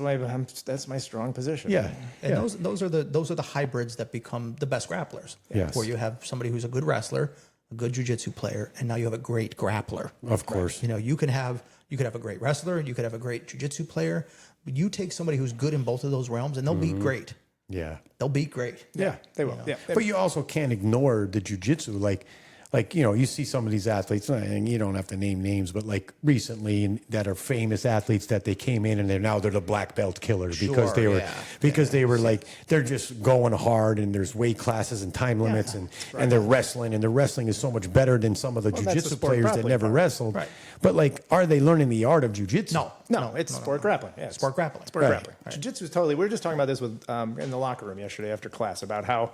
B: my strong position.
C: Yeah.
A: And those are the hybrids that become the best grapplers.
C: Yes.
A: Where you have somebody who's a good wrestler, a good jiu-jitsu player, and now you have a great grappler.
C: Of course.
A: You know, you could have a great wrestler, you could have a great jiu-jitsu player. But you take somebody who's good in both of those realms, and they'll beat great.
C: Yeah.
A: They'll beat great.
B: Yeah, they will. Yeah.
C: But you also can't ignore the jiu-jitsu. Like, you know, you see some of these athletes, and you don't have to name names, but like recently that are famous athletes that they came in and they're the black belt killers because they were like, they're just going hard and there's weight classes and time limits and they're wrestling, and the wrestling is so much better than some of the jiu-jitsu players that never wrestled.
A: Right.
C: But like, are they learning the art of jiu-jitsu?
B: No, it's sport grappling. Yeah,
A: Sport grappling.
B: Sport grappling. Jiu-jitsu is totally. We were just talking about this with in the locker room yesterday after class about how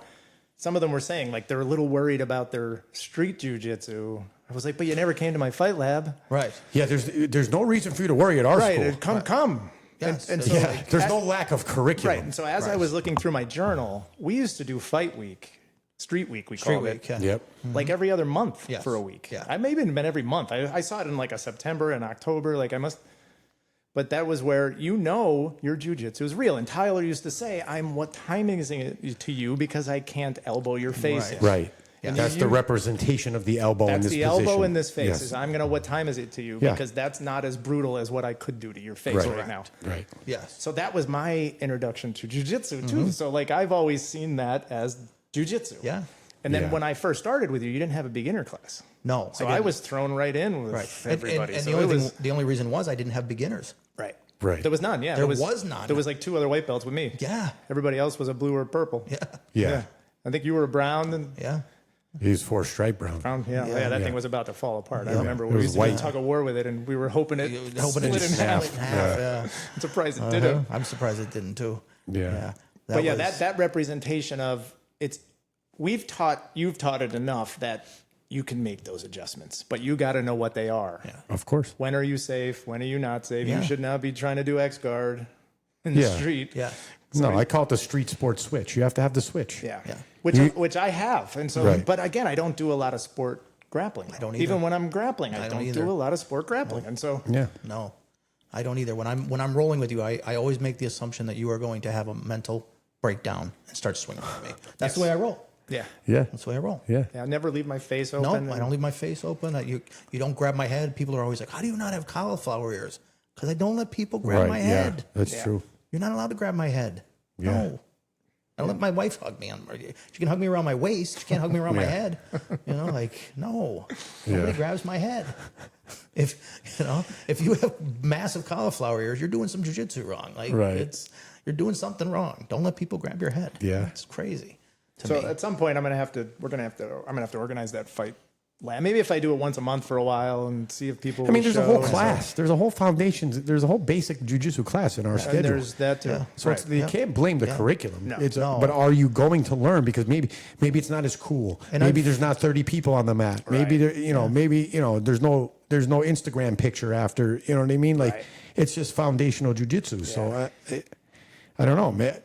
B: some of them were saying like they're a little worried about their street jiu-jitsu. I was like, but you never came to my fight lab,
A: Right.
C: Yeah, there's no reason for you to worry at our school.
B: right? Come.
A: Yes.
B: And so like,
C: There's no lack of curriculum.
B: right. And so as I was looking through my journal, we used to do fight week, street week. We called it.
A: Yeah.
C: Yep.
B: Like every other month
A: Yes.
B: for a week.
A: Yeah.
B: I maybe been every month. I saw it in like a September and October. Like I must. But that was where your jiu-jitsu is real. And Tyler used to say, I'm what timing is it to you because I can't elbow your face in.
C: Right.
A: Yeah.
C: That's the representation of the elbow in
B: That's
C: this
B: the
C: position.
B: elbow in this face.
C: Yes.
B: Is I'm going to what time is it to you?
C: Yeah.
B: Because that's not as brutal as what I could do to your face right now.
C: Right.
A: Yes.
B: So that was my introduction to jiu-jitsu too. So like I've always seen that as jiu-jitsu.
A: Yeah.
B: And then
C: Yeah.
B: when I first started with you didn't have a beginner class.
A: No.
B: So I was thrown right in with
A: right.
B: everybody.
A: And
B: So
A: the
B: it
A: only
B: was
A: the only reason was I didn't have beginners.
B: right.
C: Right.
B: There was none. Yeah.
A: There was none.
B: There was like 2 other white belts with me.
A: Yeah.
B: Everybody else was a blue or purple.
A: Yeah.
C: Yeah.
B: I think you were a brown and
A: Yeah.
C: He's 4-stripe brown.
B: brown. Yeah. That thing was about to fall apart. I remember
C: It
B: we
C: was
B: used to
C: white.
B: tug a war with it, and we were hoping it
A: Hoping
B: split
A: it
B: in
A: just
B: half.
A: split in half. Yeah.
B: I'm surprised it didn't.
A: I'm surprised it didn't too.
C: Yeah.
B: But yeah,
A: was-
B: that representation of you've taught it enough that you can make those adjustments, but you got to know what they are.
A: Yeah.
C: Of course.
B: When are you safe? When are you not safe?
A: Yeah.
B: You should not be trying to do X guard in the
C: Yeah.
B: street.
A: Yeah.
C: No, I call it the street sports switch. You have to have the switch.
B: Yeah.
A: Yeah.
B: Which I have. And so,
C: Right.
B: but again, I don't do a lot of sport grappling. I
A: don't either.
B: Even when I'm grappling, I
A: don't
B: don't
A: either.
B: do a lot of sport grappling. And so,
C: Yeah.
A: No, I don't either. When I'm rolling with you, I always make the assumption that you are going to have a mental breakdown and start swinging at me. That's the way I roll.
B: yeah.
C: Yeah.
A: That's the way I roll.
C: Yeah.
B: Yeah, I never leave my face
A: No,
B: open.
A: I don't leave my face open. You don't grab my head. People are always like, "How do you not have cauliflower ears?" Because I don't let people grab
C: Right.
A: my
C: Yeah.
A: head.
C: That's true.
A: You're not allowed to grab my head.
C: Yeah.
A: No. I don't let my wife hug me. She can hug me around my waist. She can't hug me around my head. You know, like, no. Nobody grabs my head. If you have massive cauliflower ears, you're doing some jiu-jitsu wrong. Like,
C: Right.
A: you're doing something wrong. Don't let people grab your head.
C: Yeah.
A: It's crazy to
B: So
A: me.
B: at some point, I'm gonna have to organize that fight. Maybe if I do it once a month for a while and see if people.
C: I mean,
B: will
C: there's a
B: show
C: whole
B: and
C: class. There's a whole foundation. There's a whole basic jiu-jitsu class in our
B: stuff.
C: schedule.
B: And there's that too.
C: So
B: Right.
C: you can't blame the curriculum.
B: No.
C: But are you going to learn? Because maybe it's not as cool.
A: And
C: Maybe there's not 30 people on the mat. Maybe
B: Right.
C: there, maybe there's no Instagram picture after. You know what I mean? Like
B: Right.
C: it's just foundational jujitsu. So I don't know, man.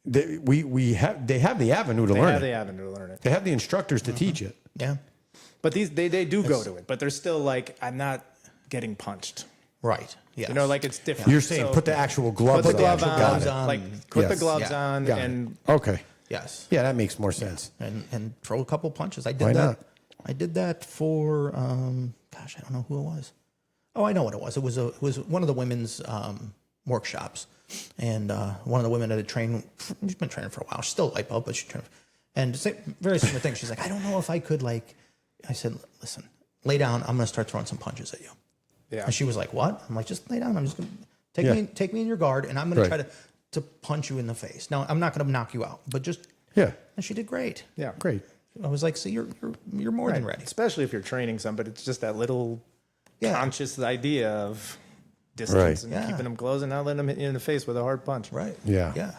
C: They have the avenue to
B: They
C: learn
B: have
C: it.
B: the avenue to learn it.
C: They have the instructors to teach it.
A: Yeah.
B: But they do go to it. But they're still like, I'm not. getting punched.
A: Right. Yeah.
B: You know, like it's different.
C: You're saying
B: So
C: put the actual gloves
B: put the
C: on.
B: gloves
C: Got
B: on,
C: it.
B: like put the
C: Yes.
B: gloves
A: Yeah.
B: on,
C: Got it.
B: and
C: Okay.
A: Yes.
C: Yeah, that makes more sense.
A: And throw a couple punches. I did
C: Why
A: that.
C: not?
A: I did that for gosh, I don't know who it was. Oh, I know what it was. It was one of the women's workshops, and one of the women that had trained. She's been training for a while. She's still a light bulb, but she's trained. And very similar thing. She's like, I don't know if I could like. I said, listen, lay down. I'm going to start throwing some punches at you.
B: yeah,
A: And she was like, what? I'm like, just lay down. I'm just going to take me in your guard, and I'm going
C: Right.
A: to try to punch you in the face. Now, I'm not going to knock you out, but just.
C: Yeah.
A: And she did great.
B: yeah,
C: Great.
A: I was like, see, you're more than ready.
B: especially if you're training somebody. It's just that little
A: Yeah.
B: conscious idea of distance
C: Right.
B: and
A: Yeah.
B: keeping them close and not letting them hit you in the face with a hard punch.
A: Right.
C: Yeah.
A: Yeah.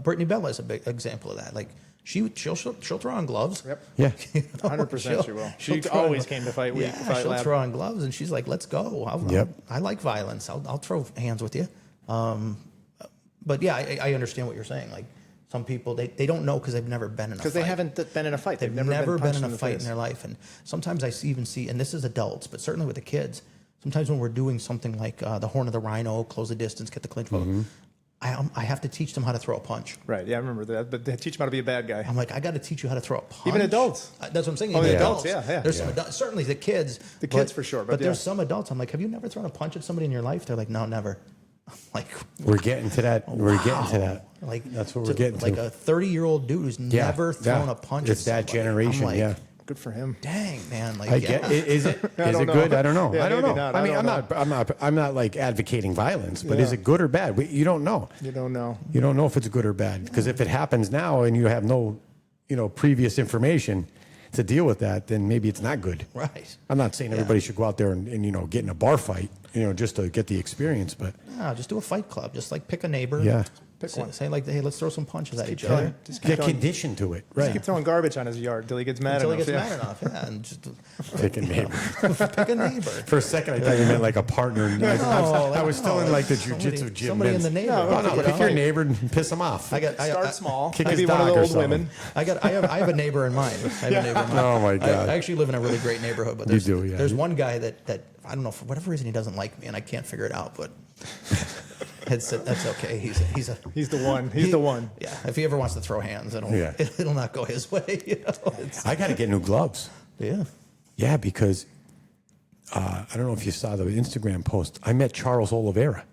A: Brittany Bella is a big example of that. Like she'll throw on gloves.
B: Yep.
C: Yeah.
B: 100% she will.
A: she'll
B: She
A: throw
B: always
A: on-
B: came to fight week.
A: Yeah,
B: Fight
A: she'll
B: lab.
A: throw on gloves, and she's like, "Let's go."
C: Yep.
A: I like violence. I'll throw hands with you. But yeah, I understand what you're saying. Like some people, they don't know because they've never been in a fight.
B: Because they haven't been in a fight.
A: They've
B: never
A: never been
B: punched
A: in a
B: the
A: fight in
B: face.
A: their life. And sometimes I even see, and this is adults, but certainly with the kids, sometimes when we're doing something like the horn of the rhino, close the distance, get the clinch, I have to teach them how to throw a punch.
B: Right. Yeah, I remember that. But they teach them how to be a bad guy.
A: I'm like, I got to teach you how to throw a punch.
B: Even adults.
A: That's what I'm saying.
B: Oh,
A: Even
B: the
A: adults.
B: adults, yeah, yeah.
A: There's some adults, certainly the kids.
B: The kids for sure, but
A: there's
B: yeah.
A: some adults. I'm like, have you never thrown a punch at somebody in your life? They're like, no, never. I'm like,
C: We're getting to that. We're getting to that.
A: like
C: That's what we're getting
A: like
C: to.
A: a 30-year-old dude who's
C: Yeah.
A: never thrown
C: Yeah.
A: a punch.
C: It's
A: at
C: that
A: somebody.
C: generation.
A: I'm like,
C: Yeah.
B: Good for him.
A: Dang, man. Like,
C: I
A: yeah.
C: get. Is it?
B: I
C: Is
B: don't
C: it
B: know.
C: good? I don't know.
B: Yeah,
C: I don't
B: maybe
C: know.
B: not.
C: I mean,
B: I
C: I'm
B: don't
C: not. I'm not like advocating violence, but
B: Yeah.
C: is it good or bad? You don't know.
B: You don't know.
C: You don't know if it's good or bad because if it happens now and you have no, previous information to deal with that, then maybe it's not good.
A: Right.
C: I'm not saying everybody should go out there and get in a bar fight, just to get the experience, but
A: No, just do a fight club. Just like pick a neighbor.
C: yeah,
A: Say like, hey, let's throw some punches at each other.
B: Just
C: get
B: throwing,
C: conditioned to it,
B: just
C: right?
B: keep throwing garbage on his yard till he gets mad
A: Until he
B: enough.
A: gets
B: yeah.
A: mad enough. Yeah, and just
C: Pick a neighbor.
A: pick a neighbor.
C: For a second, I thought you meant like a partner. I was still in like the jiu-jitsu gym.
A: Somebody in the neighborhood.
C: No, pick your neighbor and piss him off.
B: Start small.
C: Kick
B: Maybe
C: his
B: one of
C: dog
B: the
C: or
B: old
C: something.
B: women.
A: I have a neighbor in mind.
C: Oh, my God.
A: I actually live in a really great neighborhood, but
C: You do, yeah.
A: there's one guy that I don't know, for whatever reason he doesn't like me, and I can't figure it out. But that's okay. He's
B: He's the one. He's the one.
A: Yeah, if he ever wants to throw hands, it'll not go his way.
C: I got to get new gloves.
A: Yeah.
C: Yeah, because I don't know if you saw the Instagram post. I met Charles Oliveira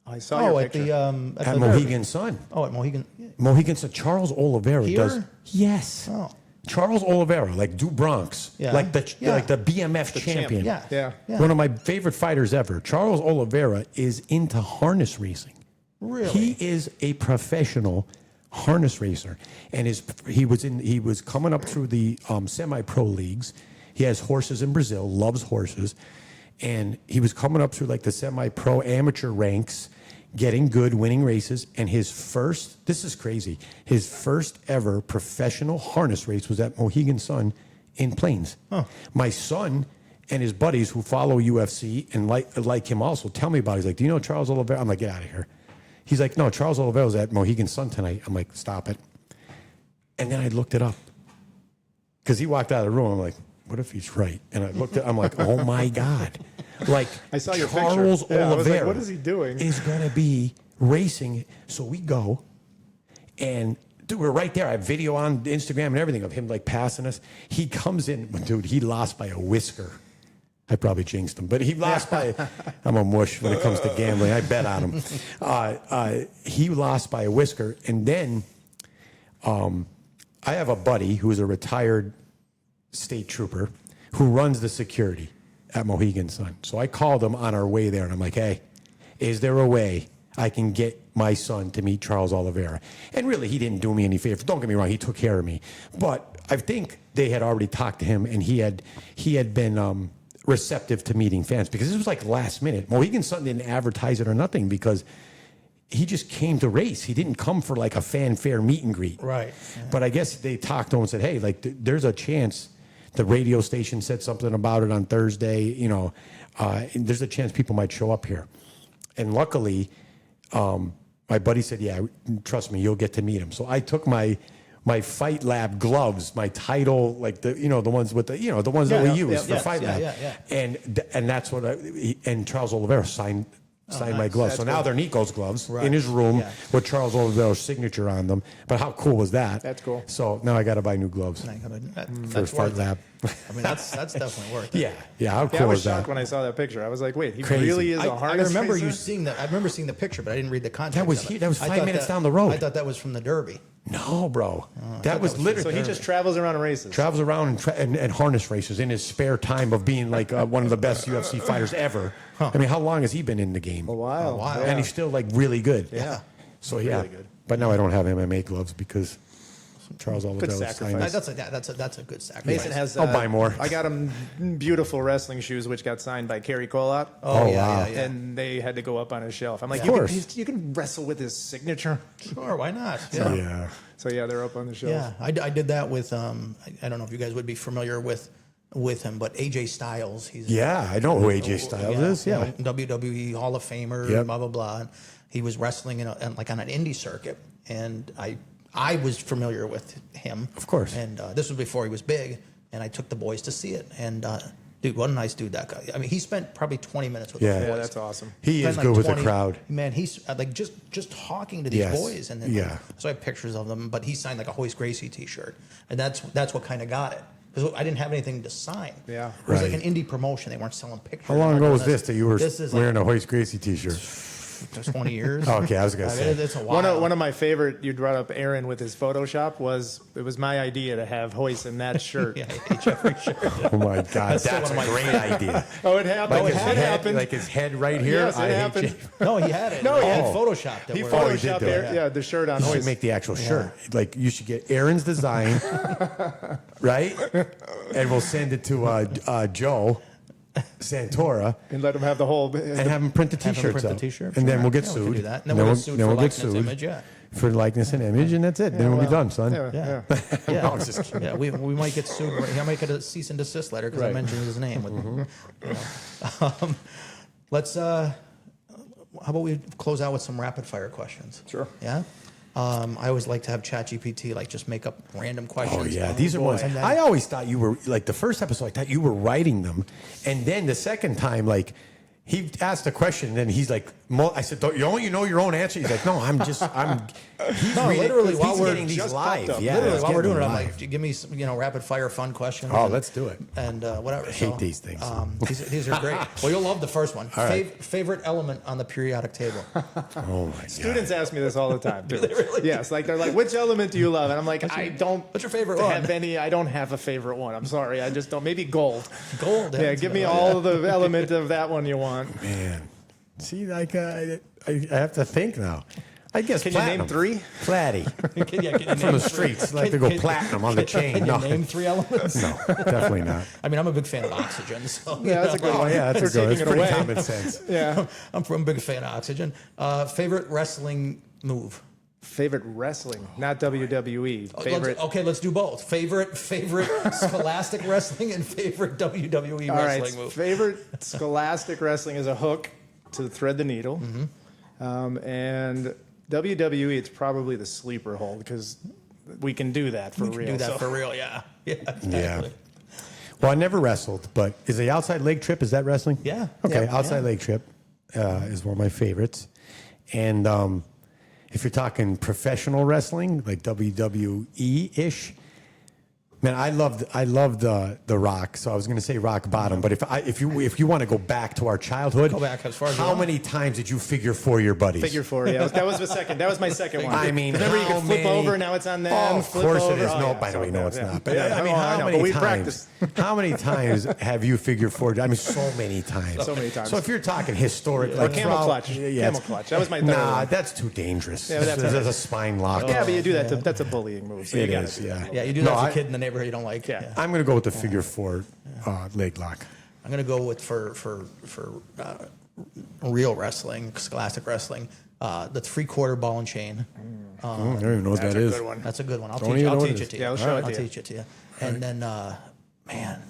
B: I saw your
A: at
B: picture.
A: the
C: at Mohegan Sun.
A: Oh, at Mohegan. Yeah.
C: Mohegan Sun. Charles Oliveira
A: Here?
C: does. Yes.
A: Oh.
C: Charles Oliveira, like Du Bronx,
A: Yeah.
C: like the
A: Yeah.
C: BMF champion.
A: Yeah.
B: Yeah.
C: One of my favorite fighters ever. Charles Oliveira is into harness racing.
A: Really?
C: He is a professional harness racer, and he was coming up through the semi-pro leagues. He has horses in Brazil, loves horses, and he was coming up through like the semi-pro amateur ranks, getting good, winning races. And this is crazy, his first ever professional harness race was at Mohegan Sun in Plains.
A: Huh.
C: My son and his buddies who follow UFC and like him also tell me about it. He's like, do you know Charles Oliveira? I'm like, get out of here. He's like, no, Charles Oliveira was at Mohegan Sun tonight. I'm like, stop it. And then I looked it up because he walked out of the room. I'm like, what if he's right? And I looked at I'm like, oh my God. Like,
B: I saw your
C: Charles
B: picture. Yeah, I was like,
C: Oliveira
B: what is he doing?
C: is going to be racing. So we go, and dude, we're right there. I have video on Instagram and everything of him like passing us. He comes in, dude, he lost by a whisker. I probably jinxed him, but he lost by, I'm a mush when it comes to gambling. I bet on him. He lost by a whisker. And then I have a buddy who is a retired state trooper who runs the security at Mohegan Sun. So I called him on our way there, and I'm like, hey, is there a way I can get my son to meet Charles Oliveira? And really, he didn't do me any favor. Don't get me wrong, he took care of me. But I think they had already talked to him, and he had been receptive to meeting fans because this was like last minute. Mohegan Sun didn't advertise it or nothing because he just came to race. He didn't come for like a fanfare meet and greet.
A: Right.
C: But I guess they talked to him and said, hey, like there's a chance. The radio station said something about it on Thursday. And there's a chance people might show up here. And luckily, my buddy said, yeah, trust me, you'll get to meet him. So I took my my Fight Lab gloves, my title, like the ones with the ones that we use for Fight Lab, and that's what and Charles Oliveira signed my gloves. So now they're Nico's gloves in his room with Charles Oliveira's signature on them. But how cool was that?
B: That's cool.
C: So now I got to buy new gloves for Fight Lab.
A: I mean, that's definitely worth it.
C: Yeah. How cool
B: I was
C: is that?
B: shocked when I saw that picture. I was like, wait, he
C: Crazy.
B: really is a
A: I
B: harness
A: remember
B: racer?
A: you seeing that. I remember seeing the picture, but I didn't read the context.
C: That was
A: of it.
C: that was
A: I
C: 5
A: thought
C: minutes
A: that-
C: down the road.
A: I thought that was from the Derby.
C: No, bro. that was literally.
B: So he just travels around and races.
C: travels around and harness races in his spare time of being like one of the best UFC fighters ever. I mean, how long has he been in the game?
B: A while.
A: while.
C: And he's still like really good.
B: Yeah.
C: So
B: Really good.
C: But now I don't have MMA gloves because Charles Oliveira
B: sacrifice.
C: signed
A: That's a good sacrifice.
B: Mason has.
C: I'll buy more.
B: I got him beautiful wrestling shoes, which got signed by Kerry Colott.
C: Oh,
A: yeah.
B: And they had to go up on his shelf. I'm like,
C: Of
B: you
C: course.
B: you can wrestle with his signature.
A: Sure, why not?
C: Yeah.
B: So yeah, they're up on the shelf.
A: Yeah, I did that with. I don't know if you guys would be familiar with him, but AJ Styles. He's
C: I know who AJ Styles is. Yeah.
A: you know, WWE Hall of Famer.
C: Yep.
A: Blah blah blah. And he was wrestling like on an indie circuit, and I was familiar with him,
C: Of course.
A: And this was before he was big, and I took the boys to see it. And dude, what a nice dude that guy. I mean, he spent probably 20 minutes with the boys.
B: Yeah, that's awesome.
C: He is
A: Spent,
C: good
A: like,
C: with the
A: 20
C: crowd.
A: Man, he's like just talking to these
C: Yes.
A: boys, and then so I have pictures of them. But he signed like a Hoist Gracie T-shirt, and that's what kind of got it. Because I didn't have anything to sign.
B: Yeah.
A: It was like
C: Right.
A: an indie promotion. They weren't selling pictures.
C: How long
A: I'm
C: ago
A: like,
C: was this that you were
A: This is
C: wearing a Hoist Gracie T-shirt?
A: 20 years.
C: Okay, I was gonna say.
A: It's a while.
B: One of my favorite, you brought up Aaron with his Photoshop, it was my idea to have Hoist in that shirt.
A: Yeah, I hate Jeffrey shirt.
C: Oh my God,
A: still
C: that's a
A: one of my
C: great idea.
B: Oh, it happened.
C: Like his
B: it
C: head,
B: happened.
C: like his head right here.
B: Yes, it
C: I hate
B: happened.
C: you.
A: No, he had it.
B: No, he
A: had
B: had-
A: photoshopped it.
B: He
A: where-
C: did
B: photoshopped
C: do it.
B: the shirt on
C: You should
B: Hoist.
C: make the actual shirt. Like you should get Aaron's design, right? And we'll send it to Joe Santora
B: And let him have the whole.
C: and have him print the
A: Have him
C: T-shirts
A: print the
C: out.
A: T-shirt,
C: and then
A: sure.
C: we'll get
A: Yeah, we can
C: sued.
A: do that. And then we'll get sued for likeness image, yeah.
C: for likeness and image, and that's it. Then we'll be done, son.
B: Yeah.
A: Yeah,
C: No, I'm just kidding.
A: yeah. We might get sued. I might get a cease and desist letter because I
B: Right.
A: mentioned his name. Let's. How about we close out with some rapid fire questions?
B: Sure.
A: Yeah. I always like to have ChatGPT like just make up random questions.
C: Oh yeah, these are ones.
A: And then-
C: I always thought you were like the first episode. I thought you were writing them, and then the second time, like he asked a question, and then he's like, I said, "Don't you know your own answer?" He's like, "No, I'm." He's
A: No, literally, while
C: he's
A: we're
C: getting these
B: just
C: live.
B: popped up.
C: Yeah,
A: Literally,
C: he's
A: while we're
C: getting
A: doing it, I'm
C: live.
A: like, give me some, rapid fire fun questions.
C: Oh,
A: and-
C: let's do it.
A: And whatever. I
C: hate these things.
A: These are great. Well, you'll love the first one.
C: right.
A: Favorite element on the periodic table?
C: Oh my God.
B: Students ask me this all the time too.
A: really?
B: Yes, like they're like, which element do you love? And I'm like, I don't.
A: What's your favorite
B: have
A: one?
B: any. I don't have a favorite one. I'm sorry. I just don't. Maybe gold.
A: Gold.
B: Yeah, give me all the element of that one you want.
C: Man, see, like I have to think now. I guess
B: Can you
C: platinum.
B: name 3?
C: Platty.
A: Can you
C: From the streets, like to go platinum on the chain.
A: Can you
C: No,
A: name 3 elements?
C: no, definitely not.
A: I mean, I'm a big fan of oxygen. So,
B: Yeah, that's a good
C: Oh
B: one.
C: yeah, that's
B: They're
C: a good. That's
B: taking it
C: pretty
B: away.
C: common sense.
B: Yeah.
A: I'm a big fan of oxygen. Favorite wrestling move?
B: Favorite wrestling, not WWE. Favorite.
A: Let's do both. Favorite Scholastic wrestling and favorite WWE
B: All right.
A: wrestling move.
B: Favorite Scholastic wrestling is a hook to thread the needle, and WWE. It's probably the sleeper hold because we can do that for real.
A: Do that
B: so-
A: for real, yeah. Yeah.
C: Yeah.
A: Exactly.
C: Well, I never wrestled, but is the outside leg trip, is that wrestling?
A: Yeah.
C: Okay,
A: Yeah.
C: outside leg trip is one of my favorites. And if you're talking professional wrestling, like WWE-ish, man, I loved The Rock, so I was going to say Rock Bottom. But if you want to go back to our childhood,
A: Go back as far as you
C: how
A: want.
C: many times did you figure for your buddies?
B: Figure 4, yeah. That was the second. That was my second one.
C: I mean,
B: remember you
C: how
B: could flip
C: many-
B: over. Now it's on them.
C: Oh, of
B: flip
C: course
B: over.
C: it is.
B: Oh,
C: No,
B: yeah,
C: by the
B: so
C: way, no,
B: bad,
C: it's
B: yeah.
C: not. But
B: Yeah,
C: I mean,
B: oh,
C: how
B: know,
C: many
B: but we
C: times?
B: practiced.
C: How many times have you figured for? I mean, so many times.
B: So many times.
C: So if you're talking historic,
B: Or
C: like
B: camel
C: throughout-
B: clutch.
C: yeah,
B: Camel clutch. That was my third
C: Nah,
B: one.
C: that's too dangerous.
B: Yeah, that's
C: That's
B: all right.
C: a spine lock.
B: Yeah, but you do that. That's a bullying move. So
C: It
B: you gotta
C: is,
B: do that.
C: yeah.
A: Yeah, you do
C: No,
A: that as a
C: I-
A: kid in the neighborhood you don't like.
B: Yeah.
C: I'm going to go with the figure 4 leg lock.
A: I'm gonna go with for real wrestling, scholastic wrestling, the 3/4 ball and chain.
C: I don't even know what
B: That's
C: that
B: a
C: is.
B: good one.
A: That's a good one. I'll
C: Don't
A: teach
C: even know
A: I'll
C: what
A: teach
C: it
A: it to
C: is.
A: you.
B: Yeah, I'll show it to
A: I'll
B: you.
A: teach it to you. And then, man,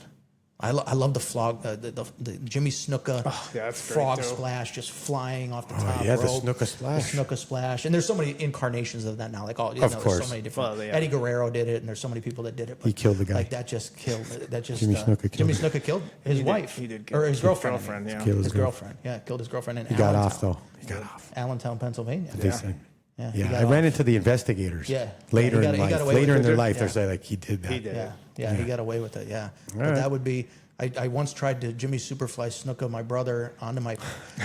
A: I love the the Jimmy Snuka
B: yeah, that's great,
A: frog
B: too.
A: splash just flying off the top
C: yeah, the
A: rope.
C: Snuka splash.
A: The Snuka splash. And there's so many incarnations of that now. Like
C: course.
A: there's so many different.
B: Well, yeah.
A: Eddie Guerrero did it, and there's so many people that did it. But
C: He killed the guy.
A: Like that just killed. That just
C: Jimmy Snuka killed
A: Jimmy
C: him.
A: Snuka killed his wife.
B: He did kill
A: or his girlfriend.
B: yeah.
C: Killed
A: His girlfriend. Yeah, killed his girlfriend in
C: He got
A: Allentown.
C: off though. He got off.
A: Allentown, Pennsylvania.
C: They
B: Yeah.
C: said.
A: Yeah, he
C: Yeah,
A: got
C: I ran
A: off.
C: into the investigators.
A: Yeah.
C: Later
A: Yeah,
C: in
A: he got
C: life.
A: away with
C: Later in
A: it.
C: their life,
A: Yeah.
C: they're saying like he did that.
B: He did.
A: Yeah, he got away with it. Yeah, but
C: right.
A: that would be. I once tried to Jimmy Superfly Snuka my brother onto my.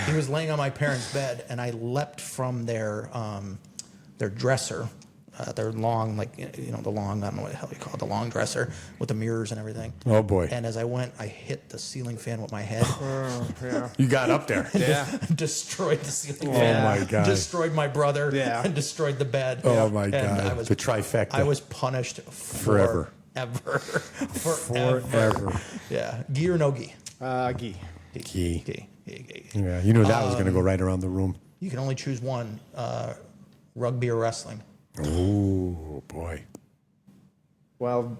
A: He was laying on my parents' bed, and I leapt from their dresser, their long the long, I don't know what the hell you call it, the long dresser with the mirrors and everything.
C: Oh boy.
A: And as I went, I hit the ceiling fan with my head.
B: Yeah.
C: You got up there.
B: Yeah.
A: Destroyed the ceiling
C: Oh
A: fan.
C: my God.
A: Destroyed my brother.
B: Yeah.
A: And destroyed the bed.
C: Oh my
A: And
C: God.
A: I was,
C: The trifecta.
A: I was punished
C: Forever.
A: Forever. Yeah. Gi or no gi?
B: Gi.
C: Key.
A: Gi.
C: Yeah, you knew that was going to go right around the room.
A: You can only choose one: rugby or wrestling.
C: Oh boy.
B: Well,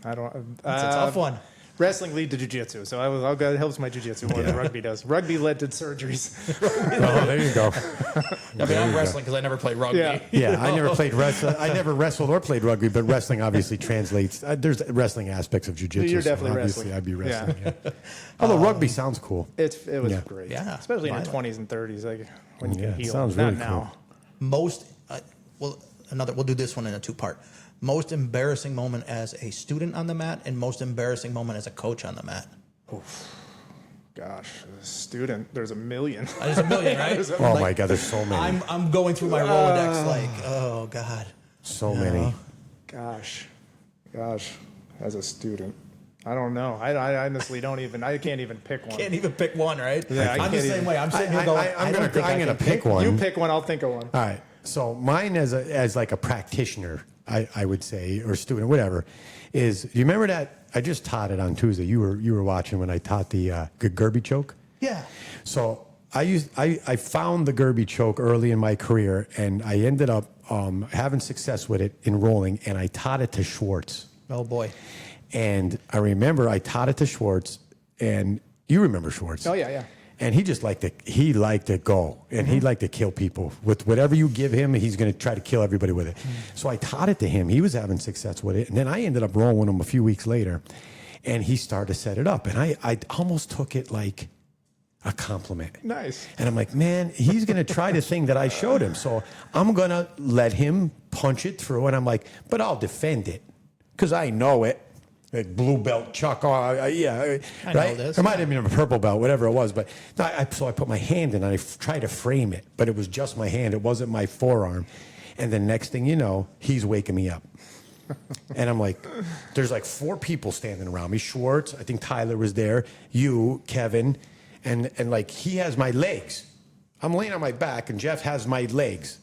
B: I don't.
A: It's a tough one.
B: Wrestling lead to jiu-jitsu, so I'll go. It helps my jiu-jitsu more than rugby does. Rugby led to surgeries.
C: Oh, there you go.
A: I mean, I'm wrestling because I never played rugby.
B: Yeah.
C: Yeah, I never played wrestling. I never wrestled or played rugby, but wrestling obviously translates. There's wrestling aspects of jiu-jitsu.
B: You're definitely
C: obviously
B: wrestling.
C: I'd be wrestling. Yeah. Although rugby sounds cool.
B: It was
C: Yeah.
B: great.
A: Yeah.
B: Especially in your
A: Violent.
B: 20s and 30s, like when you
C: Yeah,
B: get healed.
C: sounds
B: Not
C: really
B: now.
A: Most, we'll do this one in a two-part. Most embarrassing moment as a student on the mat, and most embarrassing moment as a coach on the mat.
B: Gosh, as a student, there's a million.
A: There's a million, right?
C: Oh my God, there's so many.
A: I'm going through my Rolodex like, oh God.
C: So many.
B: Gosh, as a student. I don't know. I honestly don't even. I can't even pick one.
A: Can't even pick one, right?
B: Yeah, I
A: I'm the
B: can't
A: same
B: even-
A: way. I'm sitting here going,
C: I'm gonna pick one.
B: You pick one. I'll think of one.
C: All right. So mine as like a practitioner, I would say, or student, whatever, is. Do you remember that? I just taught it on Tuesday. You were watching when I taught the Gerby choke.
A: Yeah.
C: So I found the Gerby choke early in my career, and I ended up having success with it in rolling, and I taught it to Schwartz.
A: Oh boy.
C: And I remember I taught it to Schwartz, and you remember Schwartz.
B: Oh yeah.
C: And he just liked to go, and he liked to kill people with whatever you give him. He's going to try to kill everybody with it. So I taught it to him. He was having success with it, and then I ended up rolling him a few weeks later, and he started to set it up, and I almost took it like a compliment.
B: Nice.
C: And I'm like, man, he's going to try the thing that I showed him, so I'm going to let him punch it through, and I'm like, but I'll defend it because I know it. Like blue belt, Chuck. Yeah,
A: I know
C: right.
A: this.
C: It might have been a purple belt, whatever it was. But no, so I put my hand in and I tried to frame it, but it was just my hand. It wasn't my forearm. And the next thing you know, he's waking me up. And I'm like, there's like 4 people standing around me. Schwartz, I think Tyler was there. You, Kevin, and like he has my legs. I'm laying on my back, and Jeff has my legs.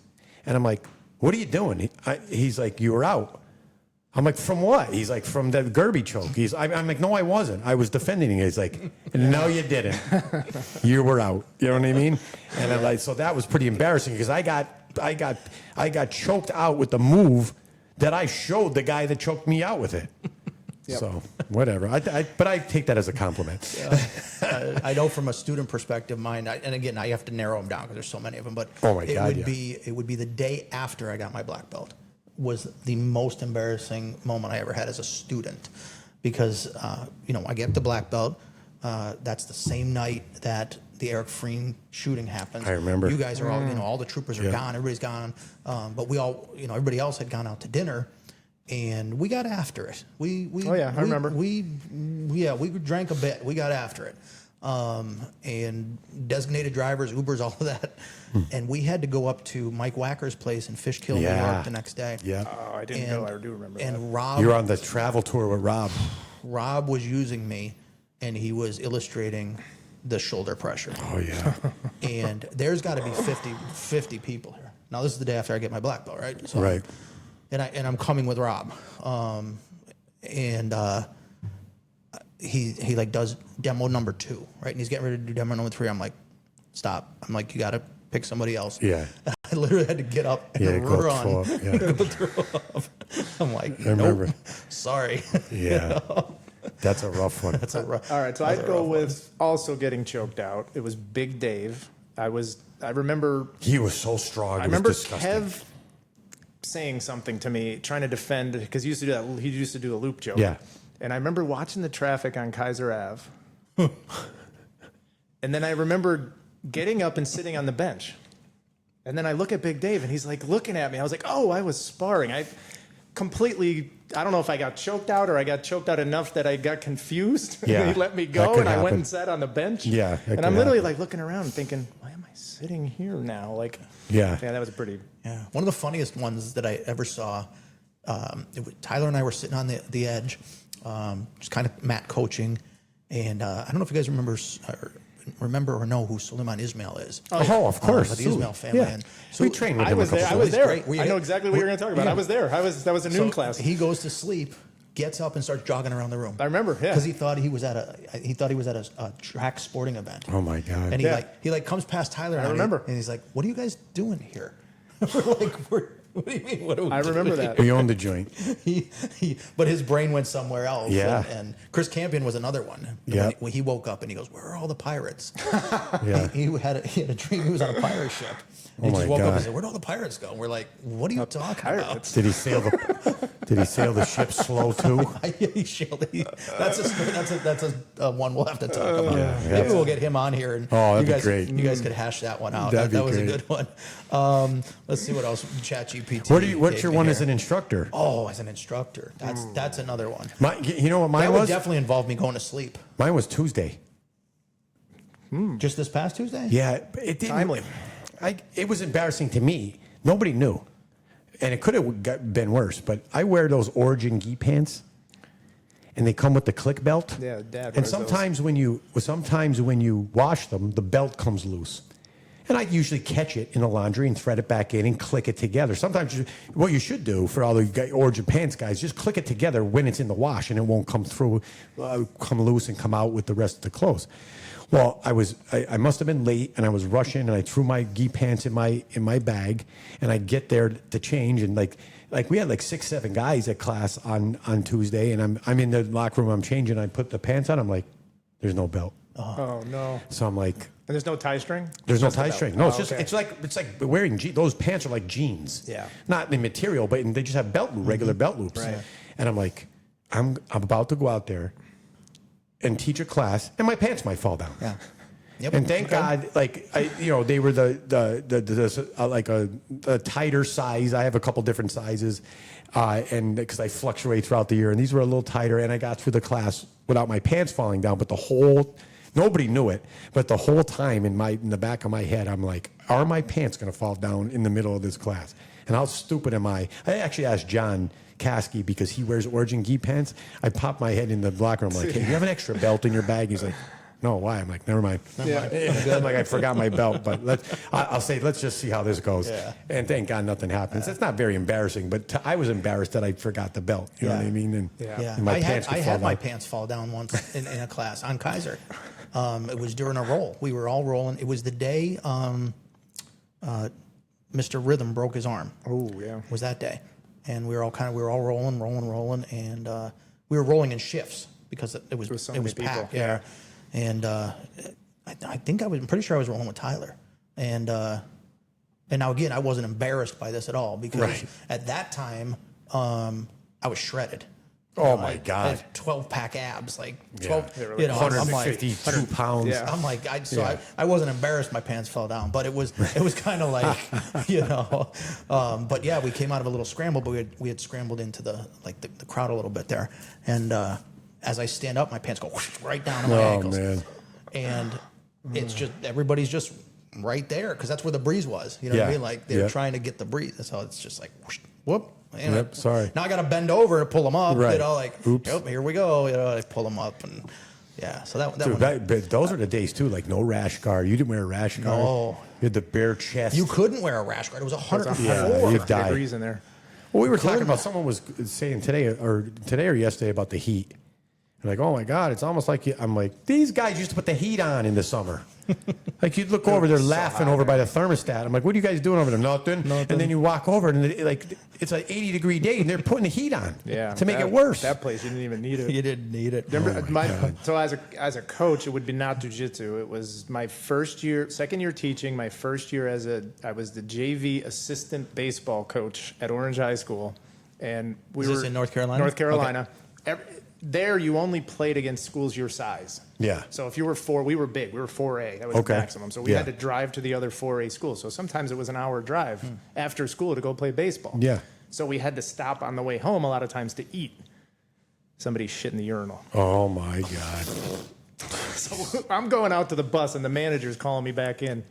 C: And I'm like, what are you doing? He's like, you were out. I'm like, from what? He's like, from the Gerby choke. I'm like, no, I wasn't. I was defending it. He's like, no, you didn't. You were out. You know what I mean? And I'm like, so that was pretty embarrassing because I got choked out with the move that I showed the guy that choked me out with it.
B: Yep.
C: So whatever. But I take that as a compliment.
A: I know from a student perspective, mine, and again, I have to narrow them down because there's so many of them. But
C: Oh my God,
A: it would be the day after I got my black belt was the most embarrassing moment I ever had as a student, because I get the black belt. That's the same night that the Eric Freen shooting happens.
C: I remember.
A: You guys are all, all the troopers are gone. Everybody's gone. But we all, everybody else had gone out to dinner. And we got after it. I
B: remember.
A: We drank a bit. We got after it. And designated drivers, Ubers, all of that. And we had to go up to Mike Wacker's place in Fishkill, New York the next day.
C: Yeah.
B: Oh, I didn't know. I do remember that.
A: And Rob,
C: You're on the travel tour with Rob.
A: Rob was using me, and he was illustrating the shoulder pressure.
C: Oh, yeah.
A: And there's got to be 50 people here. Now, this is the day after I get my black belt, right? So,
C: Right.
A: And I'm coming with Rob, he like does demo number 2, right? And he's getting ready to do demo number 3. I'm like, stop. I'm like, you got to pick somebody else.
C: Yeah.
A: I literally had to get up and
C: Go
A: run.
C: throw up, yeah.
A: Go throw up. I'm like,
C: I remember.
A: nope, sorry.
C: Yeah. That's a rough one.
A: That's a rough.
B: All right, so I'd go with also getting choked out. It was Big Dave. I remember
C: He was so strong.
B: I remember Kev saying something to me, trying to defend, because he used to do that. He used to do a loop joke.
C: Yeah.
B: And I remember watching the traffic on Kaiser Ave. And then I remember getting up and sitting on the bench. And then I look at Big Dave, and he's like looking at me. I was like, oh, I was sparring. I don't know if I got choked out or I got choked out enough that I got confused.
C: Yeah,
B: And he let me
C: that
B: go,
C: could
B: and I went
C: happen.
B: and sat on the bench.
C: Yeah, that
B: And
C: could
B: I'm literally
C: happen.
B: like looking around and thinking, why am I sitting here now? Like,
C: Yeah.
B: that was a pretty.
A: Yeah, one of the funniest ones that I ever saw. Tyler and I were sitting on the edge, just kind of mat coaching, and I don't know if you guys remember or know who Suleiman Ismail is.
C: Oh, of course.
A: The Ismail family.
C: Yeah.
A: And
C: We trained with
B: I
C: him
B: was
C: a couple
B: there. I
C: times.
B: was there.
A: great. We-
B: I know exactly what you're going to talk about.
A: yeah.
B: I was there. That was a noon class.
A: He goes to sleep, gets up, and starts jogging around the room.
B: I remember, yeah.
A: because he thought he was at a track sporting event.
C: Oh, my God.
A: And
B: Yeah.
A: he comes past Tyler. And
B: remember.
A: and he's like, "What are you guys doing here?" We're like, what do you mean? What are we
B: I remember
A: doing
B: that.
C: We owned the joint.
A: but his brain went somewhere else.
C: Yeah.
A: And Chris Campion was another one.
C: Yeah.
A: When he woke up and he goes, "Where are all the pirates?"
C: Yeah.
A: he had a dream he was on a pirate ship. And
C: Oh
A: he just
C: my
A: woke up
C: God.
A: and said, "Where'd all the pirates go?" And we're like, "What are you talking about?"
C: Did he sail the ship slow too?
A: That's a one we'll have to talk about.
C: Yeah,
A: Maybe we'll get him on here and
C: Oh, that'd
A: you
C: be
A: guys,
C: great.
A: you guys could hash that one out.
C: That'd
A: That
C: be
A: was
C: great.
A: a good one. Let's see what else. ChatGPT.
C: What's
A: gave
C: your
A: me
C: one
A: here.
C: as an instructor?
A: Oh, as an instructor. That's another one.
C: You know what mine
A: That would
C: was?
A: definitely involve me going to sleep.
C: Mine was Tuesday.
A: Just this past Tuesday?
C: Yeah, it didn't.
B: Timely.
C: It was embarrassing to me. Nobody knew, and it could have been worse. But I wear those Origin gi pants, and they come with the click belt.
B: Yeah, Dad
C: And
B: wears
C: sometimes when you wash them, the belt comes loose. And I usually catch it in the laundry and thread it back in and click it together. Sometimes what you should do for all the Origin pants guys, just click it together when it's in the wash, and it won't come through, come loose and come out with the rest of the clothes. Well, I must have been late, and I was rushing, and I threw my gi pants in my bag, and I get there to change, and like we had like 6-7 guys at class on Tuesday, and I'm in the locker room, I'm changing, I put the pants on, I'm like, there's no belt.
B: Oh, no.
C: So I'm like,
B: And there's no tie string?
C: there's no
B: Just the
C: tie
B: belt.
C: string. No, it's
B: Oh,
C: just
B: okay.
C: it's like wearing those pants are like jeans.
B: Yeah.
C: Not the material, but they just have regular belt loops.
B: Right.
C: And I'm like, I'm about to go out there and teach a class, and my pants might fall down.
A: Yeah. Yep.
C: And thank God, they were the tighter size. I have a couple different sizes, and because I fluctuate throughout the year, and these were a little tighter, and I got through the class without my pants falling down. But nobody knew it. But the whole time in the back of my head, I'm like, are my pants going to fall down in the middle of this class? And how stupid am I? I actually asked John Caskey, because he wears Origin gi pants. I popped my head in the locker room, like, hey, you have an extra belt in your bag? He's like, no, why? I'm like, never mind. I'm like, I forgot my belt, but I'll say, let's just see how this goes.
A: Yeah.
C: And thank God nothing happens. It's not very embarrassing, but I was embarrassed that I forgot the belt. You know what I mean? And, and my pants could
A: I
C: fall
A: had my
C: down.
A: pants fall down once in a class on Kaiser. It was during a roll. We were all rolling. It was the day Mr. Rhythm broke his arm.
B: Oh, yeah.
A: Was that day. And we were all rolling, and we were rolling in shifts because it was
B: so many people.
A: packed. Yeah. And I'm pretty sure I was rolling with Tyler. And now again, I wasn't embarrassed by this at all, because at that time I was shredded.
C: Oh, my
A: I
C: God.
A: had 12-pack abs, like 12.
C: Yeah.
A: You know, I'm like
C: 152 pounds.
B: Yeah.
A: I'm like, I wasn't embarrassed my pants fell down, but it was kind of like, but yeah, we came out of a little scramble, but we had scrambled into the crowd a little bit there. And as I stand up, my pants go whoosh, right down to my ankles.
C: Man.
A: And it's just, everybody's just right there, because that's where the breeze was. You know what I
C: Yeah.
A: mean? Like they're
C: Yeah.
A: trying to get the breeze. So it's just like, whoosh, whoop. You know,
C: Yep, sorry.
A: Now I got to bend over to pull them up.
C: Right.
A: You know, like,
C: Oops.
A: yep, here we go. You know, I pull them up, and yeah. So that
C: Dude,
A: one,
C: but those are the days, too, like no rash guard. You didn't wear a rash guard.
A: No.
C: You had the bare chest.
A: you couldn't wear a rash guard. It was 104.
C: Yeah, you died.
B: Degrees in there.
C: Well, we were talking about, someone was saying today or yesterday about the heat. They're like, oh my God, it's almost like I'm like, these guys used to put the heat on in the summer. Like you'd look over, they're laughing over by the thermostat. I'm like, what are you guys doing over there? Nothing. And then you walk over and it's an 80-degree day and they're putting the heat on to make it worse.
B: That place, you didn't even need it.
A: You didn't need it.
B: Remember, so as a coach, it would be not jiu-jitsu. It was my second year teaching, my first year I was the JV assistant baseball coach at Orange High School. And we
A: Was this in North Carolina?
B: North Carolina. There, you only played against schools your size.
C: Yeah.
B: So if you were we were big. We were 4A. That was the maximum. So we had to drive to the other 4A schools. So sometimes it was an hour drive after school to go play baseball.
C: Yeah.
B: So we had to stop on the way home a lot of times to eat. Somebody shit in the urinal.
C: Oh, my God.
B: So I'm going out to the bus, and the manager's calling me back in.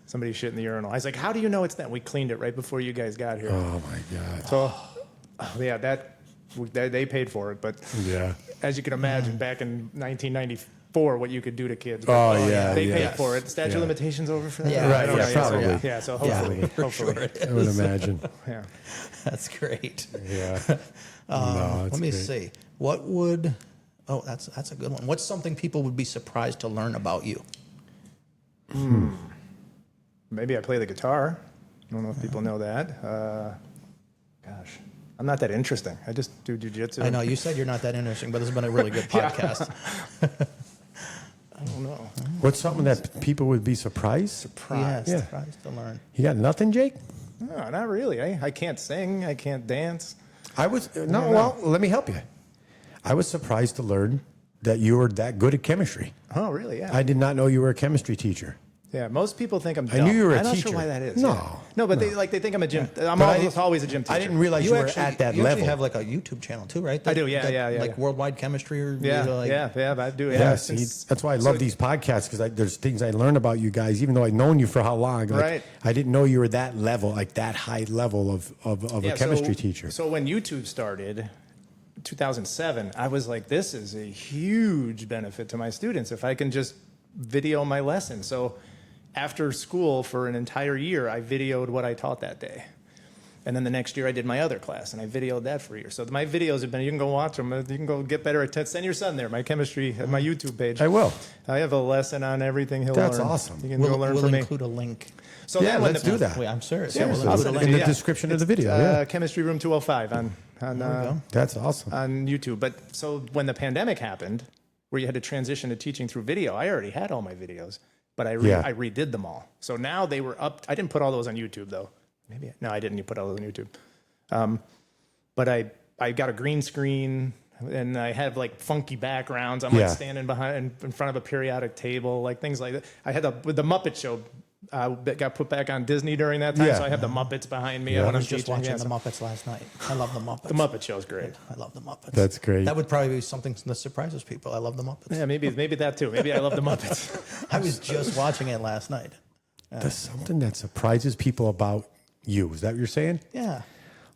B: Somebody shit in the urinal. I was like, how do you know it's that? We cleaned it right before you guys got here.
C: Oh, my God.
B: So, yeah, they paid for it. But
C: Yeah.
B: as you can imagine, back in 1994, what you could do to kids.
C: Oh, yeah.
B: They paid for it. Statute of limitations over for that?
A: Yeah.
C: Right,
B: I don't
C: yeah,
B: know.
C: probably.
B: Yeah, so hopefully.
C: I would imagine.
B: Yeah.
A: That's great.
C: Yeah.
A: Let me see. What would? Oh, that's a good one. What's something people would be surprised to learn about you?
B: Maybe I play the guitar. I don't know if people know that. Gosh, I'm not that interesting. I just do jiu-jitsu.
A: I know you said you're not that interesting, but this has been a really good podcast.
B: I don't know.
C: What's something that people would be surprised?
A: Yeah,
C: Yeah.
A: surprised to learn.
C: You got nothing, Jake?
B: No, not really. I can't sing. I can't dance.
C: Well, let me help you. I was surprised to learn that you were that good at chemistry.
B: Oh, really? Yeah.
C: I did not know you were a chemistry teacher.
B: Yeah, most people think I'm dumb.
C: I knew you were a
B: I'm not
C: teacher.
B: sure why that is.
C: No.
B: Yeah. No, but they think I'm a gym. I'm
C: But I didn't-
B: always a gym teacher.
C: I didn't realize you were at that
A: you
C: level.
A: actually have like a YouTube channel too, right?
B: I do, yeah.
A: Like worldwide chemistry or
B: Yeah,
A: like,
B: I do. Yeah,
C: Yeah, see, that's why I love these podcasts because there's things I learn about you guys, even though I've known you for how long. Like,
B: Right.
C: I didn't know you were that level, like that high level of a chemistry teacher.
B: So when YouTube started, 2007, I was like, this is a huge benefit to my students if I can just video my lesson. So after school for an entire year, I videoed what I taught that day. And then the next year I did my other class and I videoed that for a year. So my videos have been, you can go watch them. You can go get better at Send your son there, my chemistry, my YouTube page.
C: I will.
B: I have a lesson on everything he'll learn.
C: That's awesome.
B: You can go learn
A: We'll
B: from me.
A: include a link.
B: So
C: Yeah,
B: then when
C: let's do that.
A: Wait, I'm serious.
B: Yeah,
A: we'll
B: I'll
A: include
B: send
A: a
B: it
A: link.
C: In the
B: yeah.
C: description of the video, yeah.
B: Chemistry Room 205
C: That's awesome.
B: on YouTube. But so when the pandemic happened, where you had to transition to teaching through video, I already had all my videos, but I redid them all. So now they were up. I didn't put all those on YouTube though. No, I didn't put all those on YouTube. But I got a green screen and I have like funky backgrounds. I'm like standing in front of a periodic table, like things like that. I had with the Muppet Show. That got put back on Disney during that time, so I have the Muppets behind me.
A: I
B: When
A: was
B: I'm
A: just
B: teaching.
A: watching the Muppets last night. I love the Muppets.
B: The Muppet Show's great.
A: I love the Muppets.
C: That's great.
A: That would probably be something that surprises people. I love the Muppets.
B: Yeah, maybe that too. Maybe I love the Muppets.
A: I was just watching it last night.
C: There's something that surprises people about you. Is that what you're saying?
A: Yeah.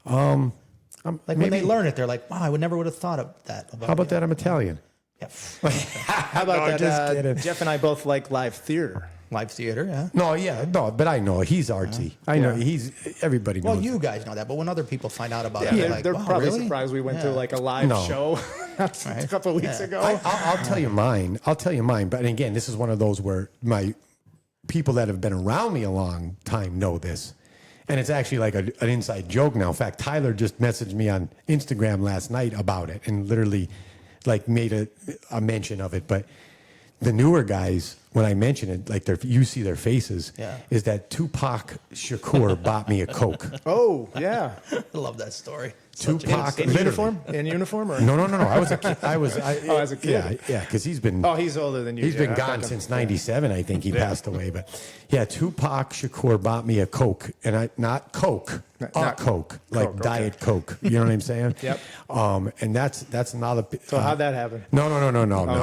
A: Like when they learn it, they're like, "Wow, I never would have thought of that."
C: How about that I'm Italian?
A: Yeah.
B: How about
C: No, just kidding.
B: Jeff and I both like live theater.
A: Live theater, yeah.
C: No, but I know he's artsy. I know everybody knows.
A: Well, you guys know that, but when other people find out about it,
B: Yeah,
A: they're like,
B: they're
A: wow,
B: probably
A: really?
B: surprised we went to
A: Yeah.
B: like a live
C: No.
B: show a couple of weeks ago.
C: I'll tell you mine. But again, this is one of those where my people that have been around me a long time know this. And it's actually like an inside joke now. In fact, Tyler just messaged me on Instagram last night about it and literally like made a mention of it. But the newer guys, when I mention it, like you see their faces, is that Tupac Shakur bought me a Coke.
B: Oh, yeah.
A: I love that story.
C: Tupac
B: In uniform? In uniform? Or?
C: No. I was a kid.
B: as a kid.
C: Yeah, because he's been.
B: Oh, he's older than you.
C: He's been gone since '97. I think he passed away. But yeah, Tupac Shakur bought me a Coke, and not Coke,
B: not
C: Coke, like
B: Coke,
C: Diet Coke. You know what I'm saying?
B: Yep.
C: And that's not a.
B: So how'd that happen?
C: No.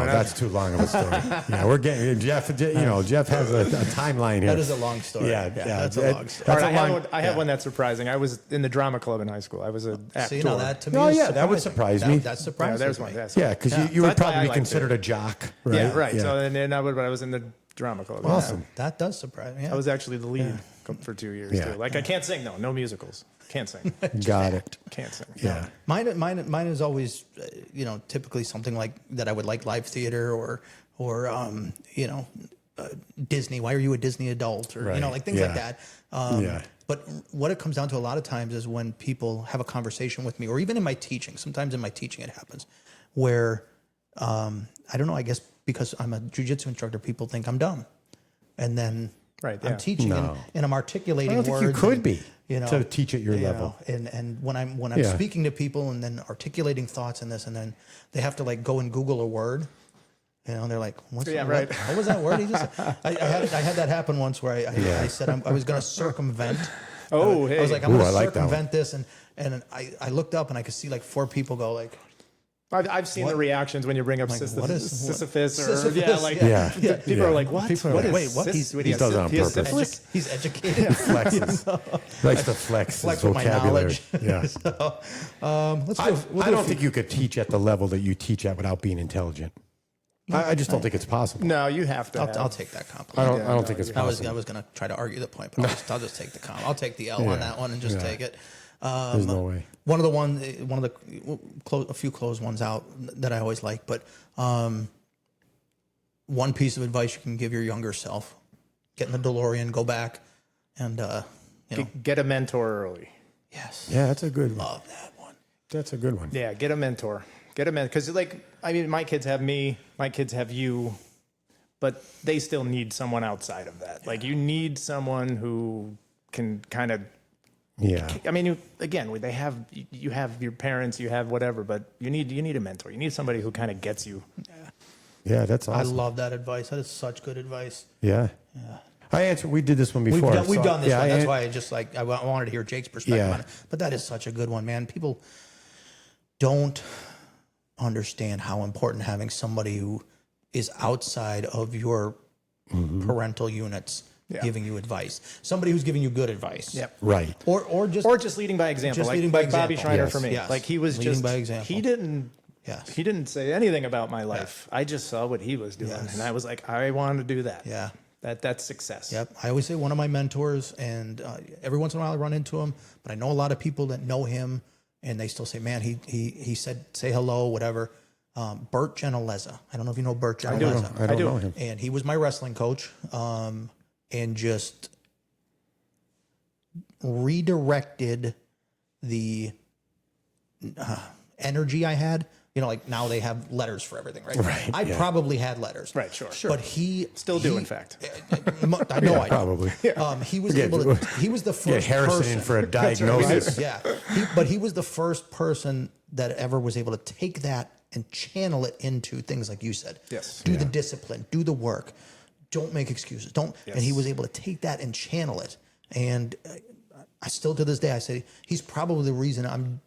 C: That's too long of a story. Yeah, we're getting Jeff. Jeff has a timeline here.
A: That is a long story.
C: Yeah,
A: that's a long story.
B: All right, I have one that's surprising. I was in the drama club in high school. I was an actor.
A: See, now that to me
C: Oh,
A: is
C: yeah, that would
A: surprising.
C: surprise me.
A: That's surprising.
B: Yeah, there's
A: to
B: one.
A: me.
B: Yes.
C: Yeah, because you
B: So
C: would
B: that's why I
C: probably be
B: liked
C: considered
B: it.
C: a jock, right?
B: Yeah, right. So then I was in the drama club.
C: Awesome.
A: That does surprise me. Yeah.
B: I was actually the lead for 2 years
C: Yeah.
B: too. Like I can't sing though. No musicals. Can't sing.
C: Got it.
B: Can't sing.
C: Yeah.
A: Mine is always, typically something like that. I would like live theater or Disney? Why are you a Disney adult? Or, like things like that. But what it comes down to a lot of times is when people have a conversation with me, or even in my teaching, sometimes in my teaching it happens, where, I don't know, I guess because I'm a jiu-jitsu instructor, people think I'm dumb. And then I'm teaching and I'm articulating
C: I don't think
A: words.
C: you could be to teach at your
A: you
C: level.
A: know, and when I'm speaking to people and then articulating thoughts in this, and then they have to like go and Google a word. And they're like, what was that word he just said? I had that happen once where I said I was going to circumvent. I was like, I'm going to circumvent this. And I looked up and I could see like 4 people go like.
B: I've seen the reactions when you bring up Sisyphus. People are like, what?
A: What?
C: He does it on purpose.
A: He's educated.
C: Flexes. He likes to flex his
A: with my
C: vocabulary.
A: knowledge.
C: Yeah.
A: So,
C: I don't think you could teach at the level that you teach at without being intelligent. I just don't think it's possible.
B: No, you have to.
A: I'll take that compliment.
C: I don't think it's possible.
A: I was going to try to argue the point, but I'll just take the compliment. I'll take the L on that one and just take it.
C: There's no way.
A: A few closed ones out that I always like, but one piece of advice you can give your younger self: get in a DeLorean, go back, and
B: get a mentor early.
A: Yes.
C: Yeah, that's a good one.
A: Love that one.
C: That's a good one.
B: Yeah, get a mentor. Because my kids have me, my kids have you, but they still need someone outside of that. Like you need someone who can kind of.
C: Yeah.
B: I mean, you have your parents, you have whatever, but you need a mentor. You need somebody who kind of gets you.
C: Yeah, that's awesome.
A: I love that advice. That is such good advice.
C: Yeah. We did this one before.
A: We've done this one. That's why I wanted to hear Jake's perspective on it. But that is such a good one, man. People don't understand how important having somebody who is outside of your parental units giving you advice. Somebody who's giving you good advice.
B: Yep.
C: Right.
B: Or just leading by example.
A: Just leading by example.
B: Bobby Schreiner
C: Yes.
B: for me.
A: Yes.
B: Like he was
A: leading by example.
B: He didn't say anything about my life.
A: Yeah.
B: I just saw what he was doing and I was like, I want to do that.
A: Yeah.
B: That's success.
A: Yep. I always say one of my mentors, and every once in a while I run into him, but I know a lot of people that know him and they still say, man, he said, say hello, whatever. Bert Gentileza. I don't know if you know Bert Gentileza.
C: I don't know him.
A: And he was my wrestling coach, and just redirected the energy I had. Like now they have letters for everything, right?
C: Right.
A: I probably had letters.
B: Right, sure.
A: But he
B: still do, in fact.
A: I know I do.
C: Probably.
A: He was able to. He was the first.
C: Get Harrison
A: person,
C: in for a diagnosis.
A: Yeah, but he was the first person that ever was able to take that and channel it into things like you said.
B: Yes.
A: Do the discipline. Do the work. Don't make excuses. Don't. Yes. And he was able to take that and channel it. And I still to this day I say he's probably the reason I'm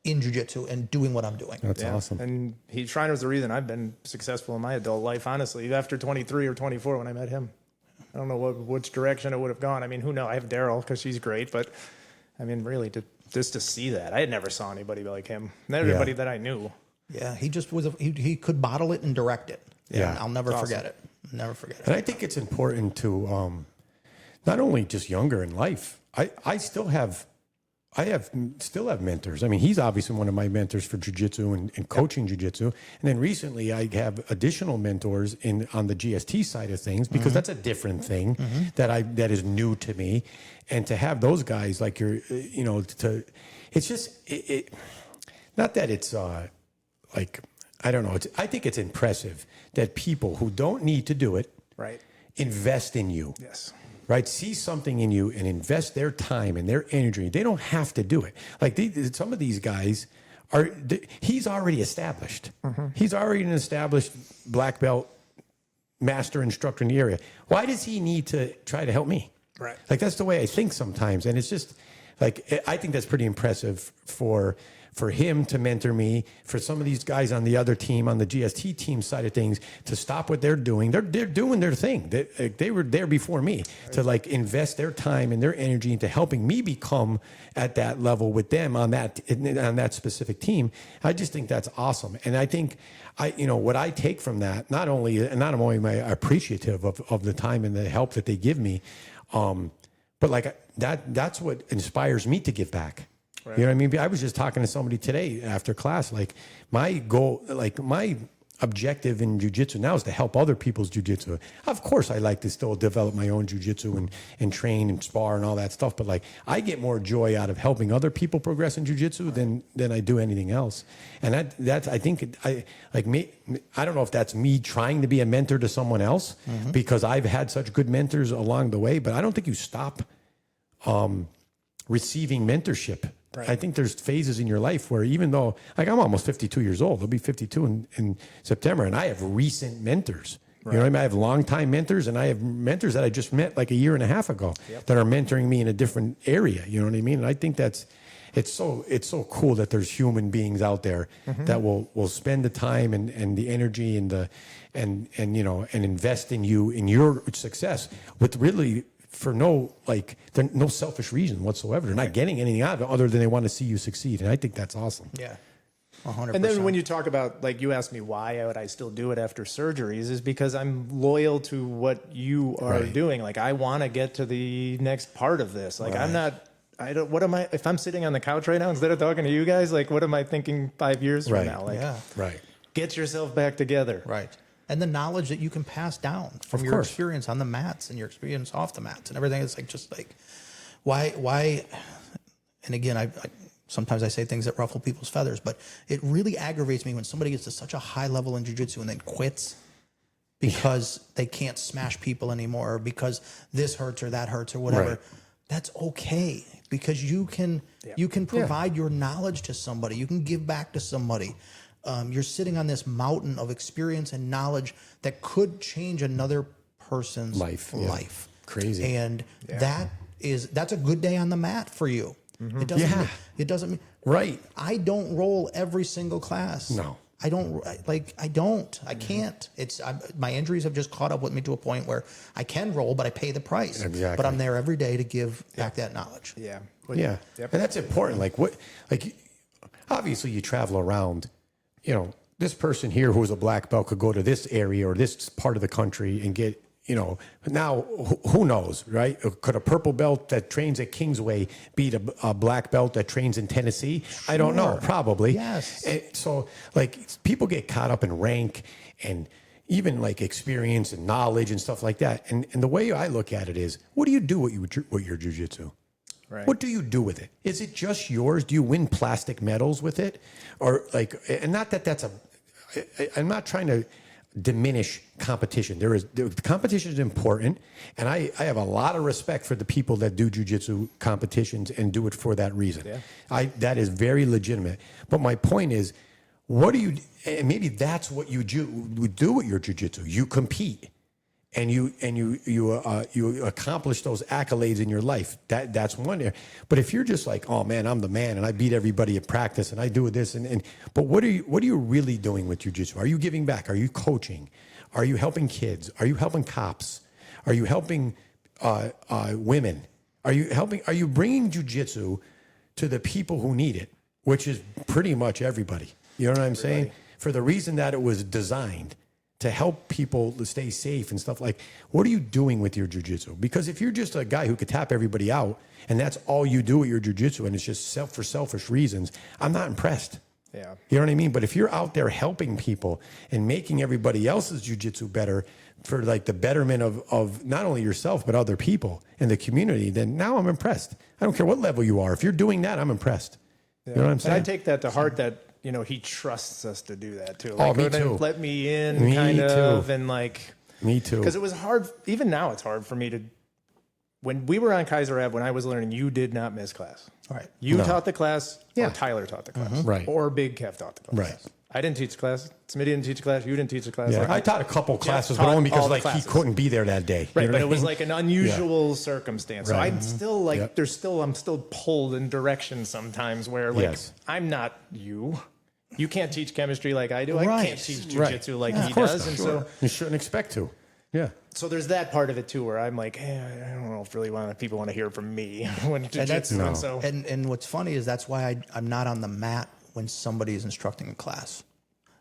A: in jiu-jitsu and doing what I'm doing.
C: That's awesome.
B: And Schreiner's the reason I've been successful in my adult life, honestly. After 23 or 24 when I met him. I don't know which direction it would have gone. I mean, who knows? I have Daryl because she's great, but I mean, really, just to see that. I had never saw anybody like him. Not everybody that I knew.
A: Yeah, he just was, he could bottle it and direct it.
C: Yeah.
A: And I'll never forget it. Never forget it.
C: And I think it's important to not only just younger in life. I still have mentors. I mean, he's obviously one of my mentors for jiu-jitsu and coaching jiu-jitsu. And then recently I have additional mentors on the GST side of things because that's a different thing that is new to me. And to have those guys like it's just, not that it's like, I don't know. I think it's impressive that people who don't need to do it invest in you.
B: Yes.
C: Right? See something in you and invest their time and their energy. They don't have to do it. Like some of these guys he's already established. He's already an established black belt master instructor in the area. Why does he need to try to help me?
B: Right.
C: Like that's the way I think sometimes. And it's just like, I think that's pretty impressive for him to mentor me, for some of these guys on the other team, on the GST team side of things, to stop what they're doing. They're doing their thing. They were there before me to like invest their time and their energy into helping me become at that level with them on that specific team. I just think that's awesome. And I think what I take from that, not only am I appreciative of the time and the help that they give me, but like that's what inspires me to give back. Right. You know what I mean? I was just talking to somebody today after class. Like my goal, like my objective in jiu-jitsu now is to help other people's jiu-jitsu. Of course, I like to still develop my own jiu-jitsu and train and spar and all that stuff. But like, I get more joy out of helping other people progress in jiu-jitsu than I do anything else. And that's I think I don't know if that's me trying to be a mentor to someone else because I've had such good mentors along the way. But I don't think you stop receiving mentorship. Right. I think there's phases in your life where even though, like I'm almost 52 years old, I'll be 52 in September, and I have recent mentors. Right. You know what I mean? I have longtime mentors, and I have mentors that I just met like a year and a half ago that are mentoring me in a different area. You know what I mean? And I think it's so cool that there's human beings out there that will spend the time and the energy and invest in you, in your success with really for no selfish reason whatsoever. They're not getting anything out of it other than they want to see you succeed. And I think that's awesome.
A: Yeah. 100%.
B: And then when you talk about, like, you asked me why would I still do it after surgeries, is because I'm loyal to what you are doing. Like, I want to get to the next part of this. Like, if I'm sitting on the couch right now, instead of talking to you guys, like, what am I thinking 5 years from now? Like, get yourself back together.
A: Right. And the knowledge that you can pass down from your experience on the mats and your experience off the mats and everything. It's like, just like, why, and again, I sometimes I say things that ruffle people's feathers, but it really aggravates me when somebody gets to such a high level in jiu-jitsu and then quits because they can't smash people anymore, or because this hurts or that hurts or whatever. Right. That's okay, because you can provide your knowledge to somebody. You can give back to somebody. You're sitting on this mountain of experience and knowledge that could change another person's life.
C: Crazy.
A: And that's a good day on the mat for you. Mm-hmm. It doesn't mean
C: right.
A: I don't roll every single class.
C: No.
A: I don't. I can't. My injuries have just caught up with me to a point where I can roll, but I pay the price.
C: Exactly.
A: But I'm there every day to give back that knowledge.
B: Yeah.
C: And that's important. Obviously you travel around. You know, this person here who's a black belt could go to this area or this part of the country and get, now who knows, right? Could a purple belt that trains at Kingsway beat a black belt that trains in Tennessee? Sure. I don't know, probably.
A: Yes.
C: And so, people get caught up in rank and even experience and knowledge and stuff like that. And the way I look at it is, what do you do with your jiu-jitsu? Right. What do you do with it? Is it just yours? Do you win plastic medals with it? Or and not that I'm not trying to diminish competition. The competition is important, and I have a lot of respect for the people that do jiu-jitsu competitions and do it for that reason. Yeah. That is very legitimate. But my point is, what do you? And maybe that's what you do with your jiu-jitsu. You compete. And you accomplish those accolades in your life. That's one area. But if you're just like, oh man, I'm the man, and I beat everybody at practice, and I do this, but what are you really doing with jiu-jitsu? Are you giving back? Are you coaching? Are you helping kids? Are you helping cops? Are you helping women? Are you bringing jiu-jitsu to the people who need it, which is pretty much everybody? You know what I'm saying? For the reason that it was designed. To help people to stay safe and stuff. What are you doing with your jiu-jitsu? Because if you're just a guy who could tap everybody out and that's all you do with your jiu-jitsu and it's just for selfish reasons, I'm not impressed. Yeah. You know what I mean? But if you're out there helping people and making everybody else's jiu-jitsu better for the betterment of not only yourself but other people in the community, then now I'm impressed. I don't care what level you are. If you're doing that, I'm impressed. Yeah. You know what I'm saying?
B: And I take that to heart that he trusts us to do that too.
C: Me too.
B: Let me in, me too. Because it was hard. Even now, it's hard for me to. When we were on Kaiser Ave, when I was learning, you did not miss class. Right. You taught the class, or Tyler taught the class,
C: right?
B: Or Big Kev taught the class.
C: Right.
B: I didn't teach the class. Smitty didn't teach the class. You didn't teach the class.
C: Yeah, I taught a couple classes, but only because he couldn't be there that day.
B: Right, but it was an unusual circumstance. Right. So I'm still I'm still pulled in directions sometimes where I'm not you. You can't teach chemistry like I do. I can't teach jiu-jitsu like he does. And so
C: you shouldn't expect to. Yeah.
B: So there's that part of it too, where I'm like, hey, I don't know if people want to hear from me when jiu-jitsu.
A: And what's funny is that's why I'm not on the mat when somebody is instructing a class.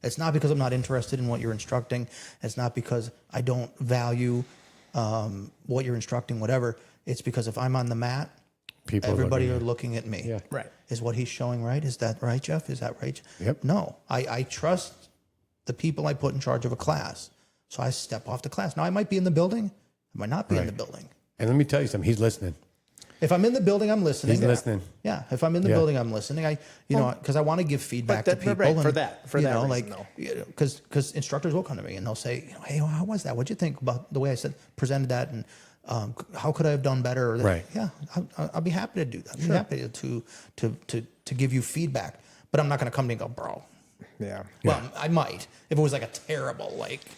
A: It's not because I'm not interested in what you're instructing. It's not because I don't value what you're instructing, whatever. It's because if I'm on the mat, everybody are looking at me.
C: Yeah.
B: Right.
A: Is what he's showing right? Is that right, Jeff? Is that right?
C: Yep.
A: No, I trust the people I put in charge of a class. So I step off the class. Now I might be in the building. I might not be in the building.
C: And let me tell you something. He's listening.
A: If I'm in the building, I'm listening.
C: He's listening.
A: Yeah. If I'm in the building, I'm listening. Because I want to give feedback to people.
B: Right, for that reason, though.
A: Because instructors will come to me and they'll say, hey, how was that? What'd you think about the way I presented that? And how could I have done better?
C: Right.
A: Yeah. I'll be happy to do that. I'll be happy to give you feedback. But I'm not going to come to you and go, bro.
B: Yeah.
A: Well, I might if it was like a terrible
C: if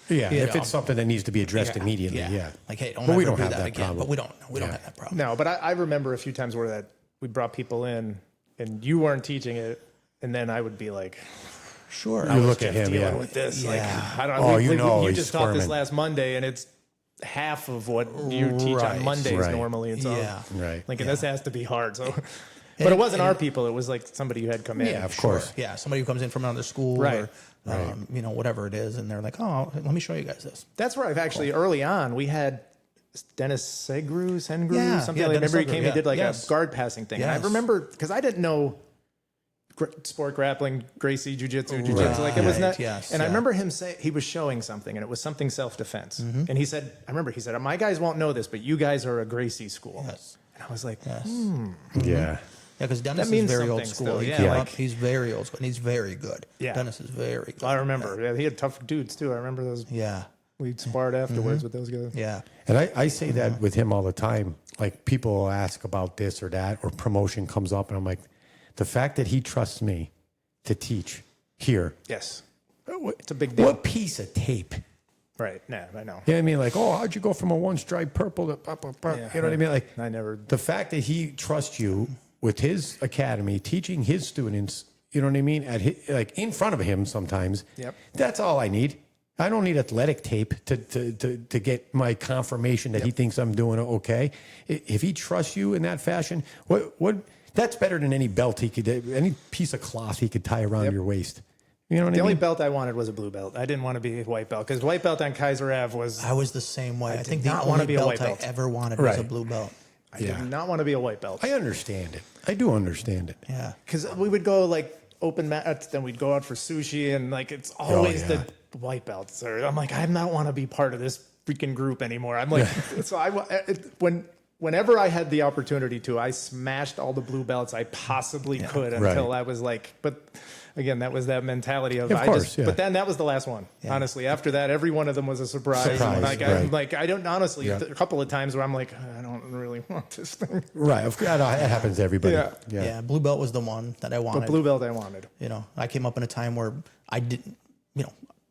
C: it's something that needs to be addressed immediately. Yeah.
A: Like, hey, don't
C: But
A: ever
C: we don't
A: do
C: have
A: that
C: that
A: again.
C: problem.
A: But we don't have that problem.
B: No, but I remember a few times where we brought people in and you weren't teaching it, and then I would be like,
A: Sure.
C: You look at him,
B: dealing with this.
A: Yeah.
B: Like, I don't. You
C: he's
B: just taught this
C: squirming.
B: last Monday, and it's half of what you teach
A: Right.
B: on Mondays
C: Right.
B: normally. And so,
C: Right.
B: Like, and this has to be hard. So, but it wasn't our people. It was like somebody you had come in.
C: Yeah, of course.
A: Yeah, somebody who comes in from another school
B: Right.
A: or whatever it is, and they're like, oh, let me show you guys this.
B: That's where I've actually early on we had Dennis Sengru,
A: Yeah,
B: something
A: yeah,
B: like.
A: Dennis
B: Remember he
A: Segru,
B: came
A: yeah.
B: and did like
A: Yes.
B: a guard passing thing, and I
A: Yes.
B: remember because I didn't know sport grappling, Gracie, Jiu-Jitsu. Like it was not.
A: Yes,
B: and I
A: yeah.
B: remember him say he was showing something, and it was something self-defense. And he said, my guys won't know this, but you guys are a Gracie school.
A: Yes.
B: And I was like,
C: Yeah.
A: Yeah, because Dennis
B: That means
A: is very old
B: something
A: school.
B: still,
A: He
B: yeah,
A: came
B: like-
A: up, he's very old school, and he's very good.
B: Yeah.
A: Dennis is very good.
B: I remember. Yeah, he had tough dudes too. I remember those.
A: Yeah,
B: We sparred afterwards with those guys.
A: yeah.
C: And I say that with him all the time. Like people will ask about this or that, or promotion comes up, and I'm like, the fact that he trusts me to teach here.
B: Yes. It's a big deal.
C: What piece of tape?
B: Right. Nah, I know.
C: You know what I mean? Like, oh, how'd you go from a one stripe purple to
B: Yeah.
C: you know what I mean? Like,
B: I never.
C: the fact that he trusts you with his academy, teaching his students, you know what I mean? Like in front of him sometimes.
B: Yep.
C: That's all I need. I don't need athletic tape to get my confirmation that he thinks I'm doing okay. If he trusts you in that fashion, what that's better than any belt any piece of cloth he could tie around your waist. You know what I
B: The only
C: mean?
B: belt I wanted was a blue belt. I didn't want to be a white belt because white belt on Kaiser Ave was.
A: I was the same way. I think the
B: not wanna
A: only
B: be a
A: belt
B: white belt.
A: I ever wanted was
C: Right.
A: a blue belt.
B: I did not want to be a white belt
C: I understand it. I do understand it.
A: Yeah.
B: because we would go like open mats, then we'd go out for sushi, and like it's always
C: yeah.
B: the white belts. Or I'm like, I not want to be part of this freaking group anymore. I'm like, so whenever I had the opportunity to, I smashed all the blue belts I possibly could until
C: Right.
B: I was like, but. Again, that was that mentality of,
C: Of course, yeah.
B: But then that was the last one. Honestly, after that, every one of them was a surprise.
C: Surprise,
B: Like,
C: right.
B: I don't honestly.
C: Yeah.
B: A couple of times where I'm like, I don't really want this thing.
C: Right. That happens to everybody.
B: Yeah.
A: Yeah, blue belt was the one that I wanted.
B: But blue belt, I wanted.
A: You know, I came up in a time where I didn't,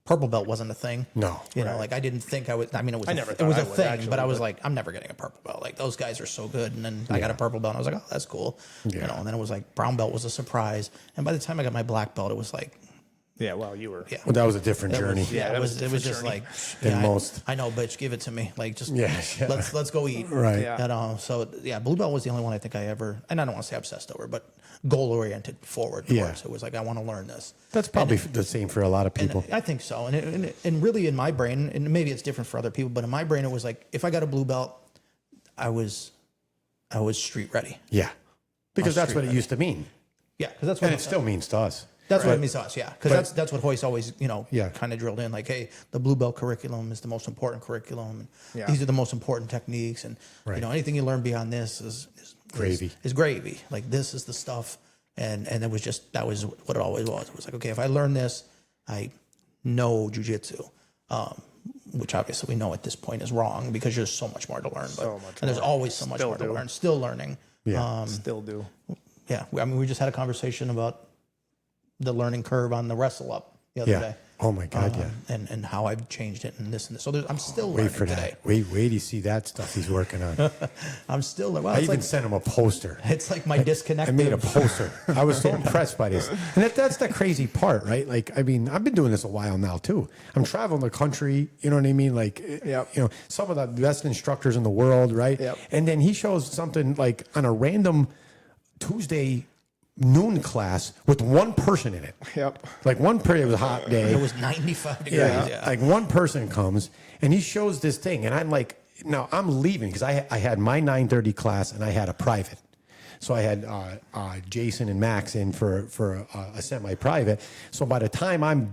A: purple belt wasn't a thing.
C: No.
A: Like I didn't think I was. I mean, it was.
B: I never
A: it was
B: thought
A: a
B: I would,
A: thing,
B: actually,
A: but I was
B: but-
A: like, I'm never getting a purple belt. Like those guys are so good, and then I got a purple belt. And I was like, oh, that's cool.
C: Yeah.
A: And then it was like brown belt was a surprise, and by the time I got my black belt, it was like,
B: Yeah, well, you were.
A: yeah.
C: Well, that was a different
A: That
C: journey.
A: was, yeah,
B: that
A: it
B: was
A: was.
B: a
A: It was
B: different
A: just
B: journey.
A: like
C: Than most.
A: I know, bitch, give it to me. Like just
C: Yeah.
A: let's go eat.
C: Right.
B: Yeah.
A: So yeah, blue belt was the only one I think I ever, and I don't want to say obsessed over, but goal oriented forward
C: Yeah.
A: towards. It was like I want to learn this.
C: That's probably the same for a lot of people.
A: I think so. And really in my brain, and maybe it's different for other people, but in my brain, it was like, if I got a blue belt, I was street ready.
C: Yeah. Because that's what it
A: street
C: used to mean.
A: Yeah. Cause that's what
C: And it still means to us.
A: that's what it means to us. Yeah. Cause that's what Hoist always,
C: Yeah.
A: kind of drilled in. Like, hey, the blue belt curriculum is the most important curriculum. And
B: Yeah.
A: these are the most important techniques. And,
C: Right.
A: anything you learn beyond this is
C: Gravy.
A: Is gravy. Like this is the stuff. And it was just, that was what it always was. It was like, okay, if I learn this, I know jiu-jitsu. Which obviously we know at this point is wrong because there's so much more to learn.
B: So much
A: and there's
B: more.
A: always so much
B: Still
A: more to
B: do.
A: learn. Still learning.
C: Yeah.
B: Still do.
A: Yeah. I mean, we just had a conversation about the learning curve on the wrestle up the other
C: Yeah.
A: day.
C: Oh my God, yeah.
A: And how I've changed it and this and this. So I'm still
C: Wait
A: learning
C: for
A: today.
C: that. Wait till you see that stuff he's working on.
A: I'm still well,
C: I
A: it's
C: even
A: like,
C: sent him a poster.
A: it's like my
C: I
A: disconnected.
C: made a poster. I was so impressed by this. And that's the crazy part, right? Like, I mean, I've been doing this a while now too. I'm traveling the country, you know what I mean? Like,
B: Yep.
C: some of the best instructors in the world, right?
B: Yep.
C: And then he shows something like on a random Tuesday noon class with one person in it.
B: Yep.
C: Like one period, it was a hot day.
A: It was 95 degrees.
C: Yeah,
A: Yeah.
C: like one person comes and he shows this thing, and I'm like, now I'm leaving because I had my 9:30 class and I had a private. So I had Jason and Max in for a semi-private. So by the time I'm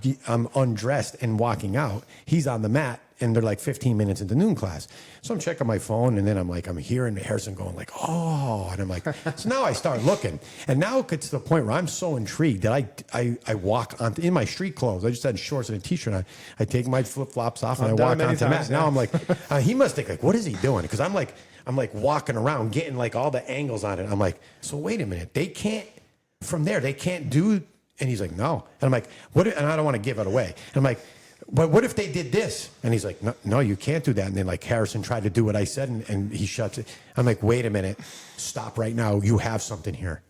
C: undressed and walking out, he's on the mat, and they're like 15 minutes into noon class. So I'm checking my phone, and then I'm hearing Harrison going like, oh, and I'm like, so now I start looking, and now it gets to the point where I'm so intrigued that I walk in my street clothes. I just had shorts and a t-shirt on. I take my flip-flops off, and I walk onto the mat. Now I'm like, he must think like, what is he doing? Because I'm like walking around, getting like all the angles on it. I'm like, so wait a minute, they can't do. And he's like, no. And I'm like, what? And I don't want to give it away. And I'm like, but what if they did this? And he's like, no, you can't do that. And then like Harrison tried to do what I said, and he shuts it. I'm like, wait a minute, stop right now. You have something here.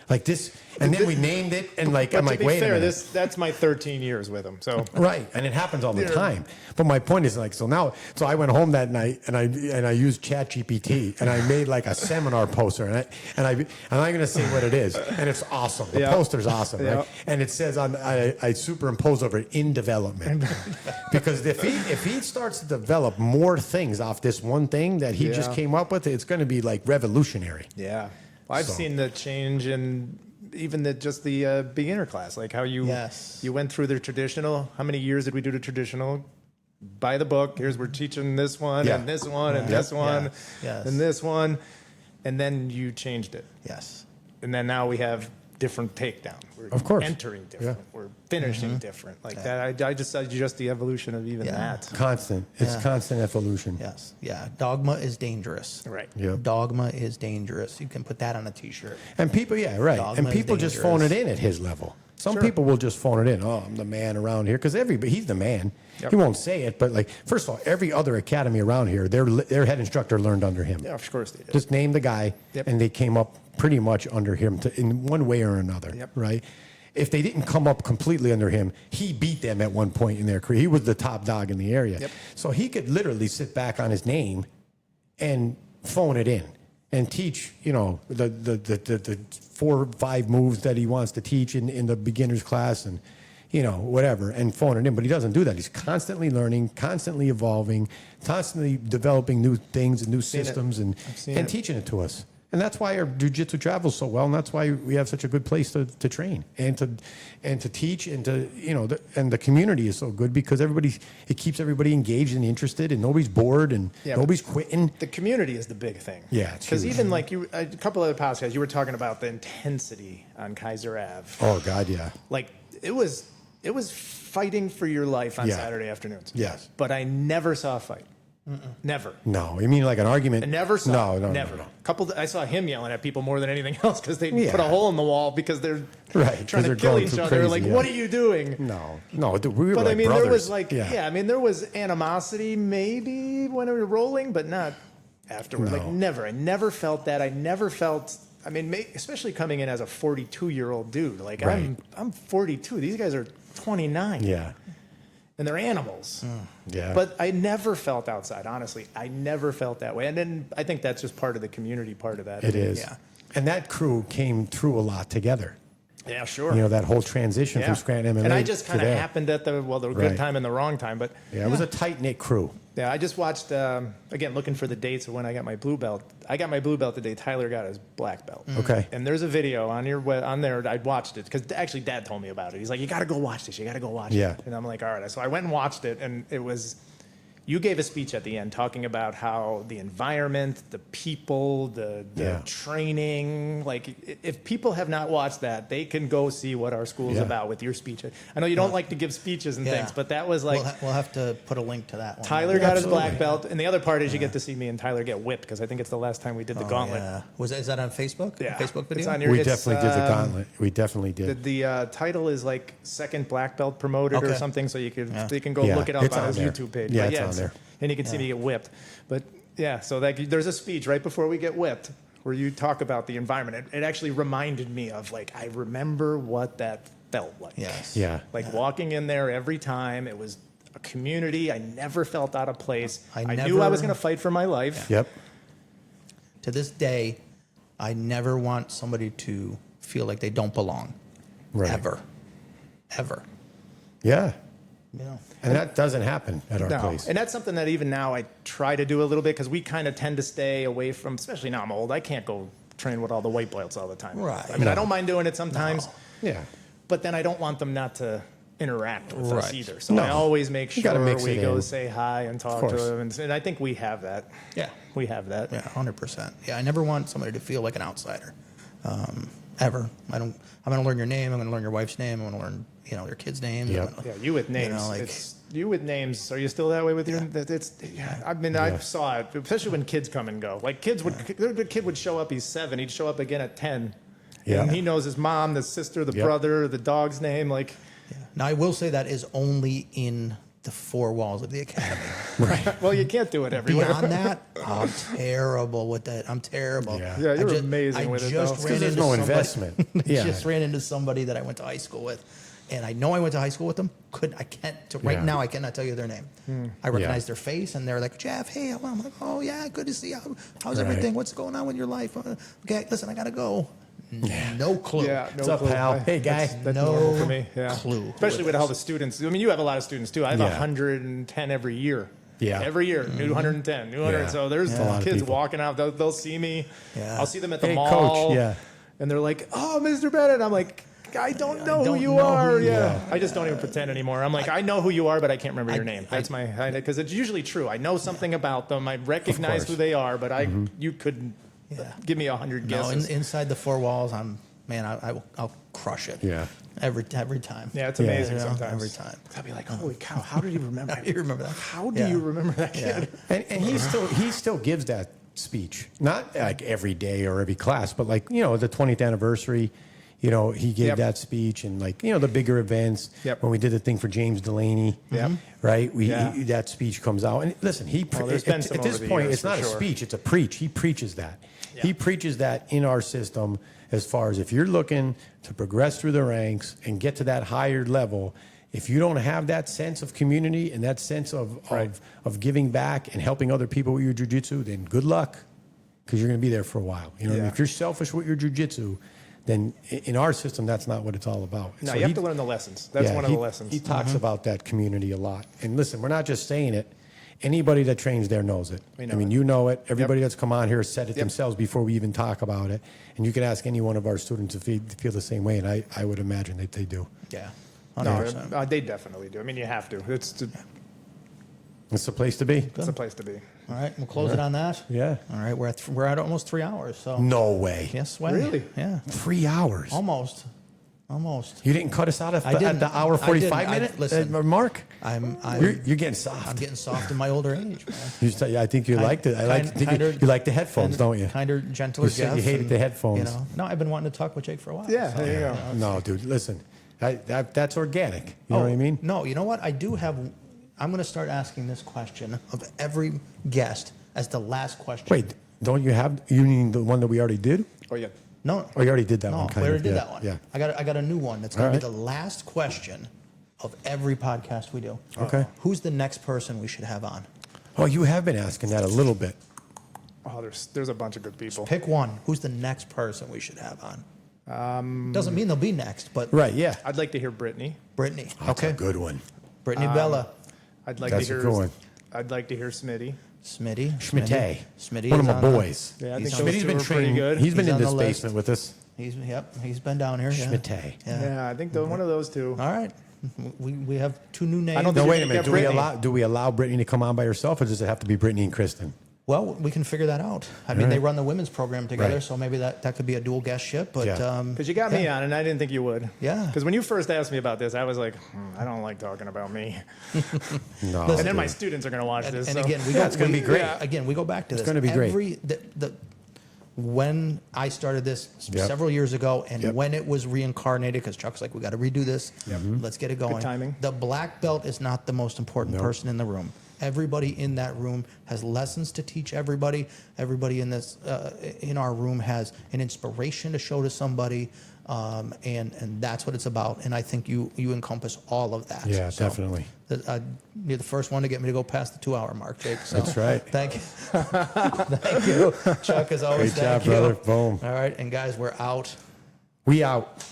C: Like this, and then we named it, and like I'm like, wait a minute.
B: That's my 13 years with him. So
C: right, and it happens all the time. But my point is like, so I went home that night, and I used ChatGPT, and I made like a seminar poster, and I'm gonna say what it is, and it's awesome. The poster's awesome, right? And it says I superimpose over it, in development, because if he starts to develop more things off this one thing that he just came up with, it's gonna be like revolutionary.
B: Yeah. Well, I've seen the change in even the beginner class, like how you went through the traditional. How many years did we do the traditional? By the book. We're teaching this one and this one and this one and this one, and then you changed it.
A: Yes.
B: And then now we have different takedown. We're
C: of course
B: entering different. We're finishing different. Like that. I just the evolution of even that.
C: Constant. It's constant evolution.
A: Yes. Yeah. Dogma is dangerous.
B: Right.
C: Yep.
A: Dogma is dangerous. You can put that on a T-shirt.
C: And people,
A: Dogma
C: and people just phone it in at his level. Some people will just phone it in. Oh, I'm the man around here, because he's the man. Yep. He won't say it, but like, first of all, every other academy around here, their head instructor learned under him.
B: Yeah, of course they did.
C: Just name the guy, and they came up pretty much under him in one way or another, right? If they didn't come up completely under him, he beat them at one point in their career. He was the top dog in the area. Yep. So he could literally sit back on his name and phone it in and teach, the 4 or 5 moves that he wants to teach in the beginner's class, and whatever, and phone it in. But he doesn't do that. He's constantly learning, constantly evolving, constantly developing new things and new systems, and teaching it to us. And that's why our jiu-jitsu travels so well, and that's why we have such a good place to train and to teach, and and the community is so good, because it keeps everybody engaged and interested, and nobody's bored, and nobody's quitting.
B: The community is the big thing.
C: Yeah,
B: because even like a couple of other podcasts, you were talking about the intensity on Kaiser Ave.
C: Oh God, yeah.
B: Like it was fighting for your life on Saturday afternoons.
C: Yes,
B: but I never saw a fight. Never.
C: No, you mean like an argument?
B: I never saw.
C: No.
B: I saw him yelling at people more than anything else, because they put a hole in the wall because they're trying to kill each other.
C: Crazy,
B: like, what are you doing?
C: No. We were
B: but
C: like
B: I mean,
C: brothers.
B: there was like, I mean, there was animosity maybe when we were rolling, but not afterward.
C: No.
B: Like, never. I never felt that. I never felt. I mean, especially coming in as a 42-year-old dude. Like, I'm 42. These guys are 29.
C: Yeah.
B: And they're animals.
C: Yeah.
B: But I never felt outside, honestly. I never felt that way. And then I think that's just part of the community part of that.
C: It is.
B: Yeah.
C: And that crew came through a lot together.
B: Yeah, sure.
C: That whole transition from Scranton MMA.
B: And I just kind of happened at the good time and the wrong time. But
C: it was a tight-knit crew.
B: Yeah, I just watched, again, looking for the dates of when I got my blue belt. I got my blue belt the day Tyler got his black belt.
C: Okay.
B: And there's a video on there. I watched it because actually Dad told me about it. He's like, you got to go watch this. You got to go watch it. And I'm like, all right. So I went and watched it, and it was, you gave a speech at the end talking about how the environment, the people, the training, like if people have not watched that, they can go see what our school's about with your speech. I know you don't like to give speeches and things, but that was like...
A: We'll have to put a link to that one.
B: Tyler got his black belt, and the other part is you get to see me and Tyler get whipped, because I think it's the last time we did the gauntlet.
A: Yeah. Is that on Facebook?
B: Yeah.
A: Facebook video?
B: It's on your,
C: We definitely did the gauntlet. We definitely did.
B: The title is like second black belt promoted or something, so you can go look it up on his YouTube page.
C: Yeah, it's on there.
B: And you can see me get whipped. But yeah, so there's a speech right before we get whipped where you talk about the environment. It actually reminded me of, like, I remember what that felt like.
A: Yes.
C: Yeah.
B: Like walking in there every time. It was a community. I never felt out of place. I knew I was going to fight for my life.
C: Yep.
A: To this day, I never want somebody to feel like they don't belong.
C: Right.
A: Ever.
C: Yeah.
A: Yeah.
C: And that doesn't happen at our place.
B: And that's something that even now I try to do a little bit, because we kind of tend to stay away from, especially now I'm old, I can't go train with all the white belts all the time.
A: Right.
B: I mean, I don't mind doing it sometimes,
C: Yeah.
B: but then I don't want them not to interact with us
A: Right.
B: either. So
C: No.
B: I always make
C: You gotta
B: sure
C: mix
B: we
C: it
B: go
C: in.
B: say hi and talk to
C: course.
B: them. And I think we have that.
A: Yeah.
B: We have that.
A: Yeah, 100%. Yeah, I never want somebody to feel like an outsider, ever. I'm going to learn your name. I'm going to learn your wife's name. I'm going to learn, your kids' names.
C: Yeah.
B: Yeah, you with names. You with names. Are you still that way with your? I mean, I saw it, especially when kids come and go. Like the kid would show up. He's 7. He'd show up again at 10.
C: Yeah.
B: And he knows his mom, the sister, the
C: Yep.
B: brother, the dog's name. Like,
A: Now, I will say that is only in the 4 walls of the academy.
B: well, you can't do it everywhere.
A: Beyond that, I'm terrible with that. I'm terrible.
C: Yeah.
B: Yeah, you're
A: I
B: amazing with it, though. It's 'cause
A: ran
C: there's
A: into
C: no
A: somebody-
C: investment.
A: I
C: Yeah.
A: just ran into somebody that I went to high school with. And I know I went to high school with them. Right
C: Yeah.
A: now, I cannot tell you their name. I recognize their face, and they're like, Jeff, hey. I'm like, oh, yeah, good to see you. How's
C: Right.
A: everything? What's going on with your life? Okay, listen, I got to go. No clue.
B: Yeah, no
C: What's up,
B: clue.
C: pal? Hey, guy.
B: That's
A: No
B: normal for me. Yeah.
A: clue.
B: Especially with all the students. I mean, you have a lot of students too. I have
C: Yeah.
B: 110 every year.
C: Yeah.
B: Every year, new 110, new 100.
C: Yeah.
B: So there's
C: A lot of
B: kids
C: people.
B: walking out. They'll see me.
A: Yeah.
B: I'll see them at the
C: Hey,
B: mall.
C: coach. Yeah.
B: And they're like, "Oh, Mr. Bennett." I'm like, I don't know who
A: don't
B: you
A: know
B: are.
A: who you
B: Yeah.
C: are.
B: I just don't even pretend anymore. I'm like, I know who you are, but I can't remember your name. That's because it's usually true. I know something about them. I recognize
C: course.
B: who they are, but you couldn't give me 100
A: No,
B: guesses.
A: inside the 4 walls, I'll crush it.
C: Yeah.
A: Every time.
B: Yeah, it's amazing
A: You know,
B: sometimes.
A: every time.
B: I'll be like, holy cow, how did you remember?
A: You remember that?
B: How do you remember that kid?
C: And he still gives that speech, not like every day or every class, but like the 20th anniversary, he gave
B: Yep.
C: that speech, and like the bigger events.
B: Yep.
C: When we did the thing for James Delaney,
B: Yep.
C: right?
B: Yeah.
C: That speech comes out, and listen,
B: there's been some
C: at this
B: over the
C: point,
B: years,
C: it's not
B: for
C: a
B: sure.
C: speech; it's a preach. He preaches that.
B: Yeah.
C: He preaches that in our system. As far as if you're looking to progress through the ranks and get to that higher level, if you don't have that sense of community and that sense of giving back and helping other people with your jiu-jitsu, then good luck, because you're going to be there for a while.
B: Yeah.
C: If you're selfish with your jiu-jitsu, then in our system, that's not what it's all about.
B: No,
C: So
B: you have to learn the lessons. That's one of the lessons.
C: He talks about that community a lot. And listen, we're not just saying it. Anybody that trains there knows it.
B: We know
C: I mean,
B: it.
C: you know it. Everybody that's come on here has said it
B: Yep.
C: themselves before we even talk about it. And you can ask any one of our students if they feel the same way, and I would imagine that they do.
A: Yeah.
B: No,
A: 100%.
B: they definitely do. I mean, you have to. It's
C: It's the place to be.
B: the place to be.
A: All right, we'll close it on that.
C: Yeah.
A: All right, we're at almost 3 hours. So
C: No way.
A: yes, way.
B: Really?
A: Yeah.
C: 3 hours.
A: Almost.
C: You didn't cut us out
A: I
C: at
A: didn't.
C: the hour
A: I
C: 45
A: didn't.
C: minute
A: Listen.
C: mark?
A: I'm
C: You're getting soft.
A: I'm getting soft in my older age, man.
C: I think you liked it. You like the headphones, don't you?
A: Kind of gentler.
C: You said you
A: Jeff,
C: hated the headphones.
A: No, I've been wanting to talk with Jake for a while.
B: Yeah,
A: so,
B: there you go.
C: No, dude, listen. That's organic. You know what I mean?
A: No, you know what? I'm going to start asking this question of every guest as the last question.
C: Wait, you mean the one that we already did?
B: Oh, yeah.
A: No.
C: Oh, you already did that
A: No,
C: one.
A: we already did
C: yeah,
A: that one.
C: Yeah.
A: I got a new one that's going to be
C: All
A: the last question of every podcast we do.
C: Okay.
A: Who's the next person we should have on?
C: Oh, you have been asking that a little bit.
B: Oh, there's a bunch of good people.
A: Pick one. Who's the next person we should have on? Doesn't mean they'll be next, but
C: Right, yeah.
B: I'd like to hear Brittany.
A: Brittany.
C: That's a good one.
A: Brittany Bella.
B: I'd like
C: That's
B: to
C: a
B: hear.
C: good one.
B: I'd like to hear Smitty.
A: Smitty.
C: Schmitte.
A: Smitty
C: One of
A: is
C: my
A: on the-
C: boys.
B: Yeah, I
A: He's
B: think
A: on-
B: those
C: Schmitty's
B: two
C: been
B: are pretty
C: training.
B: good.
C: He's been
A: He's
C: in
A: on
C: this
A: the list.
C: basement with us.
A: He's been down here. Yeah.
C: Schmitte.
A: Yeah.
B: Yeah, I think one of those two.
A: All right. We have 2 new names.
B: I don't
C: No,
B: think
C: wait
B: you
C: a
B: can
C: minute.
B: get Brittany.
C: Do we allow Brittany to come on by herself, or does it have to be Brittany and Kristen?
A: Well, we can figure that out. I mean, they run the women's program together,
C: Right.
A: so maybe that could be a dual guest ship. But
C: Yeah.
B: Because you got me on, and I didn't think you would.
A: Yeah.
B: Because when you first asked me about this, I was like, I don't like talking about me.
C: No.
B: And then my students are going to watch this.
A: and
B: so.
A: again,
C: it's gonna be great.
A: Again, we go back to this.
C: gonna be great.
A: When I started this
C: Yep.
A: several years ago, and
C: Yep.
A: when it was reincarnated, because Chuck's like, we got to redo this. Let's get it going.
B: timing.
A: The black belt is not the most important person in the room. Everybody in that room has lessons to teach everybody. Everybody in this in our room has an inspiration to show to somebody, and that's what it's about. And I think you encompass all of that.
C: Yeah, definitely.
A: You're the first one to get me to go past the 2-hour mark, Jake. So
C: That's right.
A: Thank you. Thank you. Chuck, as always,
C: Great job,
A: thank you.
C: brother. Boom.
A: All right, and guys, we're out.
C: We out.